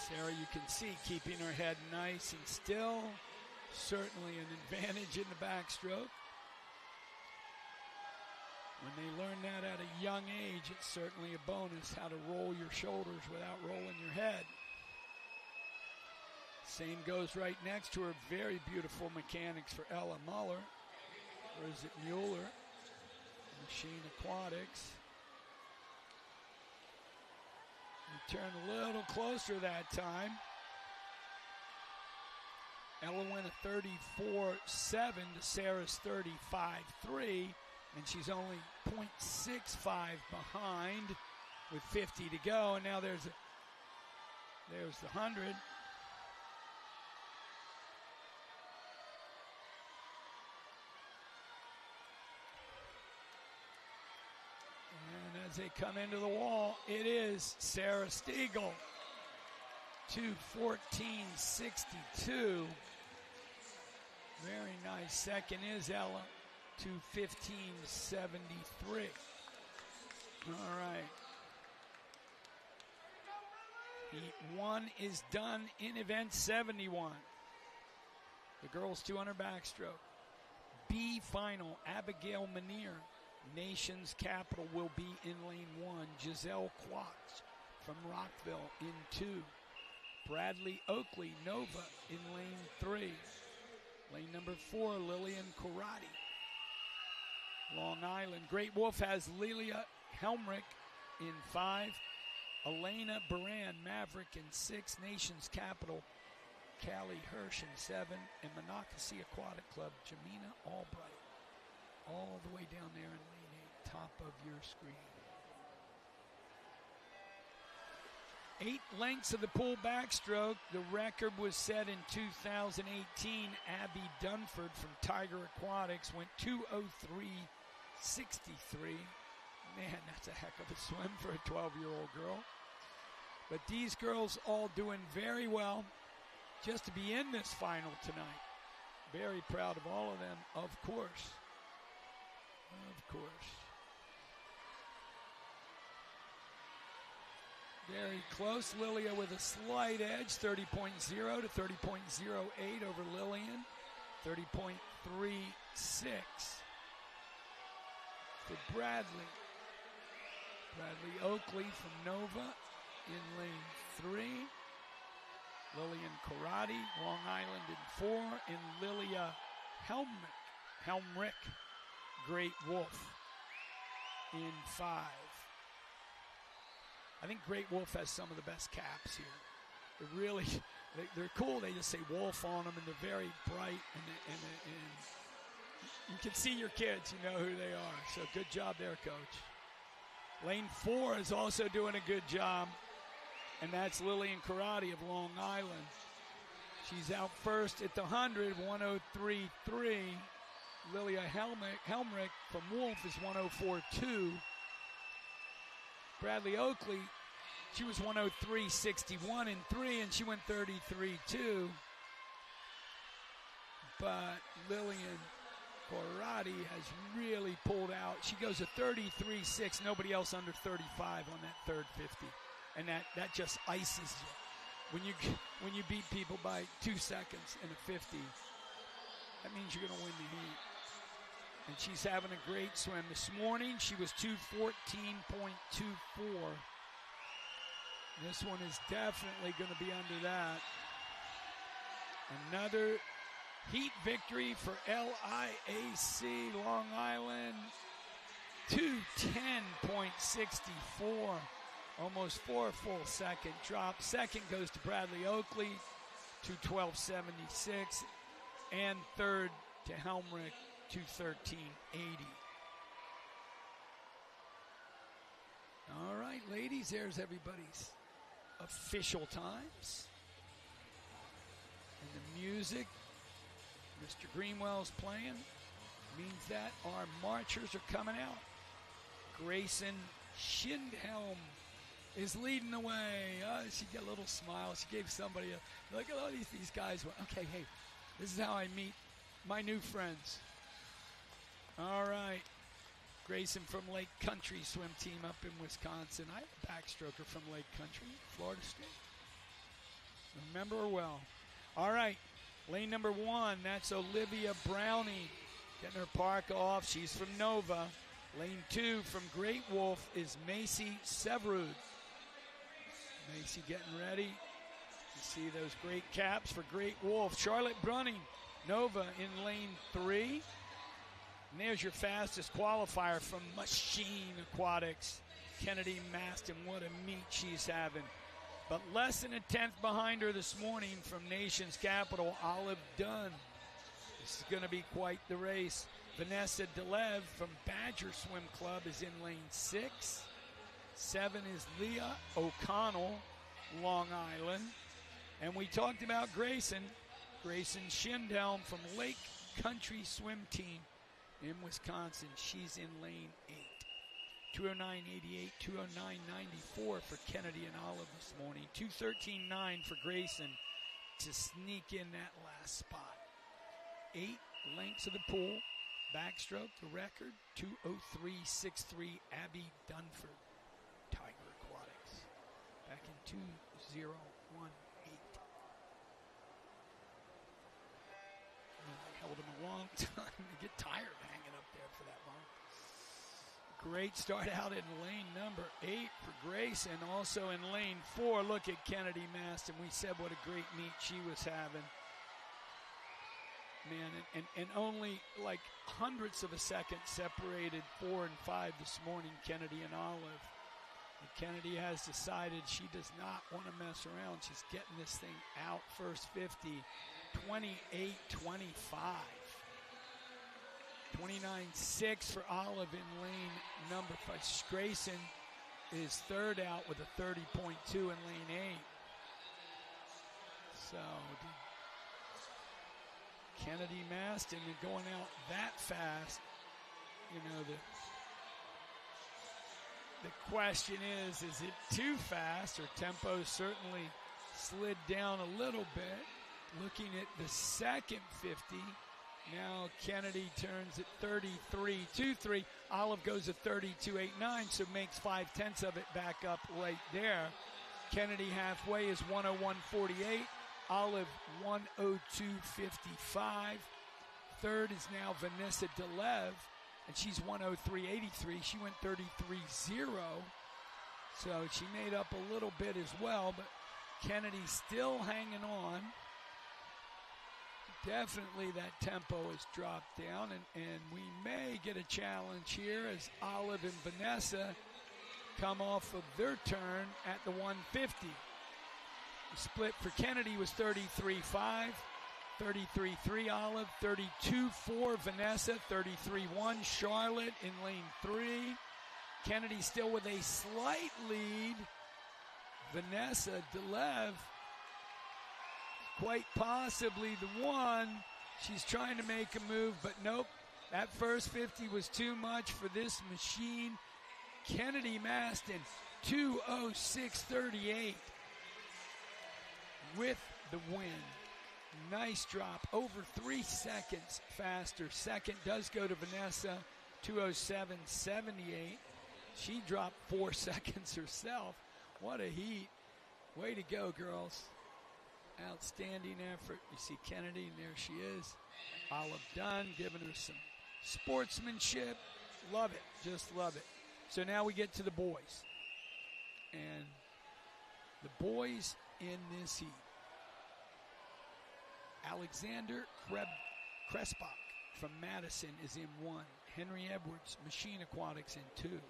Sarah, you can see, keeping her head nice and still. Certainly an advantage in the backstroke. When they learn that at a young age, it's certainly a bonus how to roll your shoulders without rolling your head. Same goes right next to her. Very beautiful mechanics for Ella Muller. Or is it Mueller? Machine Aquatics. You turn a little closer that time. Ella went a 34.7 to Sarah's 35.3. And she's only 0.65 behind with 50 to go. And now there's the 100. And as they come into the wall, it is Sarah Stiegel. 2:14.62. Very nice. Second is Ella. 2:15.73. All right. Heat 1 is done in event 71. The girls 200 backstroke. B final, Abigail Manier, Nation's Capital, will be in lane 1. Giselle Quatch from Rockville in 2. Bradley Oakley, Nova, in lane 3. Lane number 4, Lillian Karate, Long Island. Great Wolf has Lilia Helmrich in 5. Elena Baran, Maverick in 6. Nation's Capital, Callie Hirsch in 7. And Monocacy Aquatic Club, Jamina Albright. All the way down there in lane 8, top of your screen. 8 lengths of the pool backstroke. The record was set in 2018. Abby Dunford from Tiger Aquatics went 2:03.63. Man, that's a heck of a swim for a 12-year-old girl. But these girls all doing very well just to be in this final tonight. Very proud of all of them, of course. Of course. Very close. Lilia with a slight edge, 30.0 to 30.08 over Lillian. 30.36 for Bradley. Bradley Oakley from Nova in lane 3. Lillian Karate, Long Island in 4. And Lilia Helmrich, Great Wolf in 5. I think Great Wolf has some of the best caps here. They're really, they're cool. They just say Wolf on them, and they're very bright, and you can see your kids, you know who they are. So good job there, Coach. Lane 4 is also doing a good job, and that's Lillian Karate of Long Island. She's out first at the 100, 103.3. Lilia Helmrich from Wolf is 104.2. Bradley Oakley, she was 103.61 in 3, and she went 33.2. But Lillian Karate has really pulled out. She goes to 33.6. Nobody else under 35 on that third 50, and that just ices you. When you beat people by 2 seconds in a 50, that means you're going to win the heat. And she's having a great swim. This morning, she was 2:14.24. This one is definitely going to be under that. Another heat victory for LIAC Long Island. 2:10.64. Almost 4 full second drop. Second goes to Bradley Oakley, 2:12.76. And third to Helmrich, 2:13.80. All right, ladies, there's everybody's official times. And the music Mr. Greenwell's playing means that our marchers are coming out. Grayson Schindhelm is leading the way. She got a little smile. She gave somebody a look at all these guys. Okay, hey, this is how I meet my new friends. All right. Grayson from Lake Country swim team up in Wisconsin. I have a backstroker from Lake Country, Florida State. Remember her well. All right. Lane number 1, that's Olivia Brownie. Getting her park off. She's from Nova. Lane 2 from Great Wolf is Macy Severud. Macy getting ready. You see those great caps for Great Wolf. Charlotte Brunning, Nova in lane 3. And there's your fastest qualifier from Machine Aquatics, Kennedy Maston. What a meet she's having. But less than a tenth behind her this morning from Nation's Capital, Olive Dunn. This is going to be quite the race. Vanessa Delev from Badger Swim Club is in lane 6. 7 is Leah O'Connell, Long Island. And we talked about Grayson Schindhelm from Lake Country Swim Team in Wisconsin. She's in lane 8. 209.88, 209.94 for Kennedy and Olive this morning. 213.9 for Grayson to sneak in that last spot. 8 lengths of the pool. Backstroke, the record, 2:03.63, Abby Dunford, Tiger Aquatics, back in 2018. Held him a long time to get tired hanging up there for that long. Great start out in lane number 8 for Grace, and also in lane 4, look at Kennedy Maston. We said what a great meet she was having. Man, and only like hundredths of a second separated 4 and 5 this morning, Kennedy and Olive. And Kennedy has decided she does not want to mess around. She's getting this thing out first 50, 28-25. 29.6 for Olive in lane number 5. Grayson is third out with a 30.2 in lane 8. So Kennedy Maston going out that fast. You know, the question is it too fast? Her tempo certainly slid down a little bit. Looking at the second 50, now Kennedy turns at 33.23. Olive goes at 32.89, so makes 0.5 of it back up right there. Kennedy halfway is 101.48. Olive 102.55. Third is now Vanessa Delev, and she's 103.83. She went 33.0, so she made up a little bit as well, but Kennedy's still hanging on. Definitely that tempo has dropped down, and we may get a challenge here as Olive and Vanessa come off of their turn at the 150. The split for Kennedy was 33.5, 33.3 Olive, 32.4 Vanessa, 33.1 Charlotte in lane 3. Kennedy still with a slight lead. Vanessa Delev, quite possibly the one. She's trying to make a move, but nope. That first 50 was too much for this machine. Kennedy Maston, 2:06.38 with the win. Nice drop, over 3 seconds faster. Second does go to Vanessa, 2:07.78. She dropped 4 seconds herself. What a heat. Way to go, girls. Outstanding effort. You see Kennedy, and there she is. Olive Dunn giving her some sportsmanship. Love it. Just love it. So now we get to the boys. And the boys in this heat. Alexander Krespach from Madison is in 1. Henry Edwards, Machine Aquatics, in 2.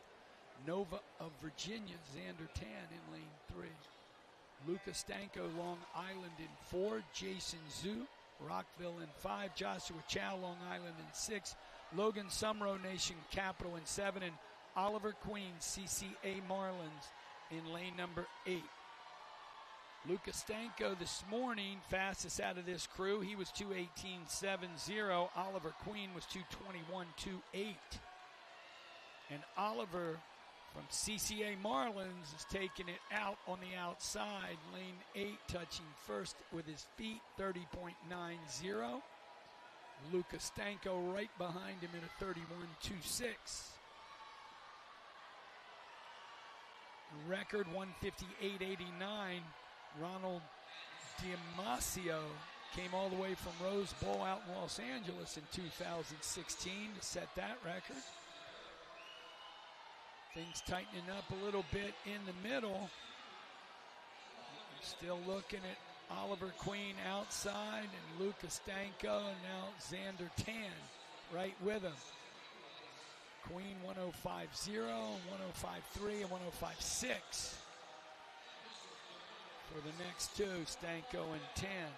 Nova of Virginia, Xander Tan in lane 3. Luca Stanko, Long Island in 4. Jason Zhu, Rockville in 5. Joshua Chow, Long Island in 6. Logan Sumrow, Nation Capital in 7. And Oliver Queen, CCA Marlins in lane number 8. Luca Stanko this morning, fastest out of this crew. He was 2:18.70. Oliver Queen was 2:21.28. And Oliver from CCA Marlins is taking it out on the outside. Lane 8, touching first with his feet, 30.90. Luca Stanko right behind him at a 31.26. Record 158.89. Ronald Diamasio came all the way from Rose Bowl out in Los Angeles in 2016 to set that record. Things tightening up a little bit in the middle. Still looking at Oliver Queen outside and Luca Stanko, and now Xander Tan right with him. Queen 105.0, 105.3, and 105.6 for the next two, Stanko and Tan.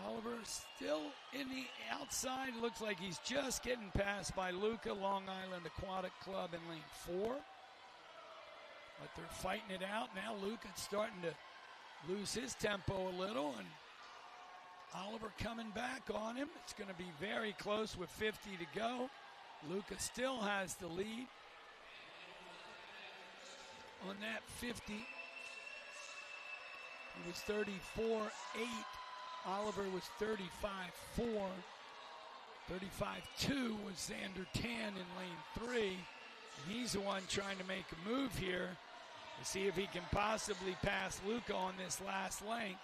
Oliver still in the outside. Looks like he's just getting passed by Luca, Long Island Aquatic Club in lane 4. But they're fighting it out. Now Luca's starting to lose his tempo a little, and Oliver coming back on him. It's going to be very close with 50 to go. Luca still has the lead on that 50. He was 34-8. Oliver was 35-4. 35-2 was Xander Tan in lane 3. And he's the one trying to make a move here to see if he can possibly pass Luca on this last length.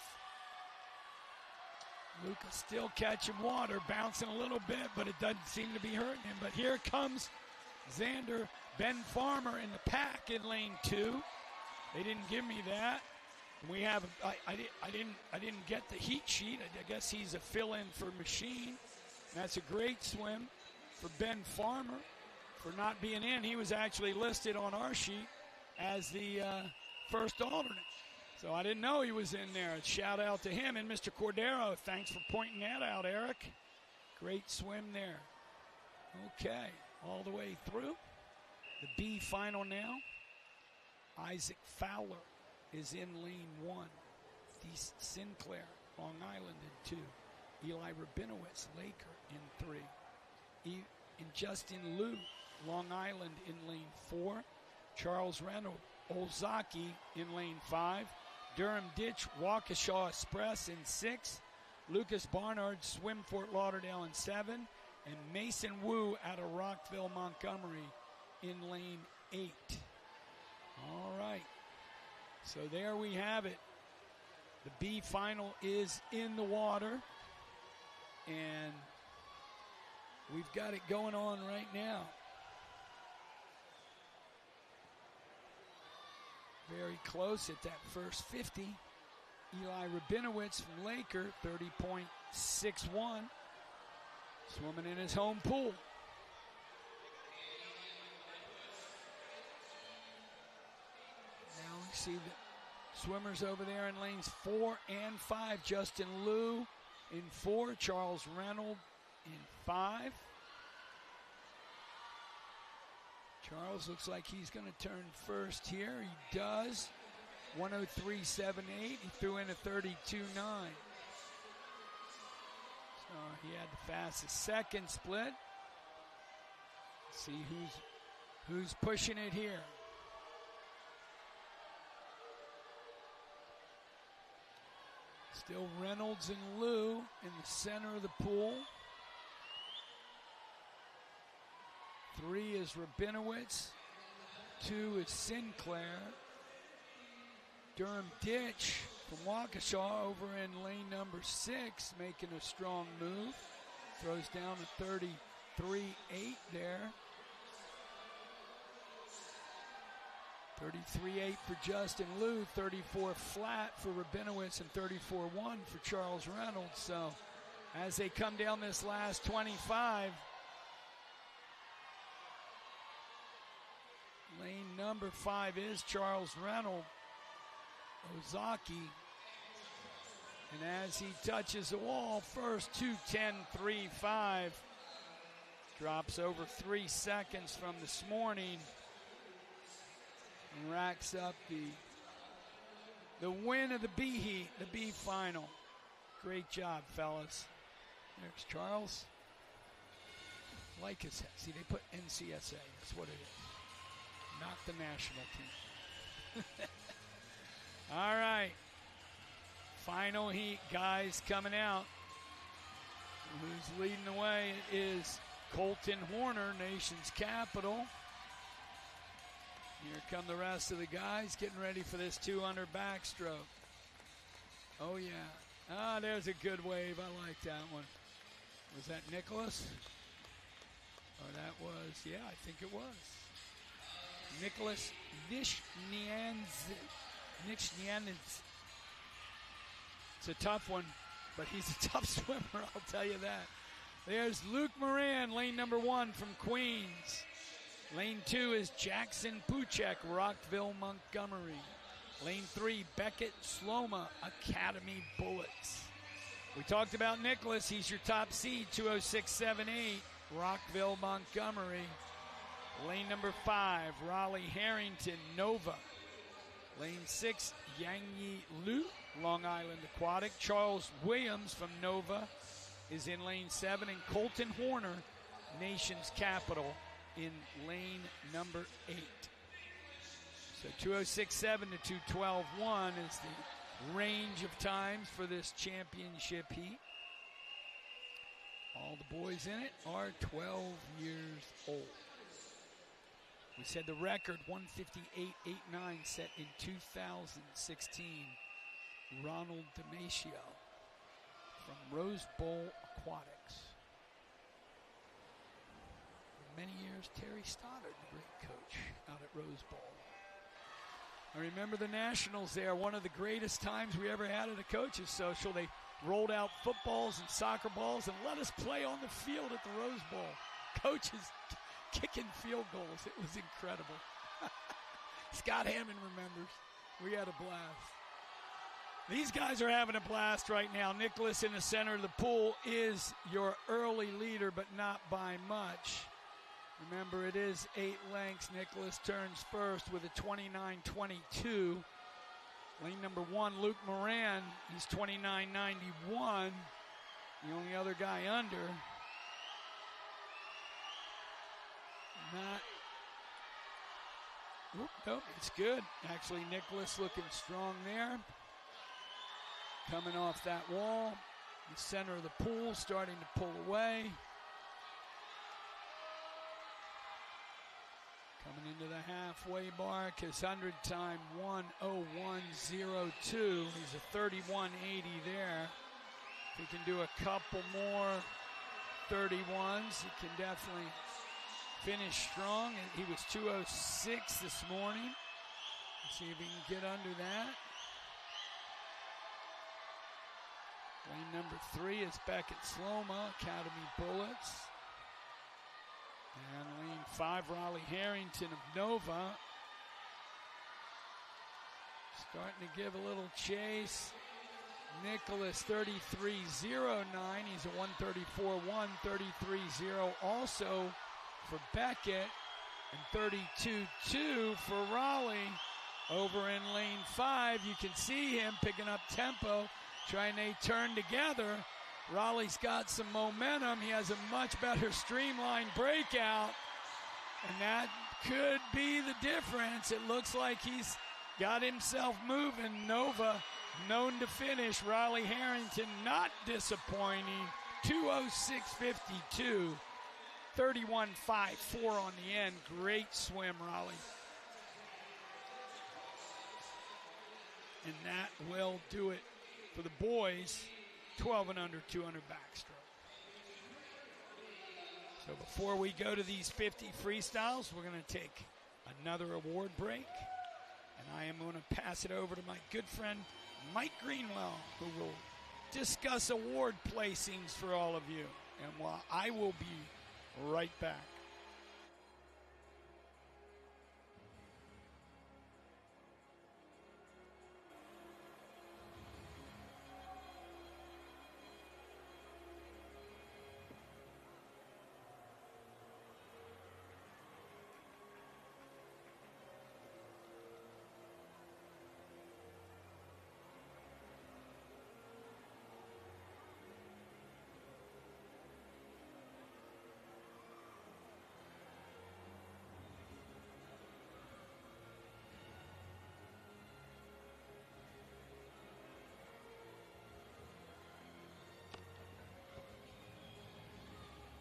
Luca still catching water, bouncing a little bit, but it doesn't seem to be hurting him. But here comes Xander, Ben Farmer in the pack in lane 2. They didn't give me that. We have. I didn't get the heat sheet. I guess he's a fill-in for Machine. That's a great swim for Ben Farmer for not being in. He was actually listed on our sheet as the first alternate. So I didn't know he was in there. Shout out to him and Mr. Cordero. Thanks for pointing that out, Eric. Great swim there. Okay, all the way through. The B final now. Isaac Fowler is in lane 1. East Sinclair, Long Island in 2. Eli Rabinowitz, Laker in 3. And Justin Liu, Long Island in lane 4. Charles Reynolds, Ozaki in lane 5. Durham Ditch, Waukesha Express in 6. Lucas Barnard, Swim Fort Lauderdale in 7. And Mason Wu out of Rockville, Montgomery in lane 8. All right. So there we have it. The B final is in the water. And we've got it going on right now. Very close at that first 50. Eli Rabinowitz from Laker, 30.61. Swimming in his home pool. Now we see the swimmers over there in lanes 4 and 5. Justin Liu in 4. Charles Reynolds in 5. Charles looks like he's going to turn first here. He does. 103.78. He threw in a 32.9. So he had the fastest second split. Let's see who's pushing it here. Still Reynolds and Liu in the center of the pool. 3 is Rabinowitz. 2 is Sinclair. Durham Ditch from Waukesha over in lane number 6, making a strong move. Throws down a 33.8 there. 33.8 for Justin Liu, 34 flat for Rabinowitz, and 34.1 for Charles Reynolds. So as they come down this last 25, lane number 5 is Charles Reynolds, Ozaki. And as he touches the wall, first 2:10.35. Drops over 3 seconds from this morning. And racks up the win of the B heat, the B final. Great job, fellas. There's Charles. Like it says. See, they put NCSA. That's what it is. Not the national team. All right. Final heat, guys, coming out. Who's leading the way is Colton Horner, nation's capital. Here come the rest of the guys getting ready for this 200 backstroke. Oh, yeah. Ah, there's a good wave. I like that one. Was that Nicholas? Or that was, yeah, I think it was. Nicholas Nishnyanz. It's a tough one, but he's a tough swimmer, I'll tell you that. There's Luke Moran, lane number 1 from Queens. Lane 2 is Jackson Puchek, Rockville, Montgomery. Lane 3, Beckett Sloma, Academy Bullets. We talked about Nicholas. He's your top seed, 206.78. Rockville, Montgomery. Lane number 5, Raleigh Harrington, Nova. Lane 6, Yangyi Lu, Long Island Aquatic. Charles Williams from Nova is in lane 7, and Colton Horner, Nation's Capital, in lane number 8. So 206.7 to 212.1 is the range of times for this championship heat. All the boys in it are 12 years old. We said the record, 158.89, set in 2016. Ronald Damasio from Rose Bowl Aquatics. For many years, Terry Stoddard, the great coach out at Rose Bowl. I remember the Nationals there, one of the greatest times we ever had at a coaches social. They rolled out footballs and soccer balls and let us play on the field at the Rose Bowl. Coaches kicking field goals. It was incredible. Scott Hammond remembers. We had a blast. These guys are having a blast right now. Nicholas in the center of the pool is your early leader, but not by much. Remember, it is 8 lengths. Nicholas turns first with a 29.22. Lane number 1, Luke Moran, he's 29.91. The only other guy under. Nope, it's good. Actually, Nicholas looking strong there. Coming off that wall. The center of the pool starting to pull away. Coming into the halfway mark, his 100 time 1:01.02. He's a 31.80 there. If he can do a couple more 31s, he can definitely finish strong. He was 2:06 this morning. Let's see if he can get under that. Lane number 3 is Beckett Sloma, Academy Bullets. And lane 5, Raleigh Harrington of Nova. Starting to give a little chase. Nicholas 33.09. He's a 134.1, 33.0 also for Beckett. And 32.2 for Raleigh. Over in lane 5, you can see him picking up tempo, trying to turn together. Raleigh's got some momentum. He has a much better streamlined breakout, and that could be the difference. It looks like he's got himself moving. Nova, known to finish. Raleigh Harrington, not disappointing. 2:06.52. 31.54 on the end. Great swim, Raleigh. And that will do it for the boys. 12 and under, 200 backstroke. So before we go to these 50 freestyles, we're going to take another award break. And I am going to pass it over to my good friend, Mike Greenwell, who will discuss award placings for all of you. And I will be right back.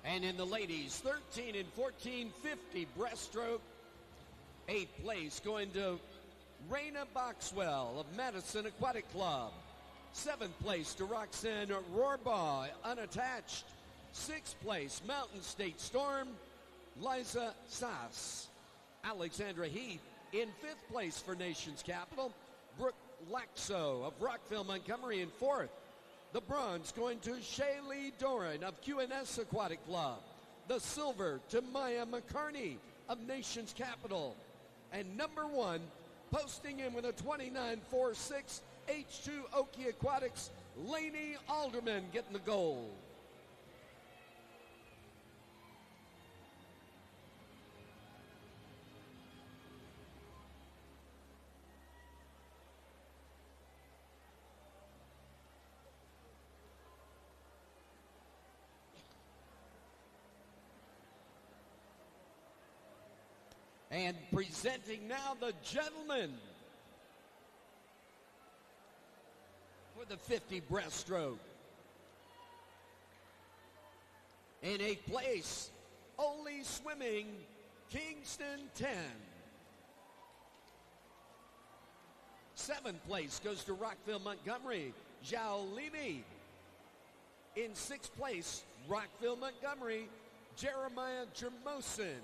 And in the ladies, 13 and 14, 50 breaststroke. 8th place going to Raina Boxwell of Madison Aquatic Club. 7th place to Roxanne Rohrbaugh, unattached. 6th place, Mountain State Storm, Liza Sass. Alexandra Heath in 5th place for Nation's Capital. Brooke Laxo of Rockville, Montgomery in 4th. The bronze going to Shaylee Doran of QNS Aquatic Club. The silver to Maya McCarney of Nation's Capital. And number 1, posting in with a 29.46, H2 Okie Aquatics, Lainey Alderman getting the gold. And presenting now the gentlemen for the 50 breaststroke. In 8th place, Oli Swimming, Kingston 10. 7th place goes to Rockville, Montgomery, Zhao Limi. In 6th place, Rockville, Montgomery, Jeremiah Jermosin.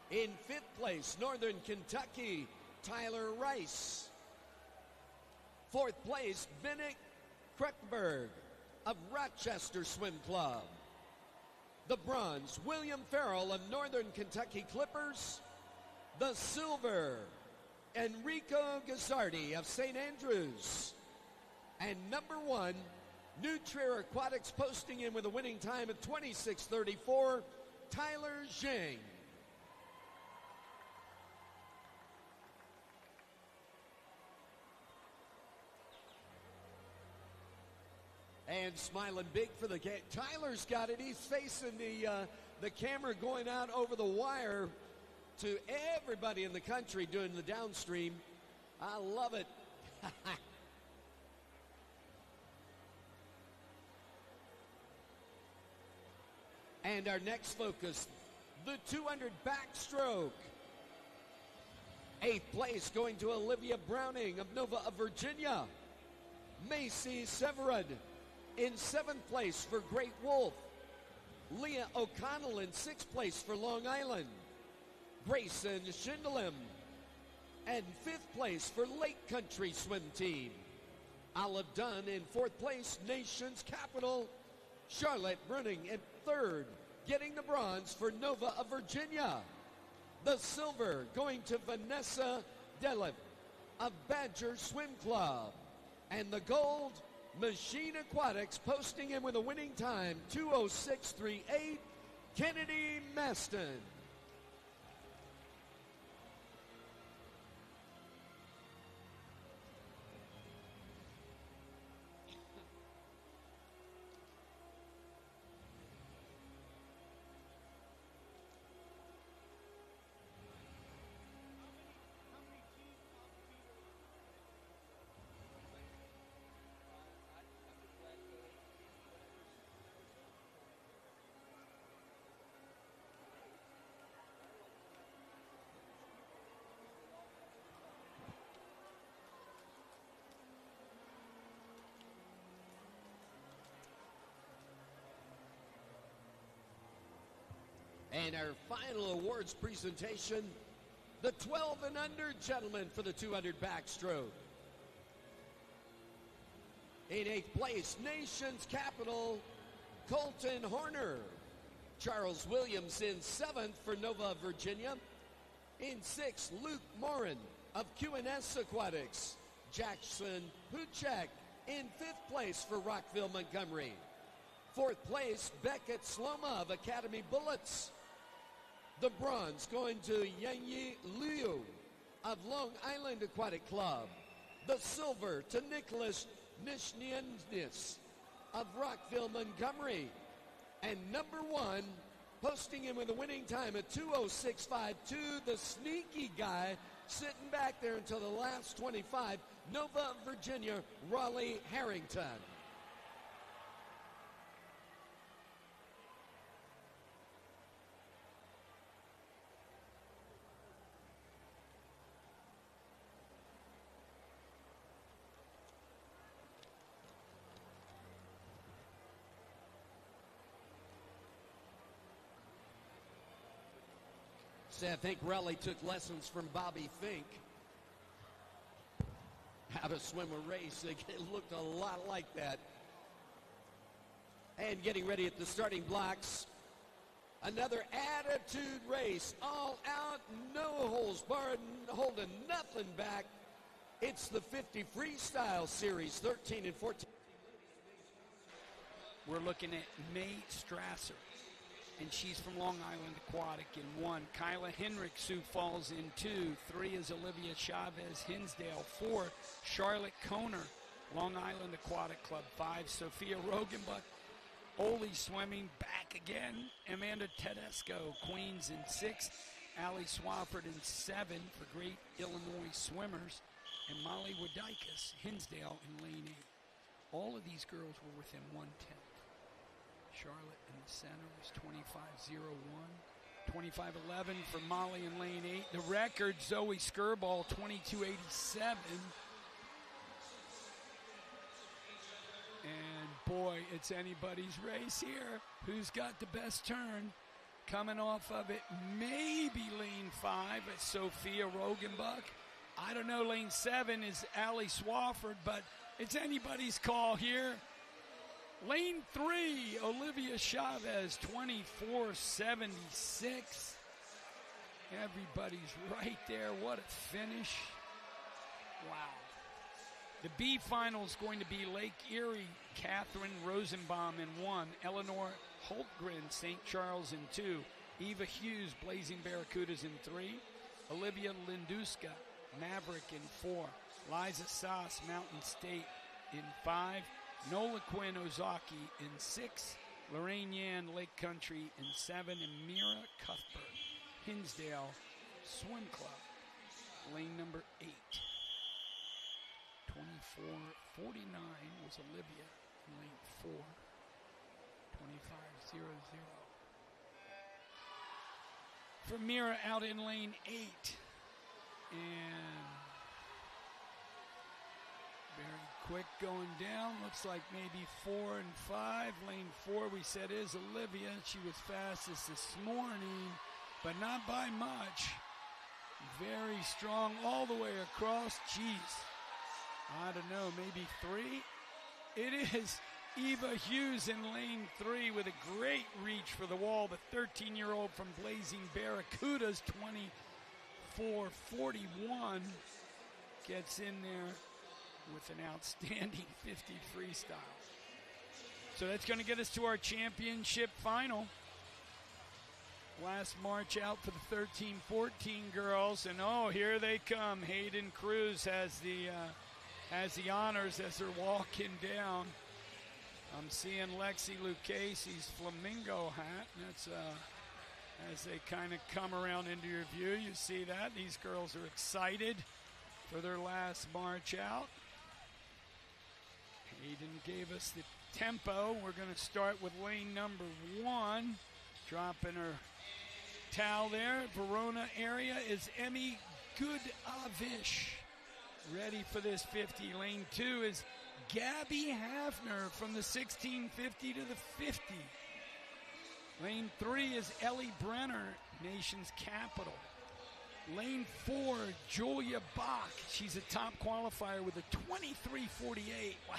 In 5th place, Northern Kentucky, Tyler Rice. 4th place, Vinnick Kruckberg of Rochester Swim Club. The bronze, William Farrell of Northern Kentucky Clippers. The silver, Enrico Gazzardi of St. Andrews. And number 1, New Trier Aquatics posting in with a winning time of 26:34, Tyler Zhang. And smiling big for the game. Tyler's got it. He's facing the camera going out over the wire to everybody in the country doing the downstream. I love it. And our next focus, the 200 backstroke. 8th place going to Olivia Browning of Nova of Virginia. Macy Severin in 7th place for Great Wolf. Leah O'Connell in 6th place for Long Island. Grayson Schindelem. And 5th place for Lake Country Swim Team. Olive Dunn in 4th place, Nation's Capital. Charlotte Bruning in 3rd, getting the bronze for Nova of Virginia. The silver going to Vanessa Delev of Badger Swim Club. And the gold, Machine Aquatics posting in with a winning time, 2:06.38, Kennedy Maston. And our final awards presentation, the 12 and under gentlemen for the 200 backstroke. In 8th place, Nation's Capital, Colton Horner. Charles Williams in 7th for Nova, Virginia. In 6th, Luke Morin of QNS Aquatics. Jackson Huchek in 5th place for Rockville, Montgomery. 4th place, Beckett Sloma of Academy Bullets. The bronze going to Yanyi Liu of Long Island Aquatic Club. The silver to Nicholas Nishnianis of Rockville, Montgomery. And number 1, posting in with a winning time at 2:06.52, the sneaky guy sitting back there until the last 25, Nova, Virginia, Raleigh Harrington. I think Raleigh took lessons from Bobby Fink. How to swim a race. It looked a lot like that. And getting ready at the starting blocks. Another attitude race. All out, no holes barred, holding nothing back. It's the 50 Freestyle Series, 13 and 14. We're looking at May Strasser, and she's from Long Island Aquatic in 1. Kyla Henricks, who falls in 2. 3 is Olivia Chavez Hinsdale. 4, Charlotte Koner, Long Island Aquatic Club. 5, Sophia Rogenbuck. Oli swimming back again. Amanda Tedesco, Queens in 6. Allie Swafford in 7 for Great Illinois Swimmers. And Molly Wadikis, Hinsdale in lane 8. All of these girls were within 1/10. Charlotte in the center was 25.01. 25.11 for Molly in lane 8. The record, Zoe Skirball, 22.87. And boy, it's anybody's race here. Who's got the best turn? Coming off of it, maybe lane 5 at Sophia Rogenbuck. I don't know, lane 7 is Allie Swafford, but it's anybody's call here. Lane 3, Olivia Chavez, 24.76. Everybody's right there. What a finish. Wow. The B final is going to be Lake Erie, Catherine Rosenbaum in 1. Eleanor Holtgren, St. Charles in 2. Eva Hughes, Blazing Barracudas in 3. Olivia Linduska, Maverick in 4. Liza Sass, Mountain State in 5. Nola Quinn Ozaki in 6. Lorraine Yan, Lake Country in 7. And Mira Cuthbert, Hinsdale Swim Club, lane number 8. 24.49 was Olivia in lane 4. 25.00. For Mira out in lane 8. And very quick going down. Looks like maybe 4 and 5. Lane 4 we said is Olivia. She was fastest this morning, but not by much. Very strong all the way across. Jeez. I don't know, maybe 3? It is Eva Hughes in lane 3 with a great reach for the wall. The 13-year-old from Blazing Barracudas, 24.41, gets in there with an outstanding 50 freestyle. So that's going to get us to our championship final. Last march out for the 13-14 girls, and oh, here they come. Hayden Cruz has the honors as they're walking down. I'm seeing Lexi Lucchese's flamingo hat. That's as they kind of come around into your view. You see that. These girls are excited for their last march out. Hayden gave us the tempo. We're going to start with lane number 1. Dropping her towel there. Verona area is Emmy Goodavish. Ready for this 50. Lane 2 is Gabby Hafner from the 1650 to the 50. Lane 3 is Ellie Brenner, nation's capital. Lane 4, Julia Bach. She's a top qualifier with a 23.48. Wow.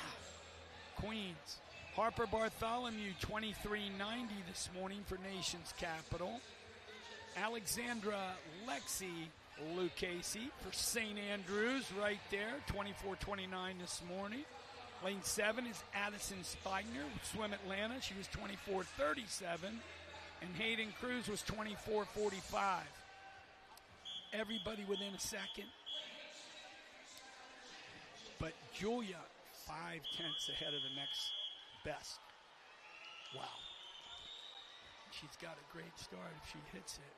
Queens. Harper Bartholomew, 23.90 this morning for nation's capital. Alexandra Lexi Lucchese for St. Andrews right there, 24.29 this morning. Lane 7 is Addison Spigner with Swim Atlanta. She was 24.37. And Hayden Cruz was 24.45. Everybody within a second. But Julia, 0.5 ahead of the next best. Wow. She's got a great start if she hits it.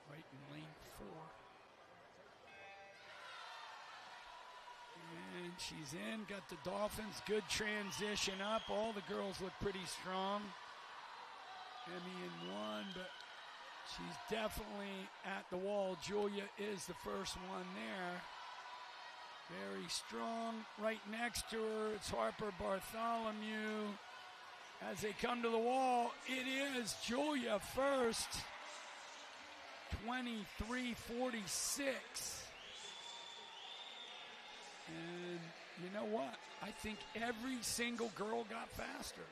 Right in lane 4. And she's in, got the Dolphins, good transition up. All the girls look pretty strong. Emmy in 1, but she's definitely at the wall. Julia is the first one there. Very strong. Right next to her, it's Harper Bartholomew. As they come to the wall, it is Julia first. 23.46. And you know what? I think every single girl got faster.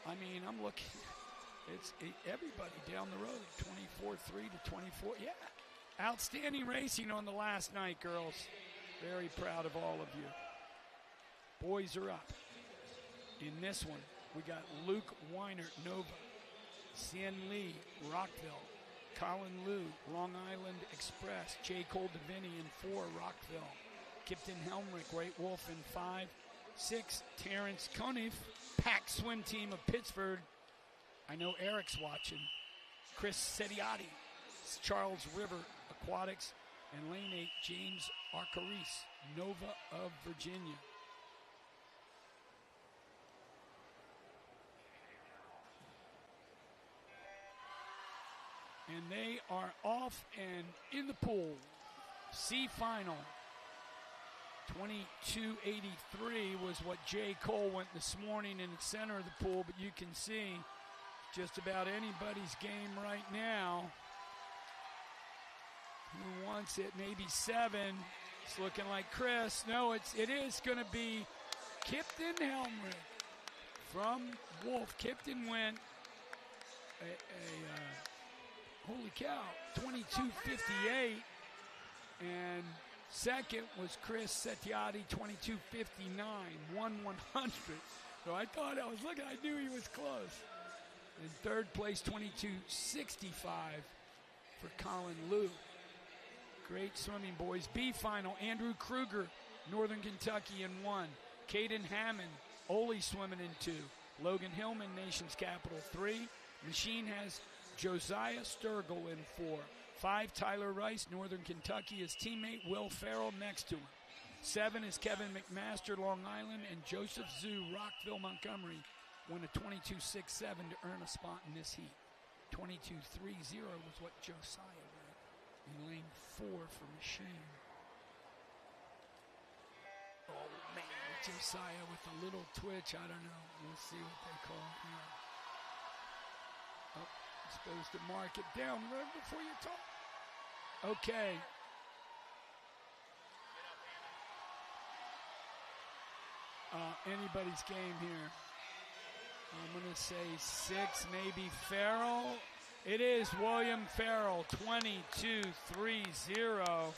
I mean, I'm looking. It's everybody down the road. 24.3 to 24. Yeah. Outstanding racing on the last night, girls. Very proud of all of you. Boys are up. In this one, we got Luke Weinert, Nova. Sien Lee, Rockville. Colin Liu, Long Island Express. J. Cole Davini in 4, Rockville. Kipton Helmrich, White Wolf in 5. 6, Terrence Conniff, Pack Swim Team of Pittsburgh. I know Eric's watching. Chris Setiati, Charles River Aquatics. And lane 8, James Arcaris, Nova of Virginia. And they are off and in the pool. C final. 22.83 was what J. Cole went this morning in the center of the pool, but you can see just about anybody's game right now. Who wants it? Maybe 7. It's looking like Chris. No, it is going to be Kipton Helmrich from Wolf. Kipton went holy cow, 22.58. And second was Chris Setiati, 22.59, 1/100. So I knew he was close. In third place, 22.65 for Colin Liu. Great swimming, boys. B final, Andrew Kruger, Northern Kentucky in 1. Caden Hammond, Ole swimming in 2. Logan Hillman, Nation's Capital, 3. Machine has Josiah Sturgill in 4. 5, Tyler Rice, Northern Kentucky. His teammate Will Farrell next to him. 7 is Kevin McMaster, Long Island. And Joseph Zhu, Rockville, Montgomery, won a 22.67 to earn a spot in this heat. 22.30 was what Josiah went in lane 4 for Machine. Oh, man, Josiah with a little twitch. I don't know. We'll see what they call it here. Oh, I'm supposed to mark it down right before you talk. Okay. Anybody's game here. I'm going to say 6, maybe Farrell. It is William Farrell, 22.30.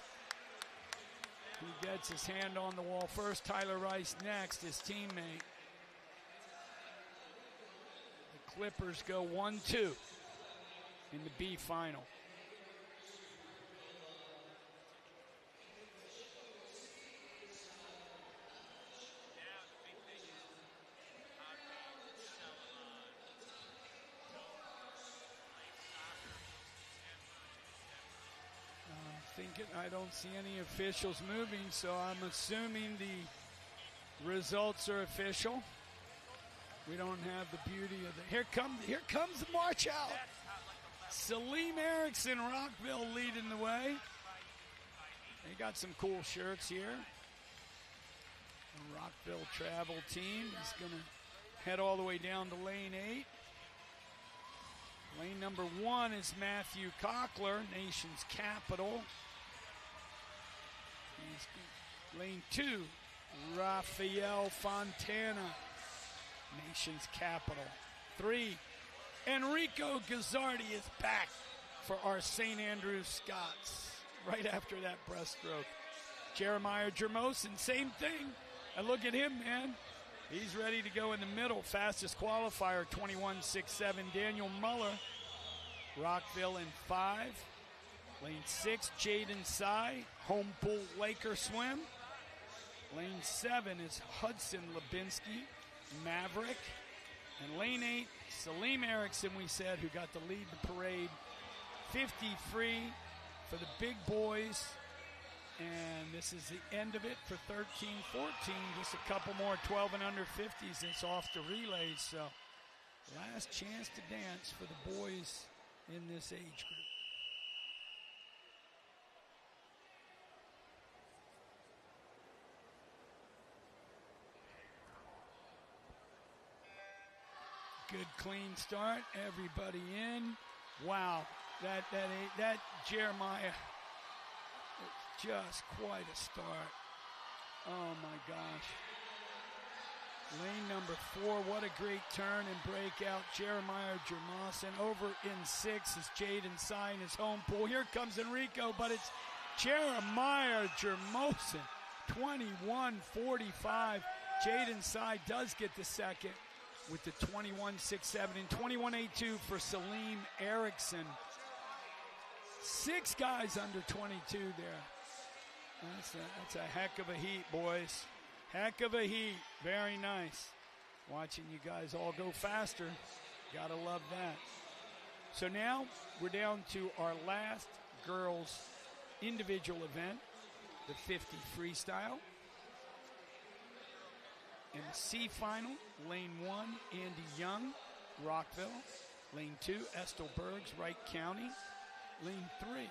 He gets his hand on the wall first. Tyler Rice next, his teammate. The Clippers go 1-2 in the B final. I don't see any officials moving, so I'm assuming the results are official. We don't have the beauty of the. Here comes the march out. Salim Erickson, Rockville leading the way. They got some cool shirts here. The Rockville travel team is going to head all the way down to lane 8. Lane number 1 is Matthew Cockler, Nation's Capital. Lane 2, Rafael Fontana, Nation's Capital. 3, Enrico Gazzardi is back for our St. Andrews Scots right after that breaststroke. Jeremiah Jermosin, same thing. And look at him, man. He's ready to go in the middle. Fastest qualifier, 21.67. Daniel Muller, Rockville in 5. Lane 6, Jaden Sy, home pool Laker swim. Lane 7 is Hudson Lubinsky, Maverick. And lane 8, Salim Erickson, we said, who got to lead the parade. 50 free for the big boys. And this is the end of it for 13-14. Just a couple more 12 and under 50s. It's off the relays. So last chance to dance for the boys in this age group. Good clean start. Everybody in. Wow. That Jeremiah, it's just quite a start. Oh my gosh. Lane number 4, what a great turn and breakout. Jeremiah Jermosin. Over in 6 is Jaden Sy in his home pool. Here comes Enrico, but it's Jeremiah Jermosin 21:45. Jaden Sy does get the second with the 21:67 and 21:82 for Salim Erickson. 6 guys under 22 there. That's a heck of a heat, boys. Heck of a heat. Very nice. Watching you guys all go faster. Gotta love that. So now we're down to our last girls individual event, the 50 freestyle. In the C final, lane 1, Andy Young, Rockville. Lane 2, Estill Bergs, Wright County. Lane 3,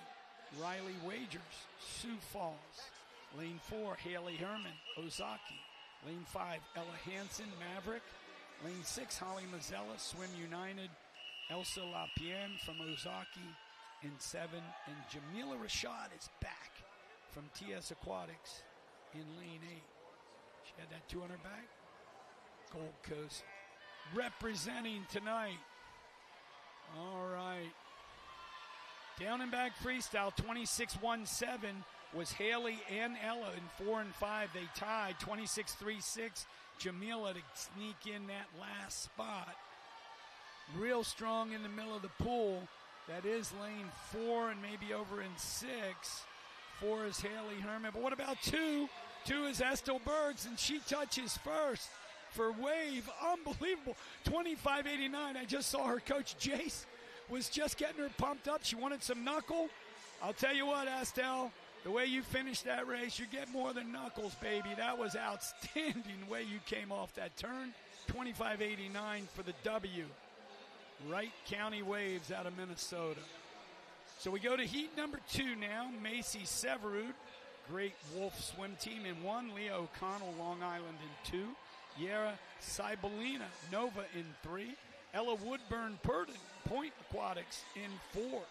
Riley Wagers, Sioux Falls. Lane 4, Haley Herman, Ozaki. Lane 5, Ella Hansen, Maverick. Lane 6, Holly Mazzella, Swim United. Elsa Lapierre from Ozaki in 7. And Jamila Rashad is back from TS Aquatics in lane 8. She had that 200 back. Gold Coast representing tonight. All right. Down and back freestyle, 26:17 was Haley and Ella in 4 and 5. They tied 26:36. Jamila to sneak in that last spot. Real strong in the middle of the pool. That is lane 4 and maybe over in 6. 4 is Haley Herman. But what about 2? 2 is Estill Bergs, and she touches first for Wave. Unbelievable. 25:89. I just saw her coach Jace was just getting her pumped up. She wanted some knuckle. I'll tell you what, Estelle, the way you finished that race, you get more than knuckles, baby. That was outstanding the way you came off that turn. 25:89 for the W. Wright County Waves out of Minnesota. So we go to heat number 2 now. Macy Severud, Great Wolf Swim Team in 1. Leah O'Connell, Long Island in 2. Yara Cybelina, Nova in 3. Ella Woodburn Purdon, Point Aquatics in 4.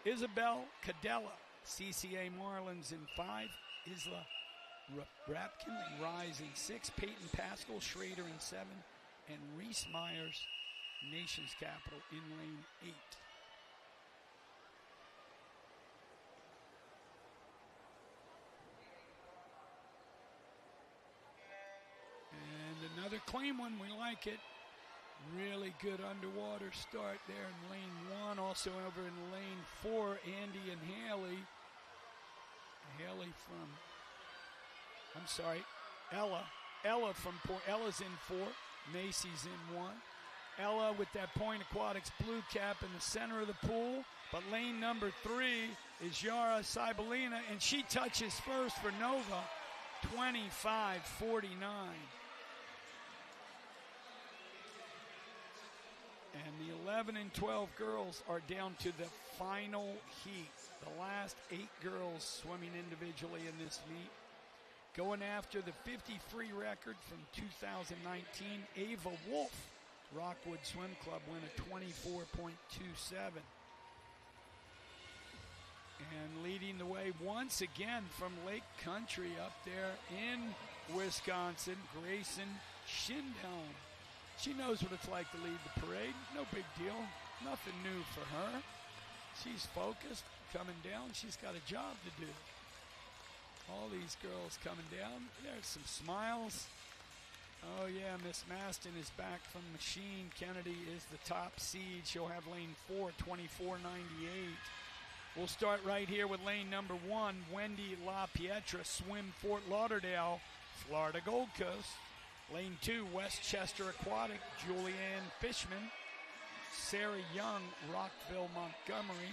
Isabel Cadella, CCA Marlins in 5. Isla Rapkin, Rise in 6. Peyton Pascal, Schrader in 7. And Reese Myers, Nation's Capital in lane 8. And another clean one, we like it. Really good underwater start there in lane 1. Also over in lane 4, Andy and Haley. Ella from Port. Ella's in 4. Macy's in 1. Ella with that Point Aquatics blue cap in the center of the pool. But lane number 3 is Yara Cybelina, and she touches first for Nova. 25:49. And the 11 and 12 girls are down to the final heat. The last 8 girls swimming individually in this meet. Going after the 50 free record from 2019, Ava Wolf, Rockwood Swim Club, win a 24.27. And leading the way once again from Lake Country up there in Wisconsin, Grayson Schindhelm. She knows what it's like to lead the parade. No big deal. Nothing new for her. She's focused, coming down. She's got a job to do. All these girls coming down. There's some smiles. Oh, yeah, Miss Maston is back from Machine. Kennedy is the top seed. She'll have lane 4, 24:98. We'll start right here with lane number 1, Wendy La Pietra, Swim Fort Lauderdale, Florida Gold Coast. Lane 2, Westchester Aquatic, Julianne Fishman. Sarah Young, Rockville, Montgomery,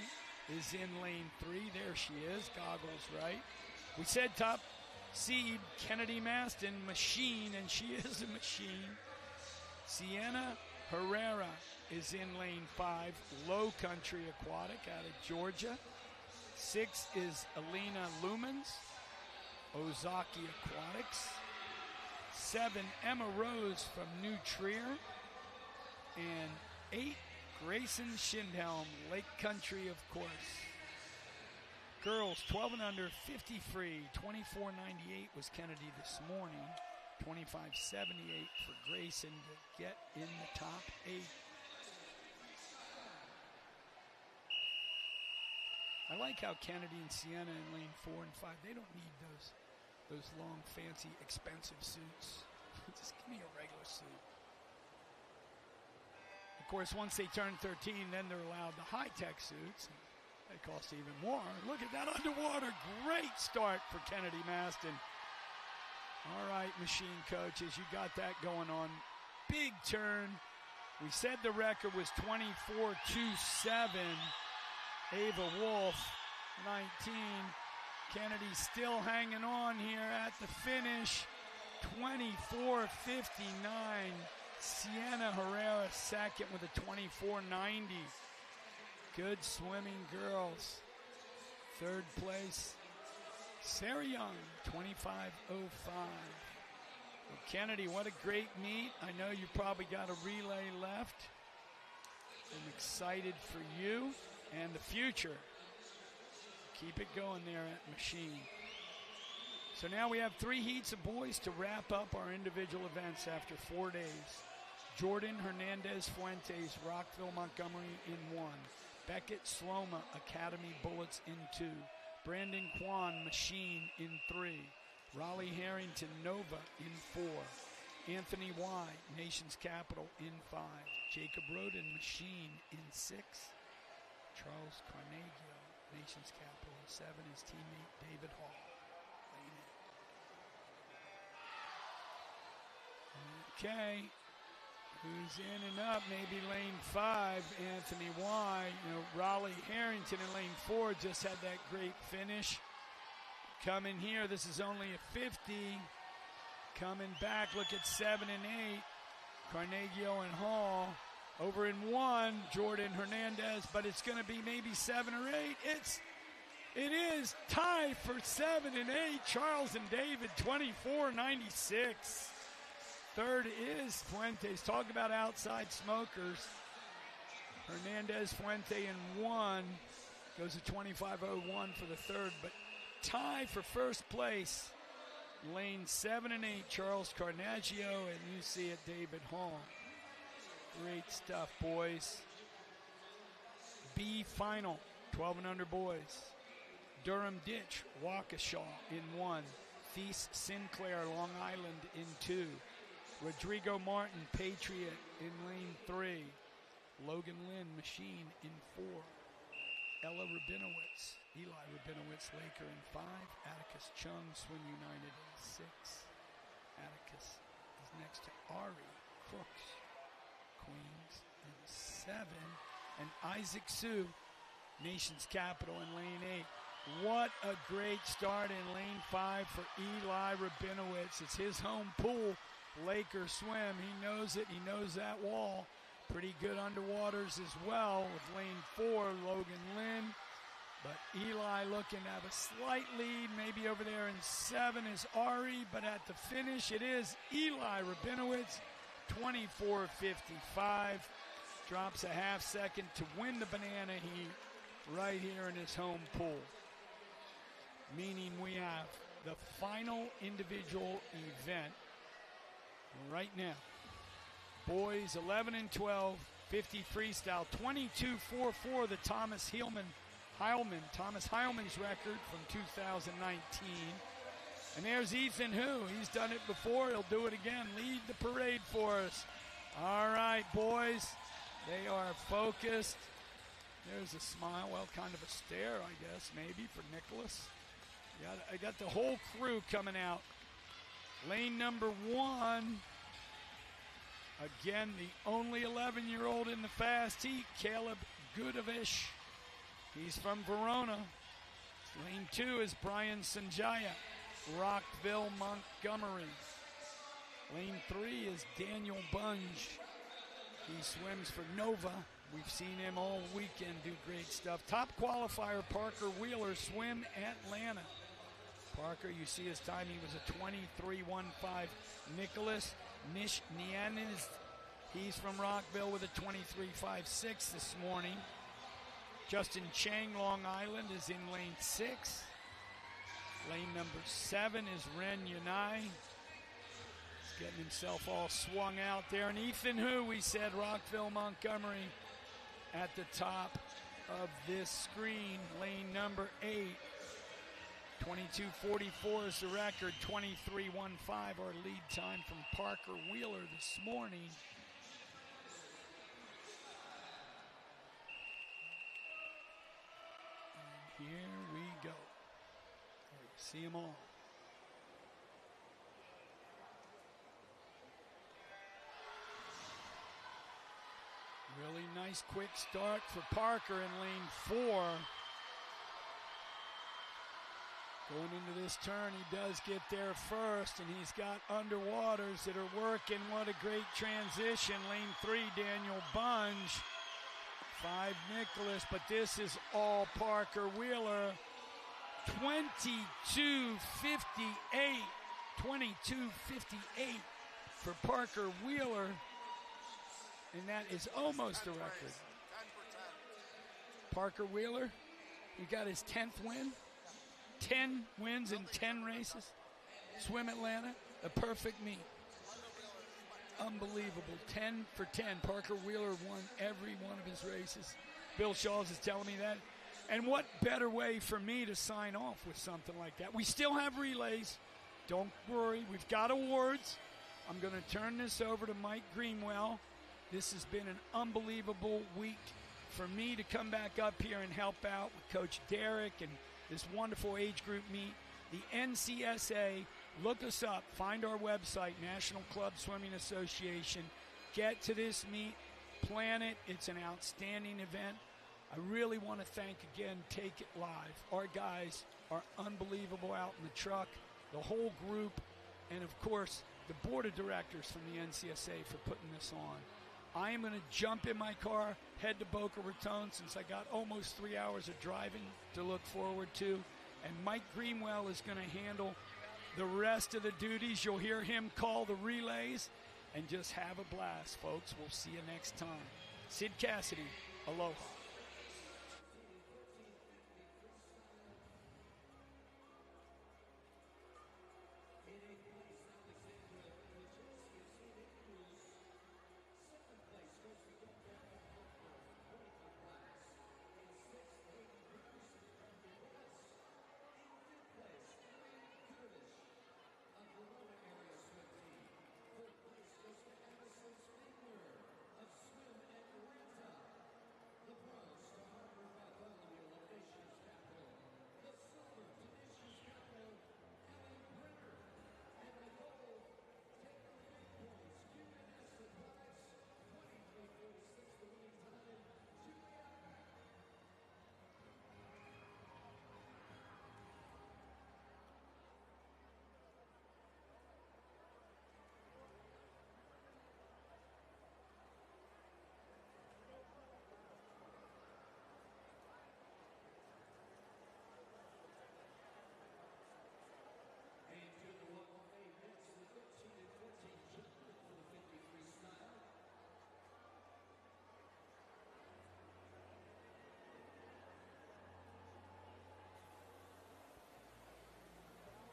is in lane 3. There she is, goggles right. We said top seed, Kennedy Maston, Machine, and she is a machine. Sienna Herrera is in lane 5, Low Country Aquatic out of Georgia. 6 is Alina Lumens, Ozaki Aquatics. 7, Emma Rose from New Trier. And 8, Grayson Schindhelm, Lake Country, of course. Girls 12 and under, 50 free. 24:98 was Kennedy this morning. 25:78 for Grayson to get in the top 8. I like how Kennedy and Sienna in lane 4 and 5, they don't need those those long, fancy, expensive suits. Just give me a regular suit. Of course, once they turn 13, then they're allowed the high-tech suits. They cost even more. Look at that underwater. Great start for Kennedy Maston. All right, machine coaches, you got that going on. Big turn. We said the record was 24.27. Ava Wolf, 19. Kennedy still hanging on here at the finish. 24.59. Sienna Herrera second with a 24.90. Good swimming, girls. Third place, Sarah Young, 25.05. Well, Kennedy, what a great meet. I know you probably got a relay left. I'm excited for you and the future. Keep it going there at Machine. So now we have 3 heats of boys to wrap up our individual events after 4 days. Jordan Hernandez Fuentes, Rockville, Montgomery in 1. Beckett Sloma, Academy Bullets in 2. Brandon Kwan, Machine in 3. Raleigh Harrington, Nova in 4. Anthony Y, Nation's Capital in 5. Jacob Roden, Machine in 6. Charles Carnegie, Nation's Capital in 7. His teammate David Hall. Okay. Who's in and up? Maybe lane 5, Anthony Y. Raleigh Harrington in lane 4 just had that great finish. Coming here, this is only a 50. Coming back, look at 7 and 8. Carnegie and Hall. Over in 1, Jordan Hernandez, but it's going to be maybe 7 or 8. It is tie for 7 and 8. Charles and David, 24.96. Third is Fuentes. Talk about outside smokers. Hernandez, Fuente in 1. Goes to 25.01 for the third. But tie for first place. Lane 7 and 8, Charles Carnaggio. And you see it, David Hall. Great stuff, boys. B final, 12 and under boys. Durham Ditch, Waukesha in 1. Thies Sinclair, Long Island in 2. Rodrigo Martin, Patriot in lane 3. Logan Lynn, Machine in 4. Ella Rabinowitz, Eli Rabinowitz, Laker in 5. Atticus Chung, Swim United in 6. Atticus is next to Ari Crooks, Queens in 7. And Isaac Sue, Nation's Capital in lane 8. What a great start in lane 5 for Eli Rabinowitz. It's his home pool. Laker swim. He knows it. He knows that wall. Pretty good underwaters as well with lane 4, Logan Lynn. But Eli looking to have a slight lead. Maybe over there in 7 is Ari. But at the finish, it is Eli Rabinowitz, 24.55. Drops a half second to win the banana heat right here in his home pool. Meaning we have the final individual event right now. Boys 11 and 12, 50 freestyle, 22.44, the Thomas Heilman's record from 2019. And there's Ethan Hu. He's done it before. He'll do it again. Lead the parade for us. All right, boys. They are focused. There's a smile. Well, kind of a stare, I guess, maybe, for Nicholas. I got the whole crew coming out. Lane number 1. Again, the only 11-year-old in the fast heat, Caleb Gudovish. He's from Verona. Lane 2 is Brian Sanjaya, Rockville, Montgomery. Lane 3 is Daniel Bunge. He swims for Nova. We've seen him all weekend do great stuff. Top qualifier, Parker Wheeler, swim Atlanta. Parker, you see his time, he was a 23.15. Nicholas Nishnianis, he's from Rockville with a 23.56 this morning. Justin Chang, Long Island, is in lane 6. Lane number 7 is Ren Yanai. He's getting himself all swung out there. And Ethan Hu, we said, Rockville, Montgomery, at the top of this screen. Lane number 8. 22:44 is the record. 23:15 our lead time from Parker Wheeler this morning. And here we go. There you see them all. Really nice quick start for Parker in lane 4. Going into this turn, he does get there first, and he's got underwaters that are working. What a great transition. Lane 3, Daniel Bunge. 5, Nicholas, but this is all Parker Wheeler. 22:58. 22:58 for Parker Wheeler. And that is almost a record. Parker Wheeler, he got his 10th win. 10 wins in 10 races. Swim Atlanta, a perfect meet. Unbelievable. 10 for 10. Parker Wheeler won every one of his races. Bill Shaw's is telling me that. And what better way for me to sign off with something like that? We still have relays. Don't worry. We've got awards. I'm going to turn this over to Mike Greenwell. This has been an unbelievable week for me to come back up here and help out with Coach Derek and this wonderful age group meet. The NCSA, look us up, find our website, National Club Swimming Association. Get to this meet, plan it. It's an outstanding event. I really want to thank again Takeitlive. Our guys are unbelievable out in the truck, the whole group, and of course the board of directors from the NCSA for putting this on. I am going to jump in my car, head to Boca Raton, since I got almost 3 hours of driving to look forward to. And Mike Greenwell is going to handle the rest of the duties. You'll hear him call the relays. And just have a blast, folks. We'll see you next time. Sid Cassidy, aloha.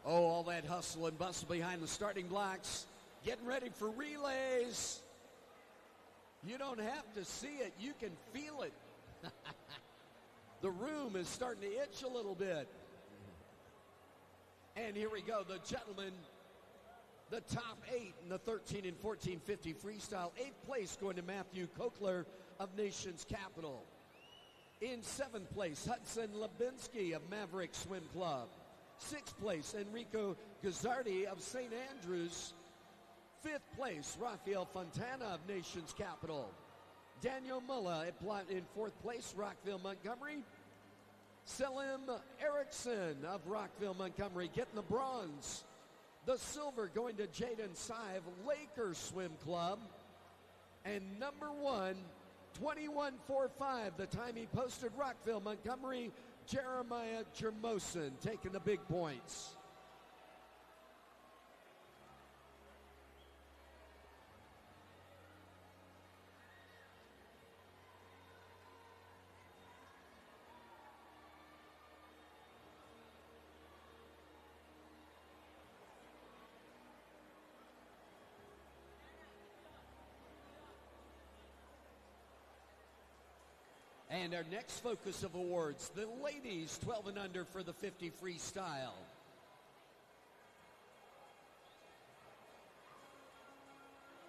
Oh, all that hustle and bustle behind the starting blocks. Getting ready for relays. You don't have to see it. You can feel it. The room is starting to itch a little bit. And here we go. The gentlemen, the top 8 in the 13 and 1450 freestyle. 8th place going to Matthew Kokler of Nation's Capital. In 7th place, Hudson Lebinsky of Maverick Swim Club. 6th place, Enrico Gazzardi of St. Andrews. 5th place, Rafael Fontana of Nation's Capital. Daniel Mulla in 4th place, Rockville, Montgomery. Selim Erickson of Rockville, Montgomery getting the bronze. The silver going to Jaden Sive, Lakers Swim Club. And number 1, 21:45, the time he posted, Rockville, Montgomery, Jeremiah Jermosin taking the big points. And our next focus of awards, the ladies 12 and under for the 50 freestyle.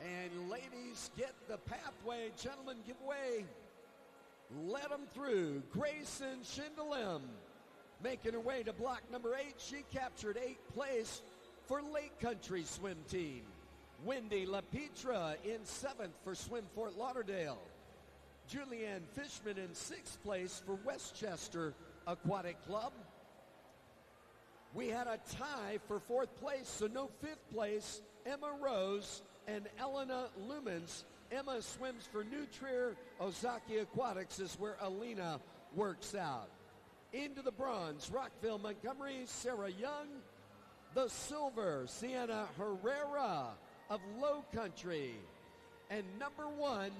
And ladies, get the pathway. Gentlemen, give way. Let them through. Grayson Schindelem making her way to block number 8. She captured 8th place for Lake Country Swim Team. Wendy LaPetra in 7th for Swim Fort Lauderdale. Julianne Fishman in 6th place for Westchester Aquatic Club. We had a tie for 4th place, so no 5th place. Emma Rose and Elena Lumens. Emma swims for New Trier. Ozaki Aquatics is where Alina works out. Into the bronze, Rockville Montgomery, Sarah Young. The silver, Sienna Herrera of Low Country. And number 1,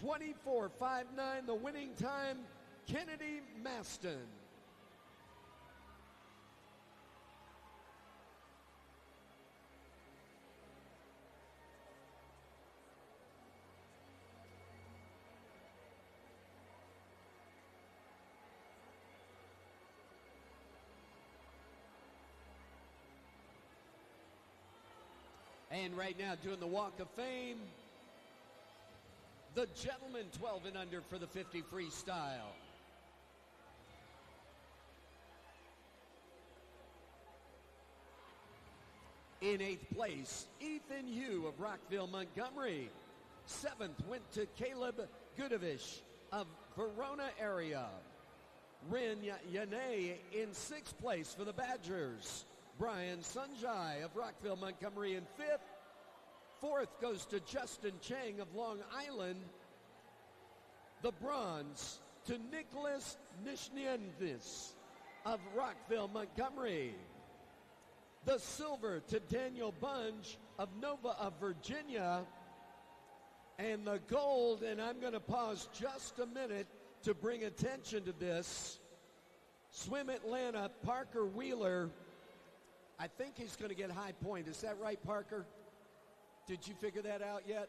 24:59, the winning time, Kennedy Maston. And right now doing the Walk of Fame, the gentlemen 12 and under for the 50 freestyle. In 8th place, Ethan Hugh of Rockville, Montgomery. 7th went to Caleb Gudovich of Verona area. Rin Yane in 6th place for the Badgers. Brian Sunjai of Rockville, Montgomery in 5th. 4th goes to Justin Chang of Long Island. The bronze to Nicholas Nishniendis of Rockville, Montgomery. The silver to Daniel Bunge of Nova of Virginia. And the gold, and I'm going to pause just a minute to bring attention to this. Swim Atlanta, Parker Wheeler. I think he's going to get high point. Is that right, Parker? Did you figure that out yet?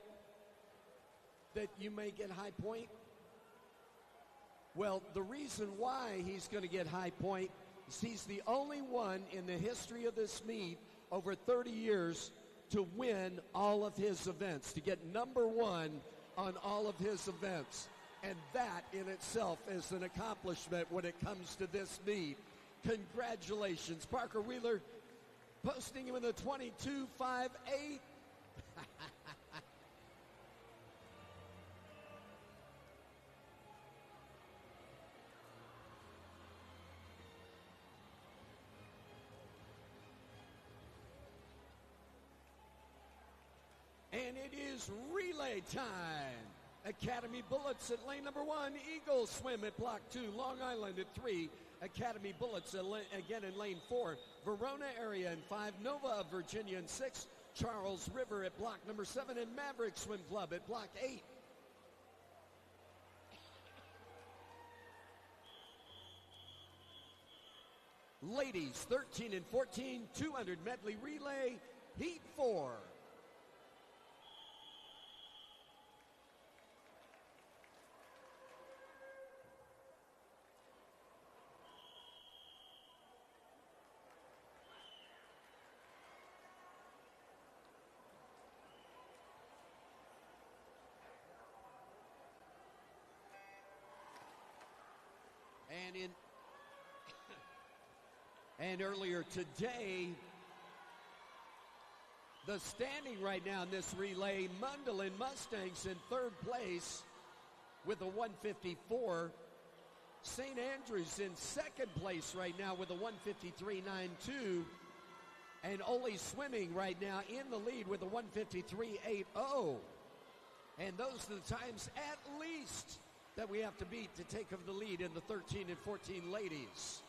That you may get high point? Well, the reason why he's going to get high point is he's the only one in the history of this meet over 30 years to win all of his events, to get number 1 on all of his events. And that in itself is an accomplishment when it comes to this meet. Congratulations, Parker Wheeler, posting him in the 22.58. And it is relay time. Academy Bullets at lane number 1. Eagles swim at block 2. Long Island at 3. Academy Bullets again in lane 4. Verona area in 5. Nova of Virginia in 6. Charles River at block number 7. And Maverick Swim Club at block 8. Ladies 13 and 14, 200 medley relay, heat 4. And earlier today, the standing right now in this relay, Mundelein Mustangs in 3rd place with a 154. St. Andrews in 2nd place right now with a 153.92. And Ole Swimming right now in the lead with a 153.80. And those are the times at least that we have to beat to take over the lead in the 13 and 14 ladies.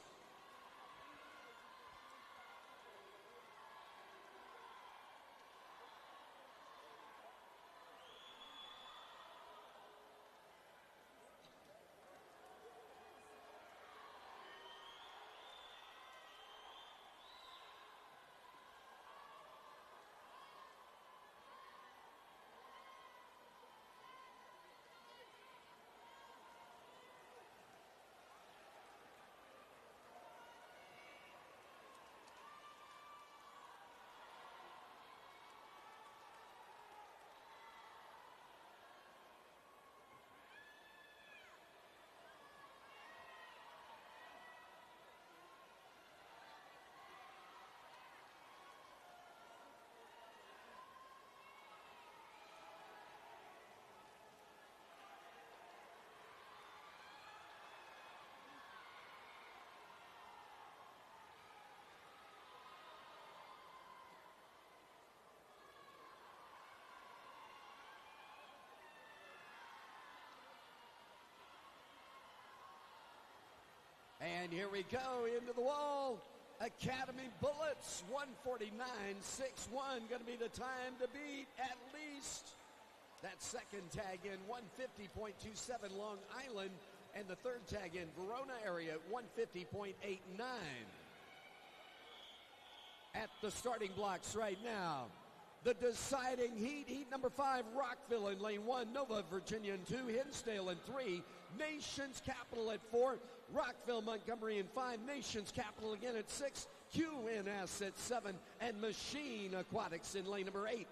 And here we go into the wall. Academy Bullets, 149.61, going to be the time to beat at least. That second tag in, 150.27 Long Island, and the third tag in, Verona area, 150.89. At the starting blocks right now, the deciding heat number 5, Rockville in lane 1, Nova, Virginia in 2, Hinsdale in 3, Nations Capital at 4, Rockville, Montgomery in 5, Nations Capital again at 6, QNS at 7, and Machine Aquatics in lane number 8.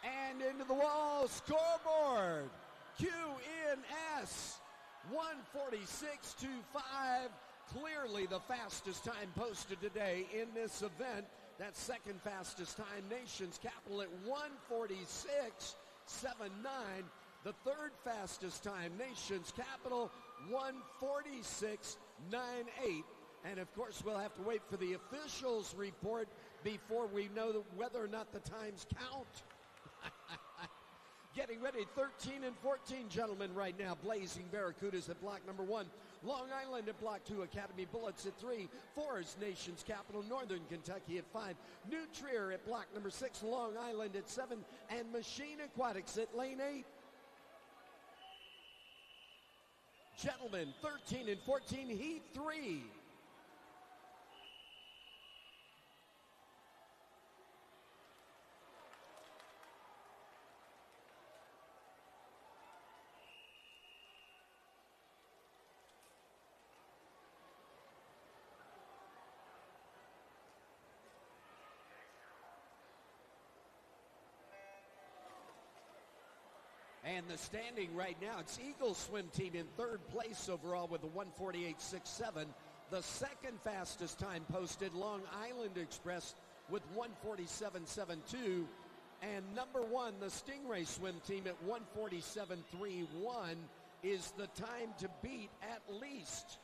And into the wall, scoreboard, QNS, 146.25, clearly the fastest time posted today in this event. That second fastest time, Nations Capital at 146.79. The third fastest time, Nations Capital, 146.98. And of course, we'll have to wait for the officials' report before we know whether or not the times count. Getting ready, 13 and 14 gentlemen right now. Blazing Barracudas at block number 1. Long Island at block 2. Academy Bullets at 3. 4 is Nations Capital. Northern Kentucky at 5. New Trier at block number 6. Long Island at 7. And Machine Aquatics at lane 8. Gentlemen, 13 and 14, heat 3. And the standing right now, it's Eagle Swim Team in third place overall with a 148.67. The second fastest time posted, Long Island Express with 147.72. And number 1, the Stingray Swim Team at 147.31 is the time to beat at least.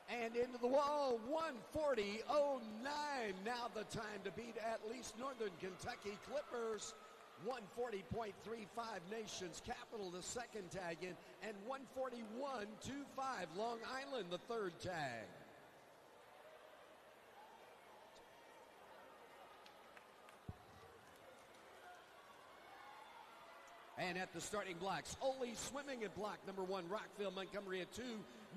And into the wall, 140.09. Now the time to beat at least Northern Kentucky Clippers. 140.35 Nations Capital, the second tag in, and 141.25 Long Island, the third tag. And at the starting blocks, Ole swimming at block number 1, Rockville, Montgomery at 2,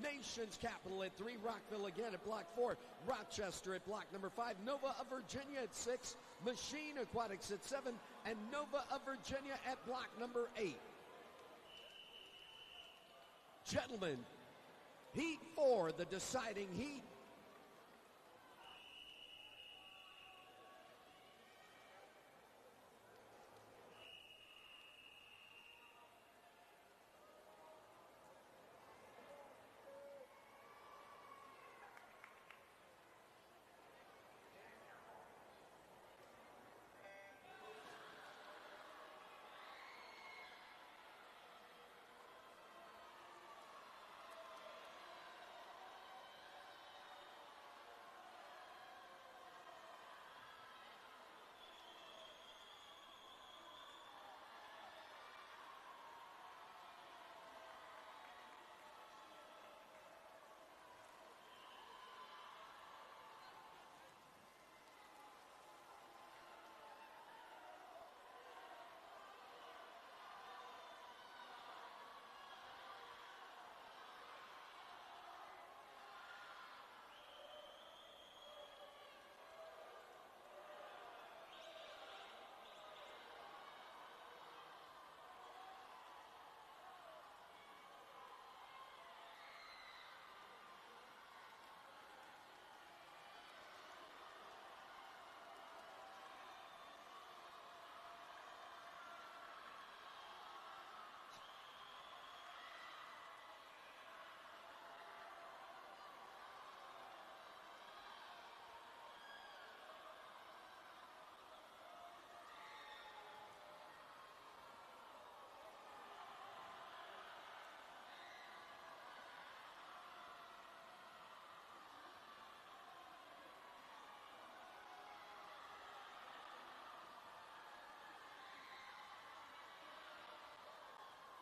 Nations Capital at 3, Rockville again at block 4, Rochester at block number 5, Nova of Virginia at 6, Machine Aquatics at 7, and Nova of Virginia at block number 8. Gentlemen, Heat 4, the deciding heat.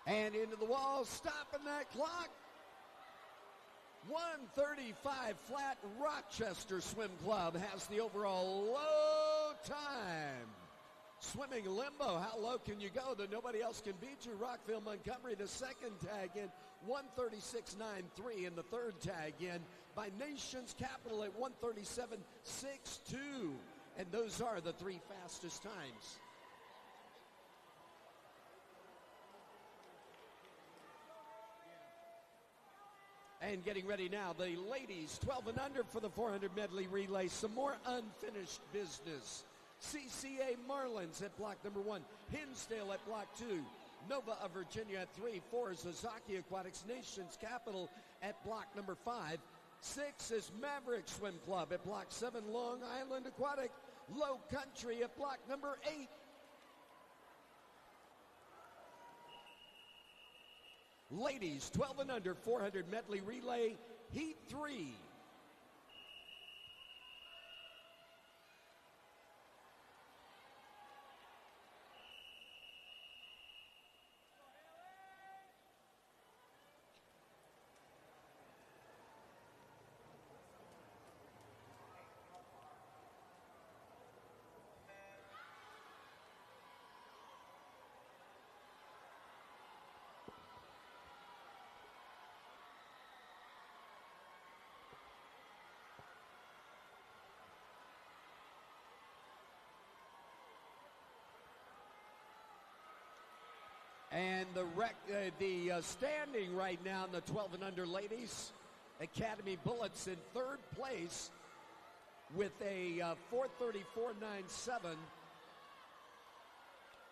And into the wall, stopping that clock. 1:35 flat. Rochester Swim Club has the overall low time. Swimming limbo, how low can you go that nobody else can beat you? Rockville, Montgomery, the second tag in, 136.93, and the third tag in by Nations Capital at 137.62. And those are the three fastest times. And getting ready now, the ladies 12 and under for the 400 medley relay. Some more unfinished business. CCA Marlins at block number 1. Hinsdale at block 2. Nova of Virginia at 3. 4 is Ozaki Aquatics. Nations Capital at block number 5. 6 is Maverick Swim Club at block 7. Long Island Aquatic. Low Country at block number 8. Ladies 12 and under 400 medley relay, heat 3. And the standing right now in the 12 and under ladies, Academy Bullets in third place with a 4:34.97.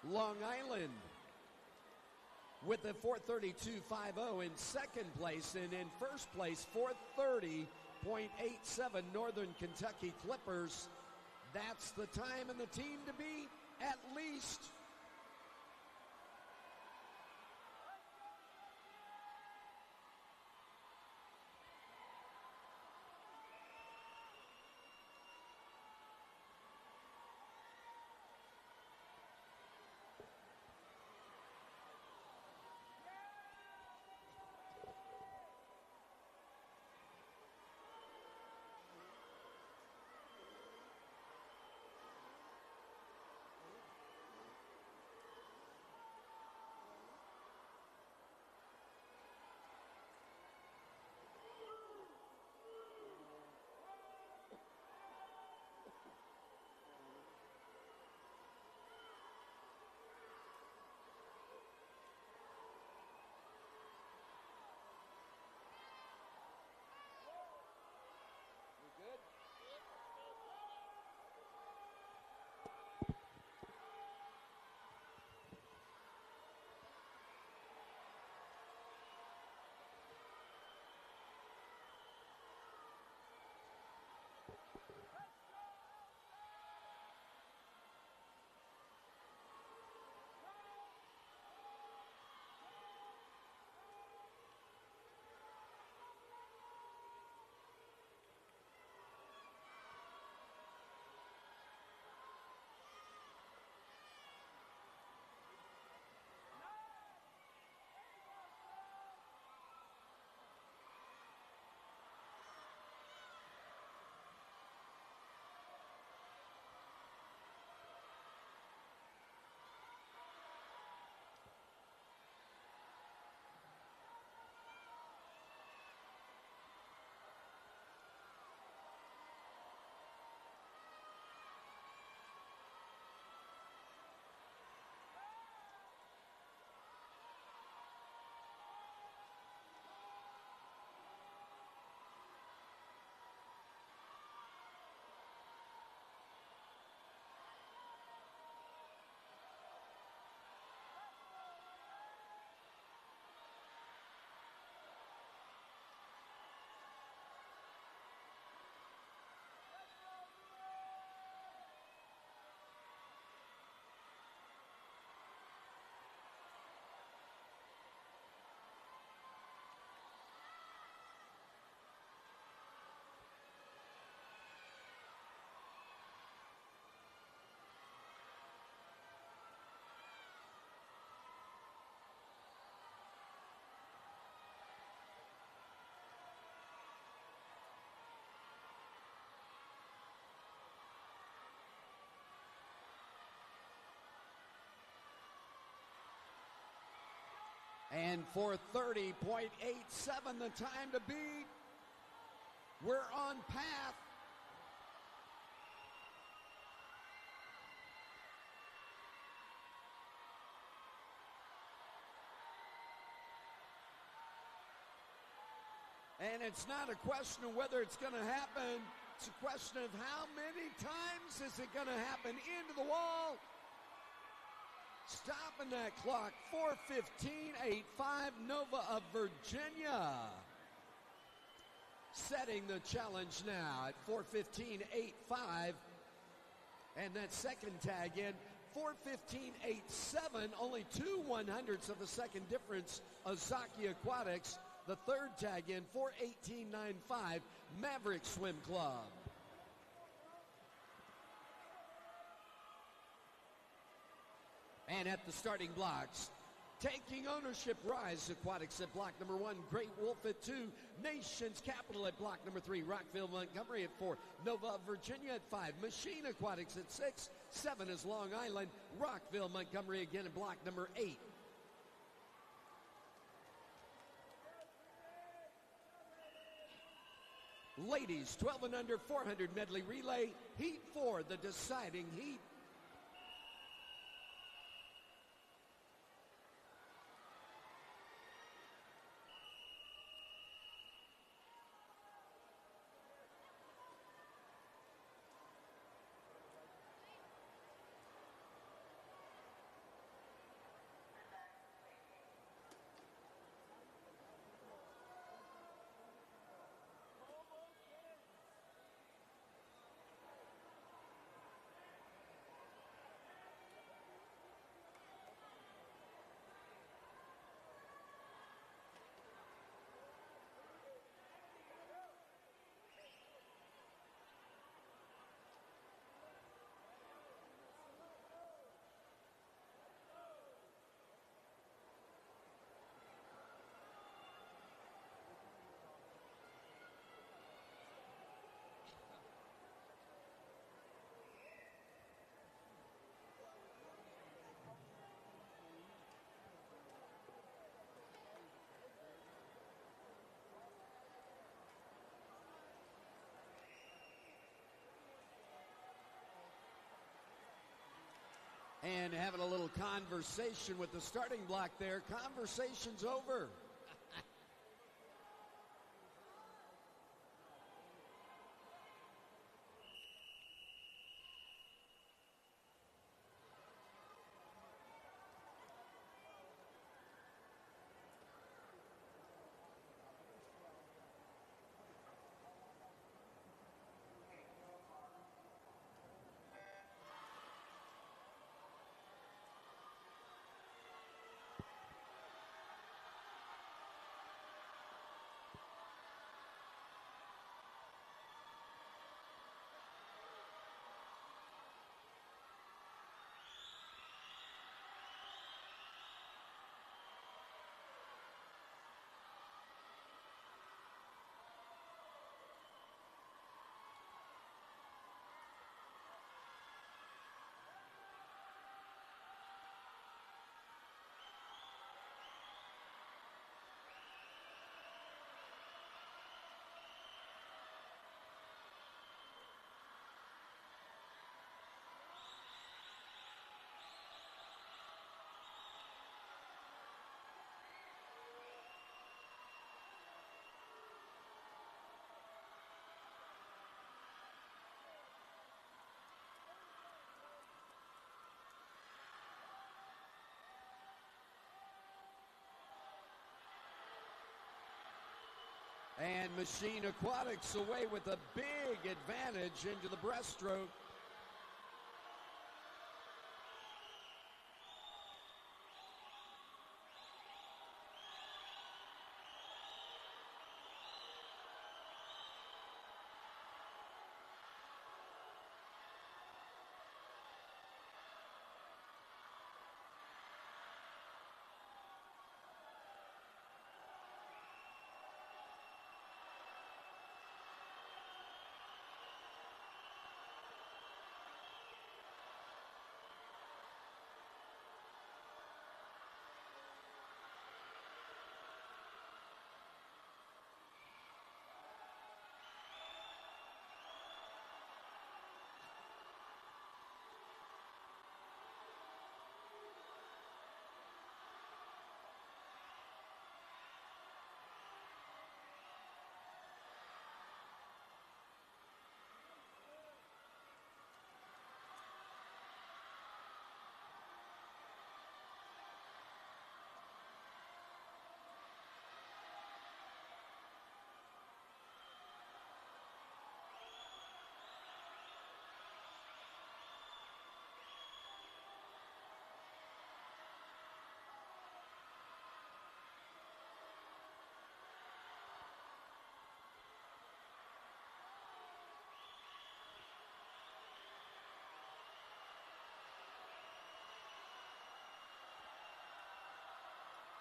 Long Island with a 4:32.50 in second place, and in first place 4:30.87 Northern Kentucky Clippers. That's the time and the team to beat at least. And 4:30.87 the time to beat. We're on path. And it's not a question of whether it's going to happen. It's a question of how many times is it going to happen into the wall. Stopping that clock, 4:15.85, Nova of Virginia. Setting the challenge now at 4:15.85. And that second tag in, 4:15.87, only 2/100ths of a second difference, Ozaki Aquatics. The third tag in, 4:18.95, Maverick Swim Club. And at the starting blocks, taking ownership, Rise Aquatics at block number 1, Great Wolf at 2, Nation's Capital at block number 3, Rockville Montgomery at 4, Nova Virginia at 5, Machine Aquatics at 6, 7 is Long Island, Rockville Montgomery again at block number 8. Ladies, 12 and under, 400 medley relay, Heat 4, the deciding heat. And having a little conversation with the starting block there. Conversation's over. And Machine Aquatics away with a big advantage into the breaststroke.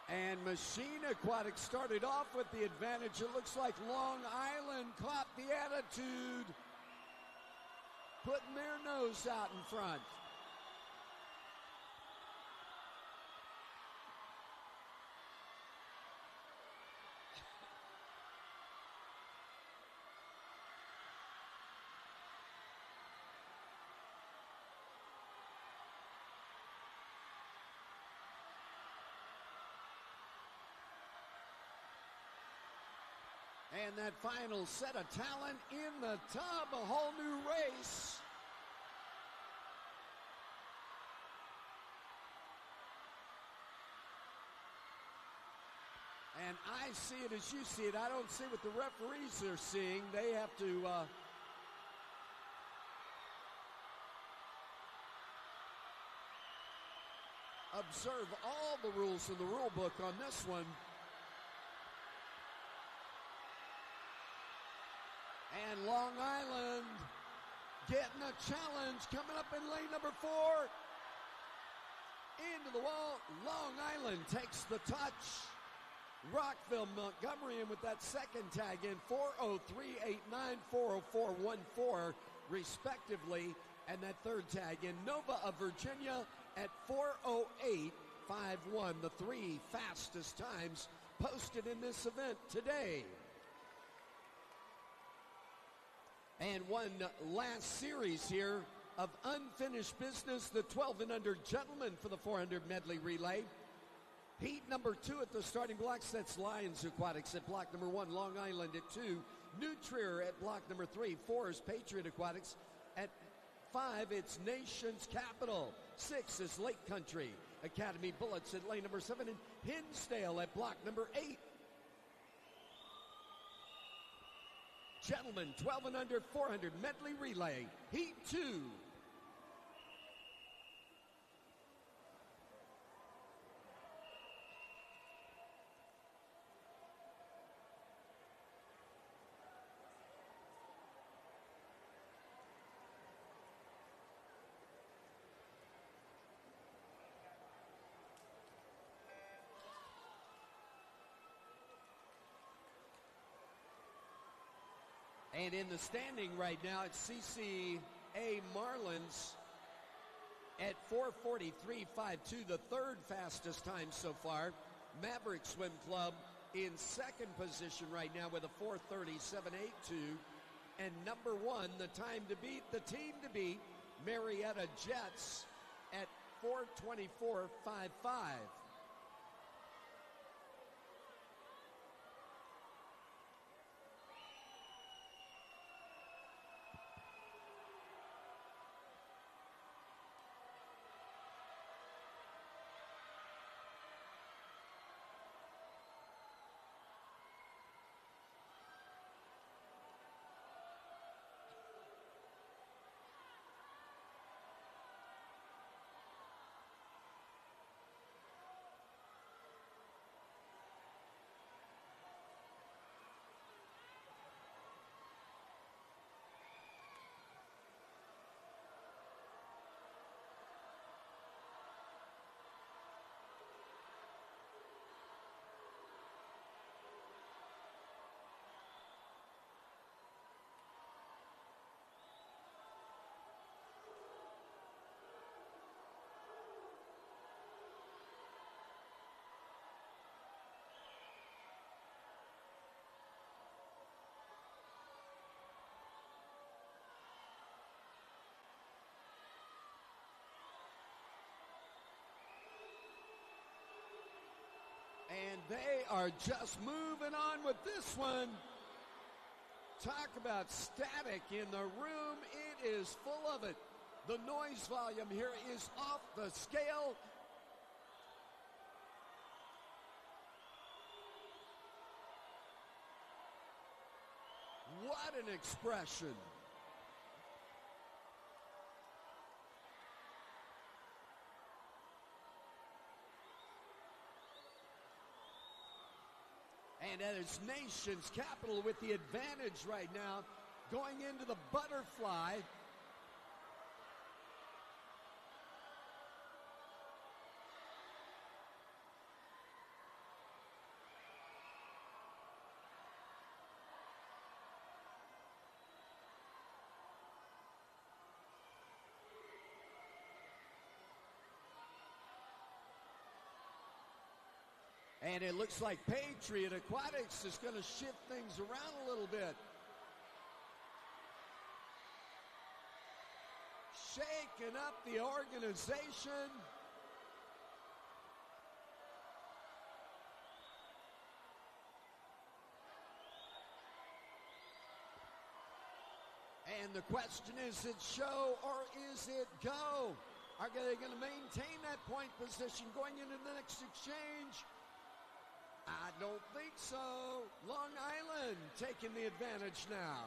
And Machine Aquatics started off with the advantage. It looks like Long Island caught the attitude, putting their nose out in front. And that final set of talent in the tub, a whole new race. And I see it as you see it. I don't see what the referees are seeing. They have to observe all the rules in the rule book on this one. And Long Island getting a challenge coming up in lane number 4. Into the wall. Long Island takes the touch. Rockville, Montgomery in with that second tag in 4:03.89, 4:04.14 respectively. And that third tag in Nova of Virginia at 4:08.51. The 3 fastest times posted in this event today. And one last series here of unfinished business, the 12 and under gentlemen for the 400 medley relay. Heat number 2 at the starting blocks, that's Lions Aquatics at block number 1, Long Island at 2, New Trier at block number 3, 4 is Patriot Aquatics, at 5 it's Nation's Capital, 6 is Lake Country, Academy Bullets at lane number 7, and Hinsdale at block number 8. Gentlemen, 12 and under 400 medley relay, Heat 2. And in the standing right now, it's CCA Marlins at 4:43.52, the third fastest time so far. Maverick Swim Club in second position right now with a 4:37.82. And number 1, the time to beat, the team to beat, Marietta Jets at 4:24.55. And they are just moving on with this one. Talk about static in the room. It is full of it. The noise volume here is off the scale. What an expression. And that is Nation's Capital with the advantage right now going into the butterfly. And it looks like Patriot Aquatics is going to shift things around a little bit. Shaking up the organization. And the question is it show or is it go? Are they going to maintain that point position going into the next exchange? I don't think so. Long Island taking the advantage now.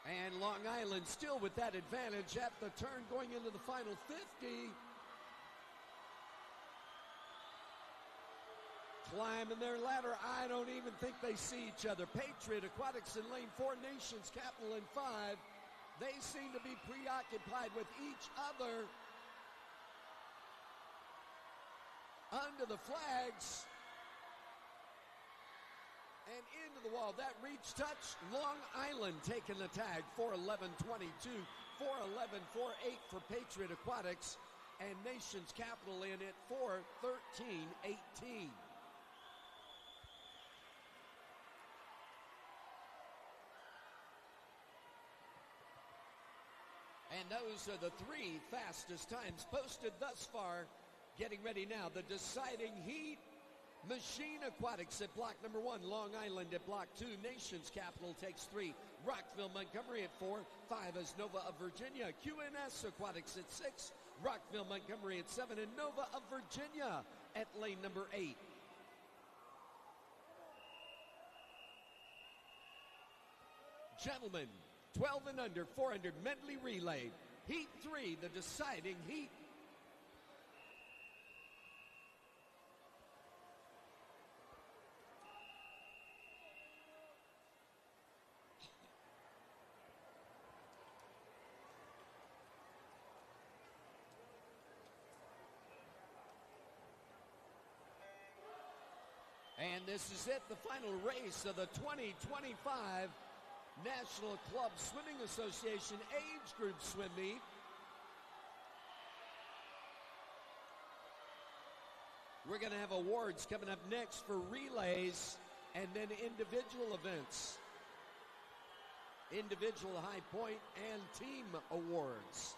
And Long Island still with that advantage at the turn going into the final 50. Climbing their ladder. I don't even think they see each other. Patriot Aquatics in lane 4, Nations Capital in 5. They seem to be preoccupied with each other. Under the flags. And into the wall. That reach touch. Long Island taking the tag. 4:11:22. 4:11:48 for Patriot Aquatics. And Nations Capital in at 4:13:18. And those are the three fastest times posted thus far. Getting ready now. The deciding heat. Machine Aquatics at block number 1. Long Island at block 2. Nations Capital takes 3. Rockville Montgomery at 4. 5 is Nova of Virginia. QNS Aquatics at 6. Rockville Montgomery at 7. And Nova of Virginia at lane number 8. Gentlemen, 12 and under, 400 medley relay. Heat 3, the deciding heat. And this is it, the final race of the 2025 National Club Swimming Association Age Group Swim Meet. We're going to have awards coming up next for relays and then individual events. Individual high point and team awards.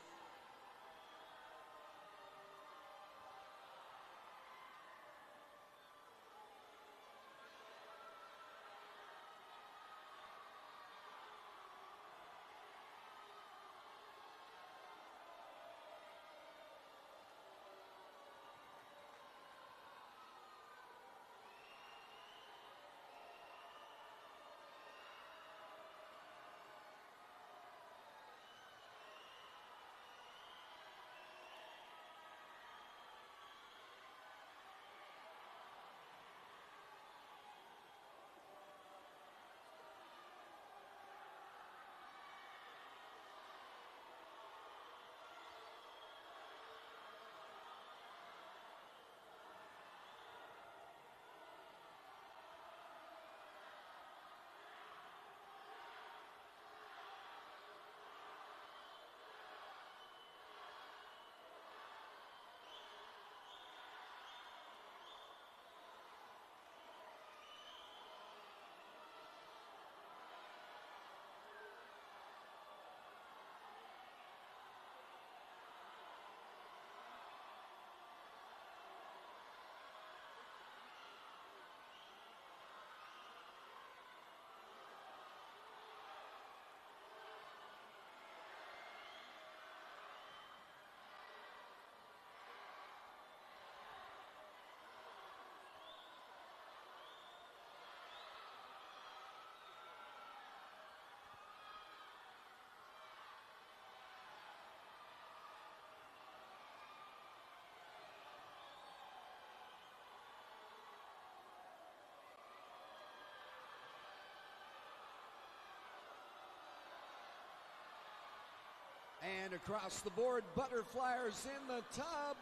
And across the board, butterflyers in the tub.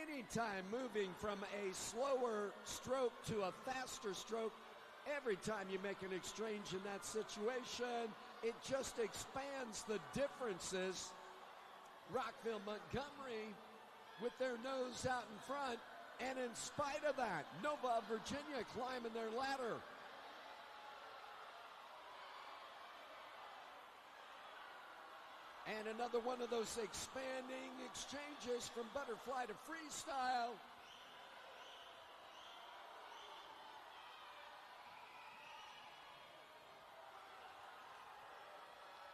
Anytime moving from a slower stroke to a faster stroke, every time you make an exchange in that situation, it just expands the differences. Rockville Montgomery with their nose out in front, and in spite of that, Nova of Virginia climbing their ladder. And another one of those expanding exchanges from butterfly to freestyle.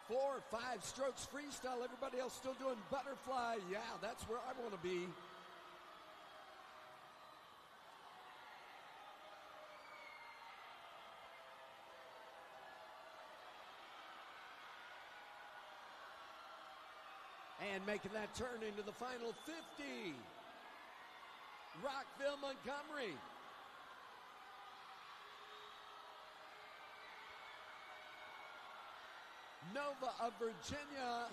Four or five strokes freestyle. Everybody else still doing butterfly. Yeah, that's where I want to be. And making that turn into the final 50. Rockville Montgomery. Nova of Virginia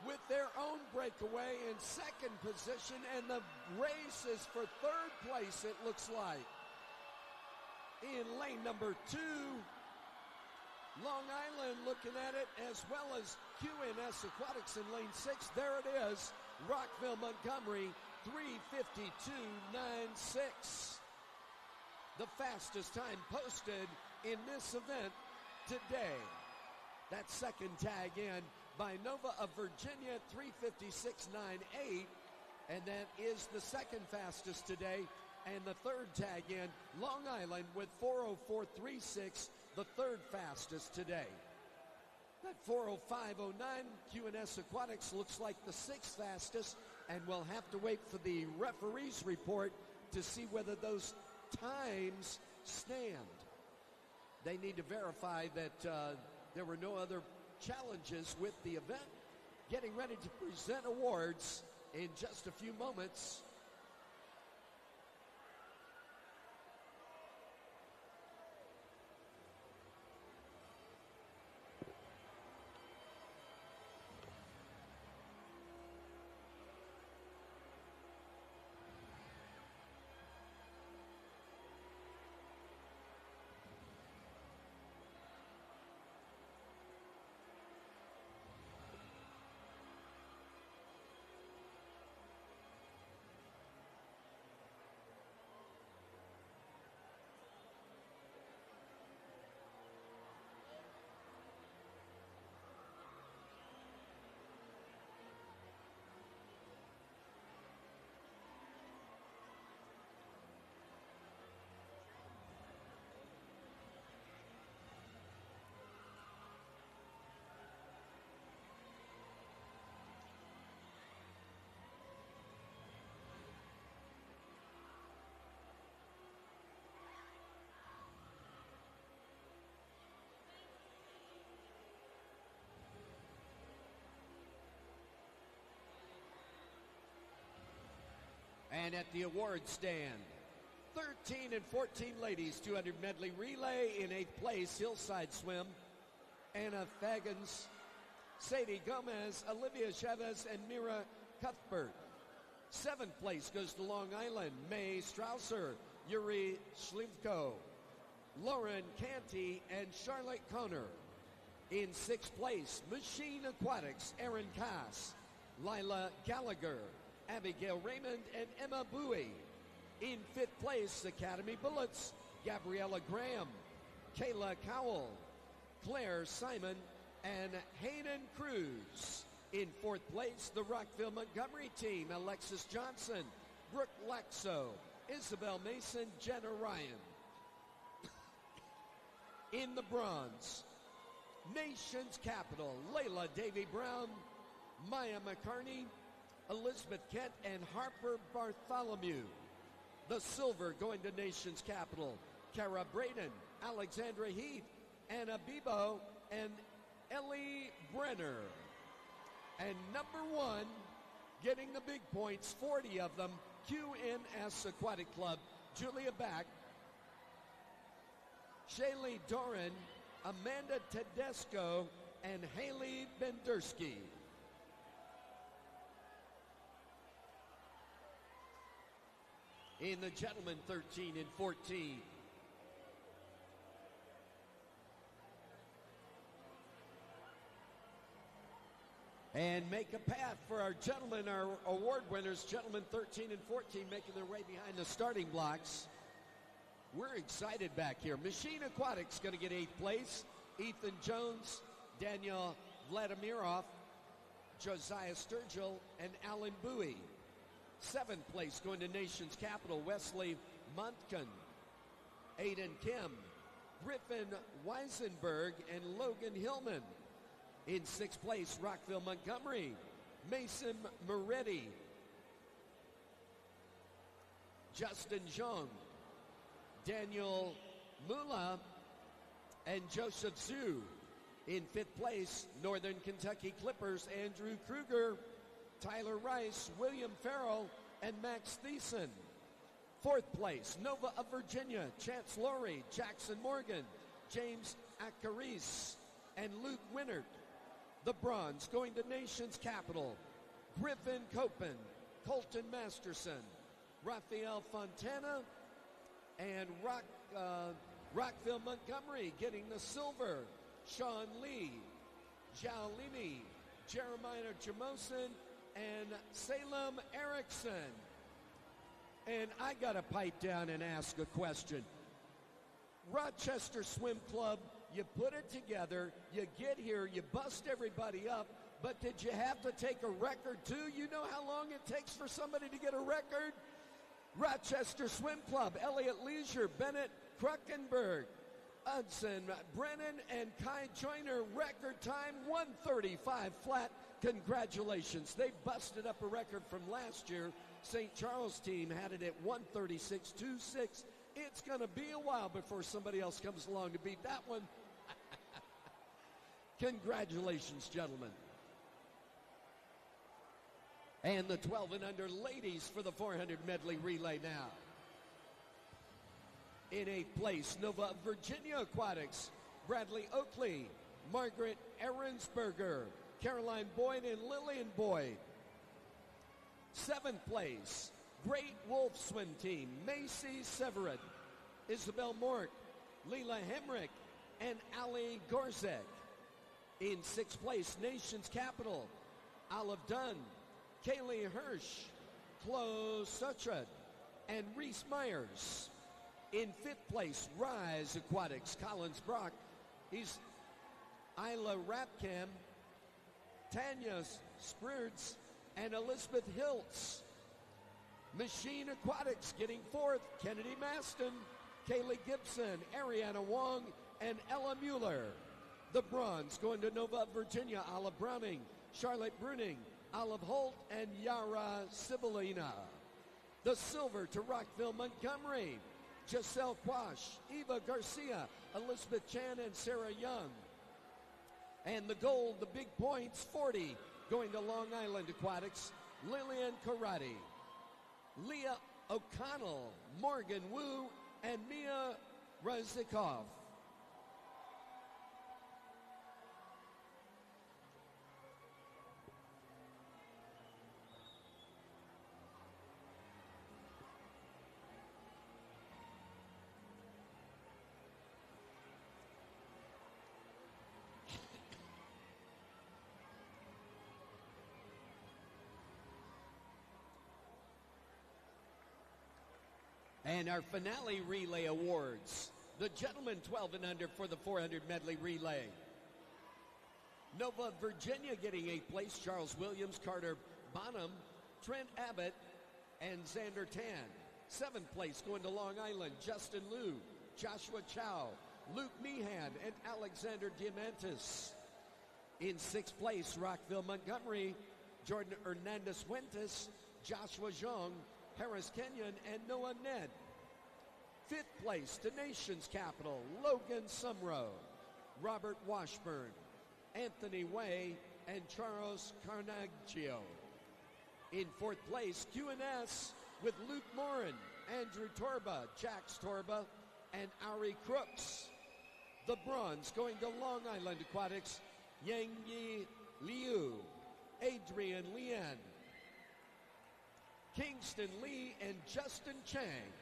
with their own breakaway in second position, and the race is for third place, it looks like. In lane number 2, Long Island looking at it, as well as QNS Aquatics in lane 6. There it is, Rockville Montgomery, 3:52.96. The fastest time posted in this event today. That second tag in by Nova of Virginia, 3:56.98, and that is the second fastest today. And the third tag in, Long Island with 4:04.36, the third fastest today. That 4:05.09, QNS Aquatics looks like the sixth fastest, and we'll have to wait for the referee's report to see whether those times stand. They need to verify that there were no other challenges with the event. Getting ready to present awards in just a few moments. And at the award stand, 13 and 14 ladies, 200 medley relay. In 8th place, hillside swim, Anna Fagans, Sadie Gomez, Olivia Chavez, and Mira Cuthbert. 7th place goes to Long Island, May Strausser, Yuri Schlivko, Lauren Canty, and Charlotte Conner. In 6th place, Machine Aquatics, Aaron Cass, Lila Gallagher, Abigail Raymond, and Emma Bowie. In 5th place, Academy Bullets, Gabriella Graham, Kayla Cowell, Claire Simon, and Hayden Cruz. In 4th place, the Rockville Montgomery team, Alexis Johnson, Brooke Laxo, Isabel Mason, Jenna Ryan. In the bronze, Nation's Capital, Layla Davy Brown, Maya McCarney, Elizabeth Kent, and Harper Bartholomew. The silver going to Nation's Capital, Kara Braden, Alexandra Heath, Anna Bebo, and Ellie Brenner. And number 1, getting the big points, 40 of them, QNS Aquatic Club, Julia Back, Shaylee Doran, Amanda Tedesco, and Haley Bendersky. In the gentlemen, 13 and 14. And make a path for our gentlemen, our award winners, gentlemen 13 and 14, making their way behind the starting blocks. We're excited back here. Machine Aquatics going to get 8th place. Ethan Jones, Daniel Vladimiroff, Josiah Sturgill, and Alan Bowie. 7th place going to Nation's Capital, Wesley Montkin, Aiden Kim, Griffin Weisenberg, and Logan Hillman. In 6th place, Rockville, Montgomery, Mason Moretti, Justin Zhang, Daniel Mula, and Joseph Zhu. In 5th place, Northern Kentucky Clippers, Andrew Kruger, Tyler Rice, William Farrell, and Max Thiessen. 4th place, Nova of Virginia, Chance Laurie, Jackson Morgan, James Acaris, and Luke Winnert. The bronze going to Nation's Capital, Griffin Copen, Colton Masterson, Rafael Fontana, and Rockville Montgomery getting the silver, Sean Lee, Zhao Limi, Jeremiah Jamosin, and Salem Erickson. And I got to pipe down and ask a question. Rochester Swim Club, you put it together, you get here, you bust everybody up, but did you have to take a record too? You know how long it takes for somebody to get a record? Rochester Swim Club, Elliott Leisure, Bennett Kruckenberg, Hudson, Brennan, and Kai Joyner, record time 1:35 flat. Congratulations. They busted up a record from last year. St. Charles team had it at 1:36.26. It's going to be a while before somebody else comes along to beat that one. Congratulations, gentlemen. And the 12 and under ladies for the 400 medley relay now. In 8th place, Nova of Virginia Aquatics, Bradley Oakley, Margaret Ahrensberger, Caroline Boyd, and Lillian Boyd. 7th place, Great Wolf Swim Team, Macy Severin, Isabel Mort, Leela Hemrick, and Ali Gorzek. In 6th place, Nation's Capital, Olive Dunn, Kaylee Hirsch, Chloe Sutrad, and Reese Myers. In 5th place, Rise Aquatics, Collins Brock. He's Isla Rapcam, Tanya Spruds, and Elizabeth Hiltz. Machine Aquatics getting 4th, Kennedy Maston, Kaylee Gibson, Ariana Wong, and Ella Mueller. The bronze going to Nova, Virginia, Olive Browning, Charlotte Bruning, Olive Holt, and Yara Sibilina. The silver to Rockville, Montgomery, Giselle Quash, Eva Garcia, Elizabeth Chan, and Sarah Young. And the gold, the big points, 40, going to Long Island Aquatics, Lillian Karate, Leah O'Connell, Morgan Wu, and Mia Razikov. And our finale relay awards. The gentlemen 12 and under for the 400 medley relay. Nova, Virginia getting 8th place. Charles Williams, Carter Bonham, Trent Abbott, and Xander Tan. 7th place going to Long Island. Justin Liu, Joshua Chow, Luke Meehan, and Alexander Diamantis. In 6th place, Rockville, Montgomery, Jordan Hernandez Fuentes, Joshua Zhang, Harris Kenyon, and Noah Ned. 5th place to Nation's Capital, Logan Sumrow, Robert Washburn, Anthony Way, and Charles Carnaggio. In 4th place, QNS with Luke Morin, Andrew Torba, Jax Torba, and Ari Crooks. The bronze going to Long Island Aquatics, Yangyi Liu, Adrian Lien, Kingston Lee, and Justin Chang.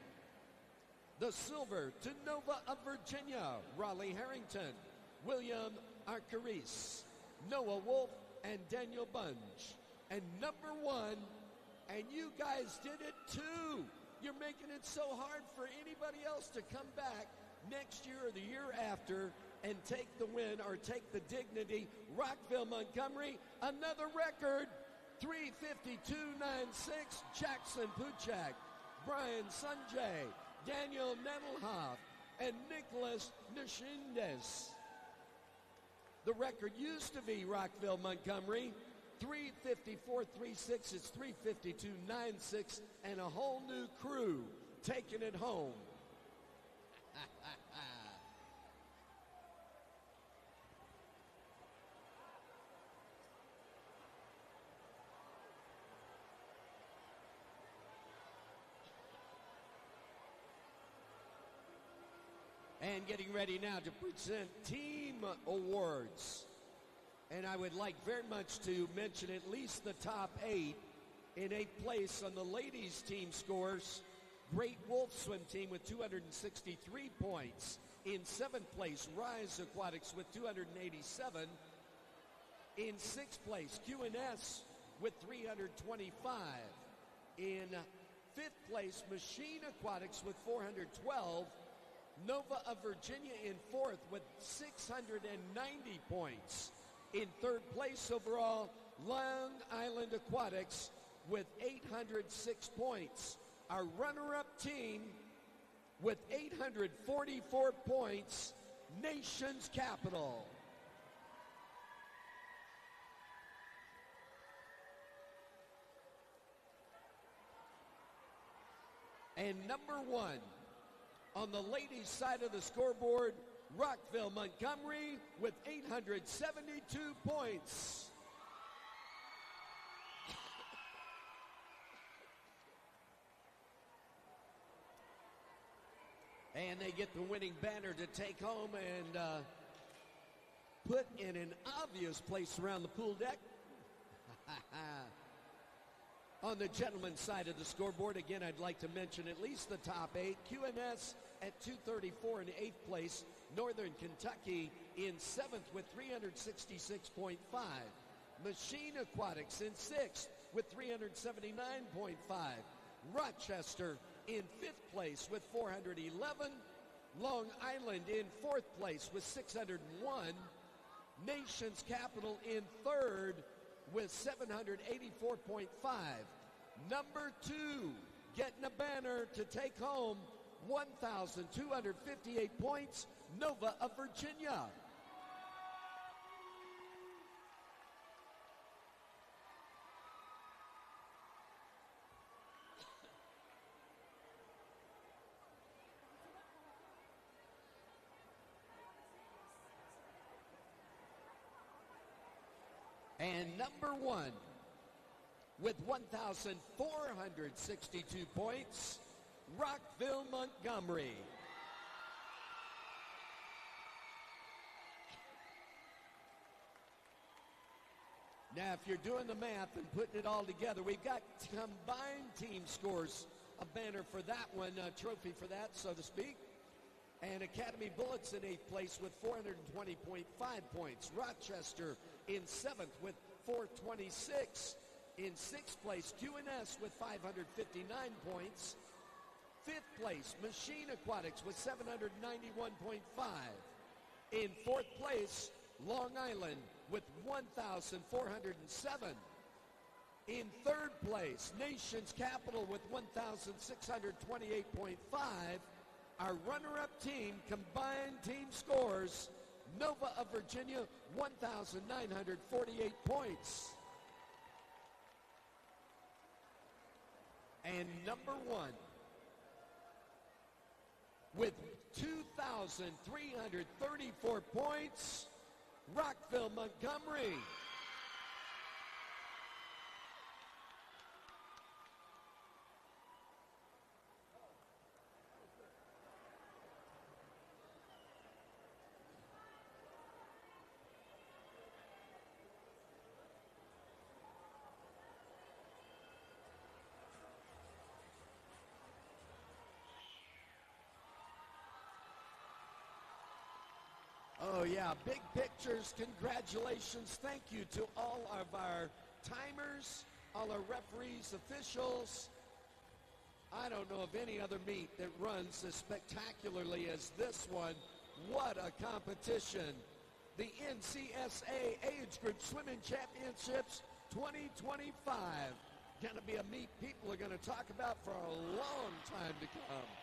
The silver to Nova of Virginia, Raleigh Harrington, William Arcaris, Noah Wolf, and Daniel Bunge. And number one, and you guys did it too. You're making it so hard for anybody else to come back next year or the year after and take the win or take the dignity. Rockville, Montgomery, another record, 3:52.96. Jackson Puchak, Brian Sunjay, Daniel Nettlehoff, and Nicholas Nishindes. The record used to be Rockville, Montgomery, 3:54.36. It's 3:52.96, and a whole new crew taking it home. And getting ready now to present team awards. And I would like very much to mention at least the top 8. In 8th place on the ladies' team scores, Great Wolf Swim Team with 263 points. In 7th place, Rise Aquatics with 287. In 6th place, QNS with 325. In 5th place, Machine Aquatics with 412. Nova of Virginia in 4th with 690 points. In 3rd place overall, Long Island Aquatics with 806 points. Our runner-up team with 844 points, Nation's Capital. And number 1, on the ladies' side of the scoreboard, Rockville, Montgomery with 872 points. And they get the winning banner to take home and put in an obvious place around the pool deck. On the gentlemen's side of the scoreboard, again, I'd like to mention at least the top 8. QNS at 234 in 8th place. Northern Kentucky in 7th with 366.5. Machine Aquatics in 6th with 379.5. Rochester in 5th place with 411. Long Island in 4th place with 601. Nation's Capital in 3rd with 784.5. Number 2, getting a banner to take home 1,258 points, Nova of Virginia. And number 1, with 1,462 points, Rockville, Montgomery. Now, if you're doing the math and putting it all together, we've got combined team scores, a banner for that one, a trophy for that, so to speak. And Academy Bullets in 8th place with 420.5 points. Rochester in 7th with 426. In 6th place, QNS with 559 points. 5th place, Machine Aquatics with 791.5. In 4th place, Long Island with 1,407. In 3rd place, Nation's Capital with 1,628.5. Our runner-up team, combined team scores, Nova of Virginia, 1,948 points. And number 1, with 2,334 points, Rockville, Montgomery. Oh, yeah, big pictures. Congratulations. Thank you to all of our timers, all our referees, officials. I don't know of any other meet that runs as spectacularly as this one. What a competition. The NCSA Age Group Swimming Championships 2025. Going to be a meet people are going to talk about for a long time to come.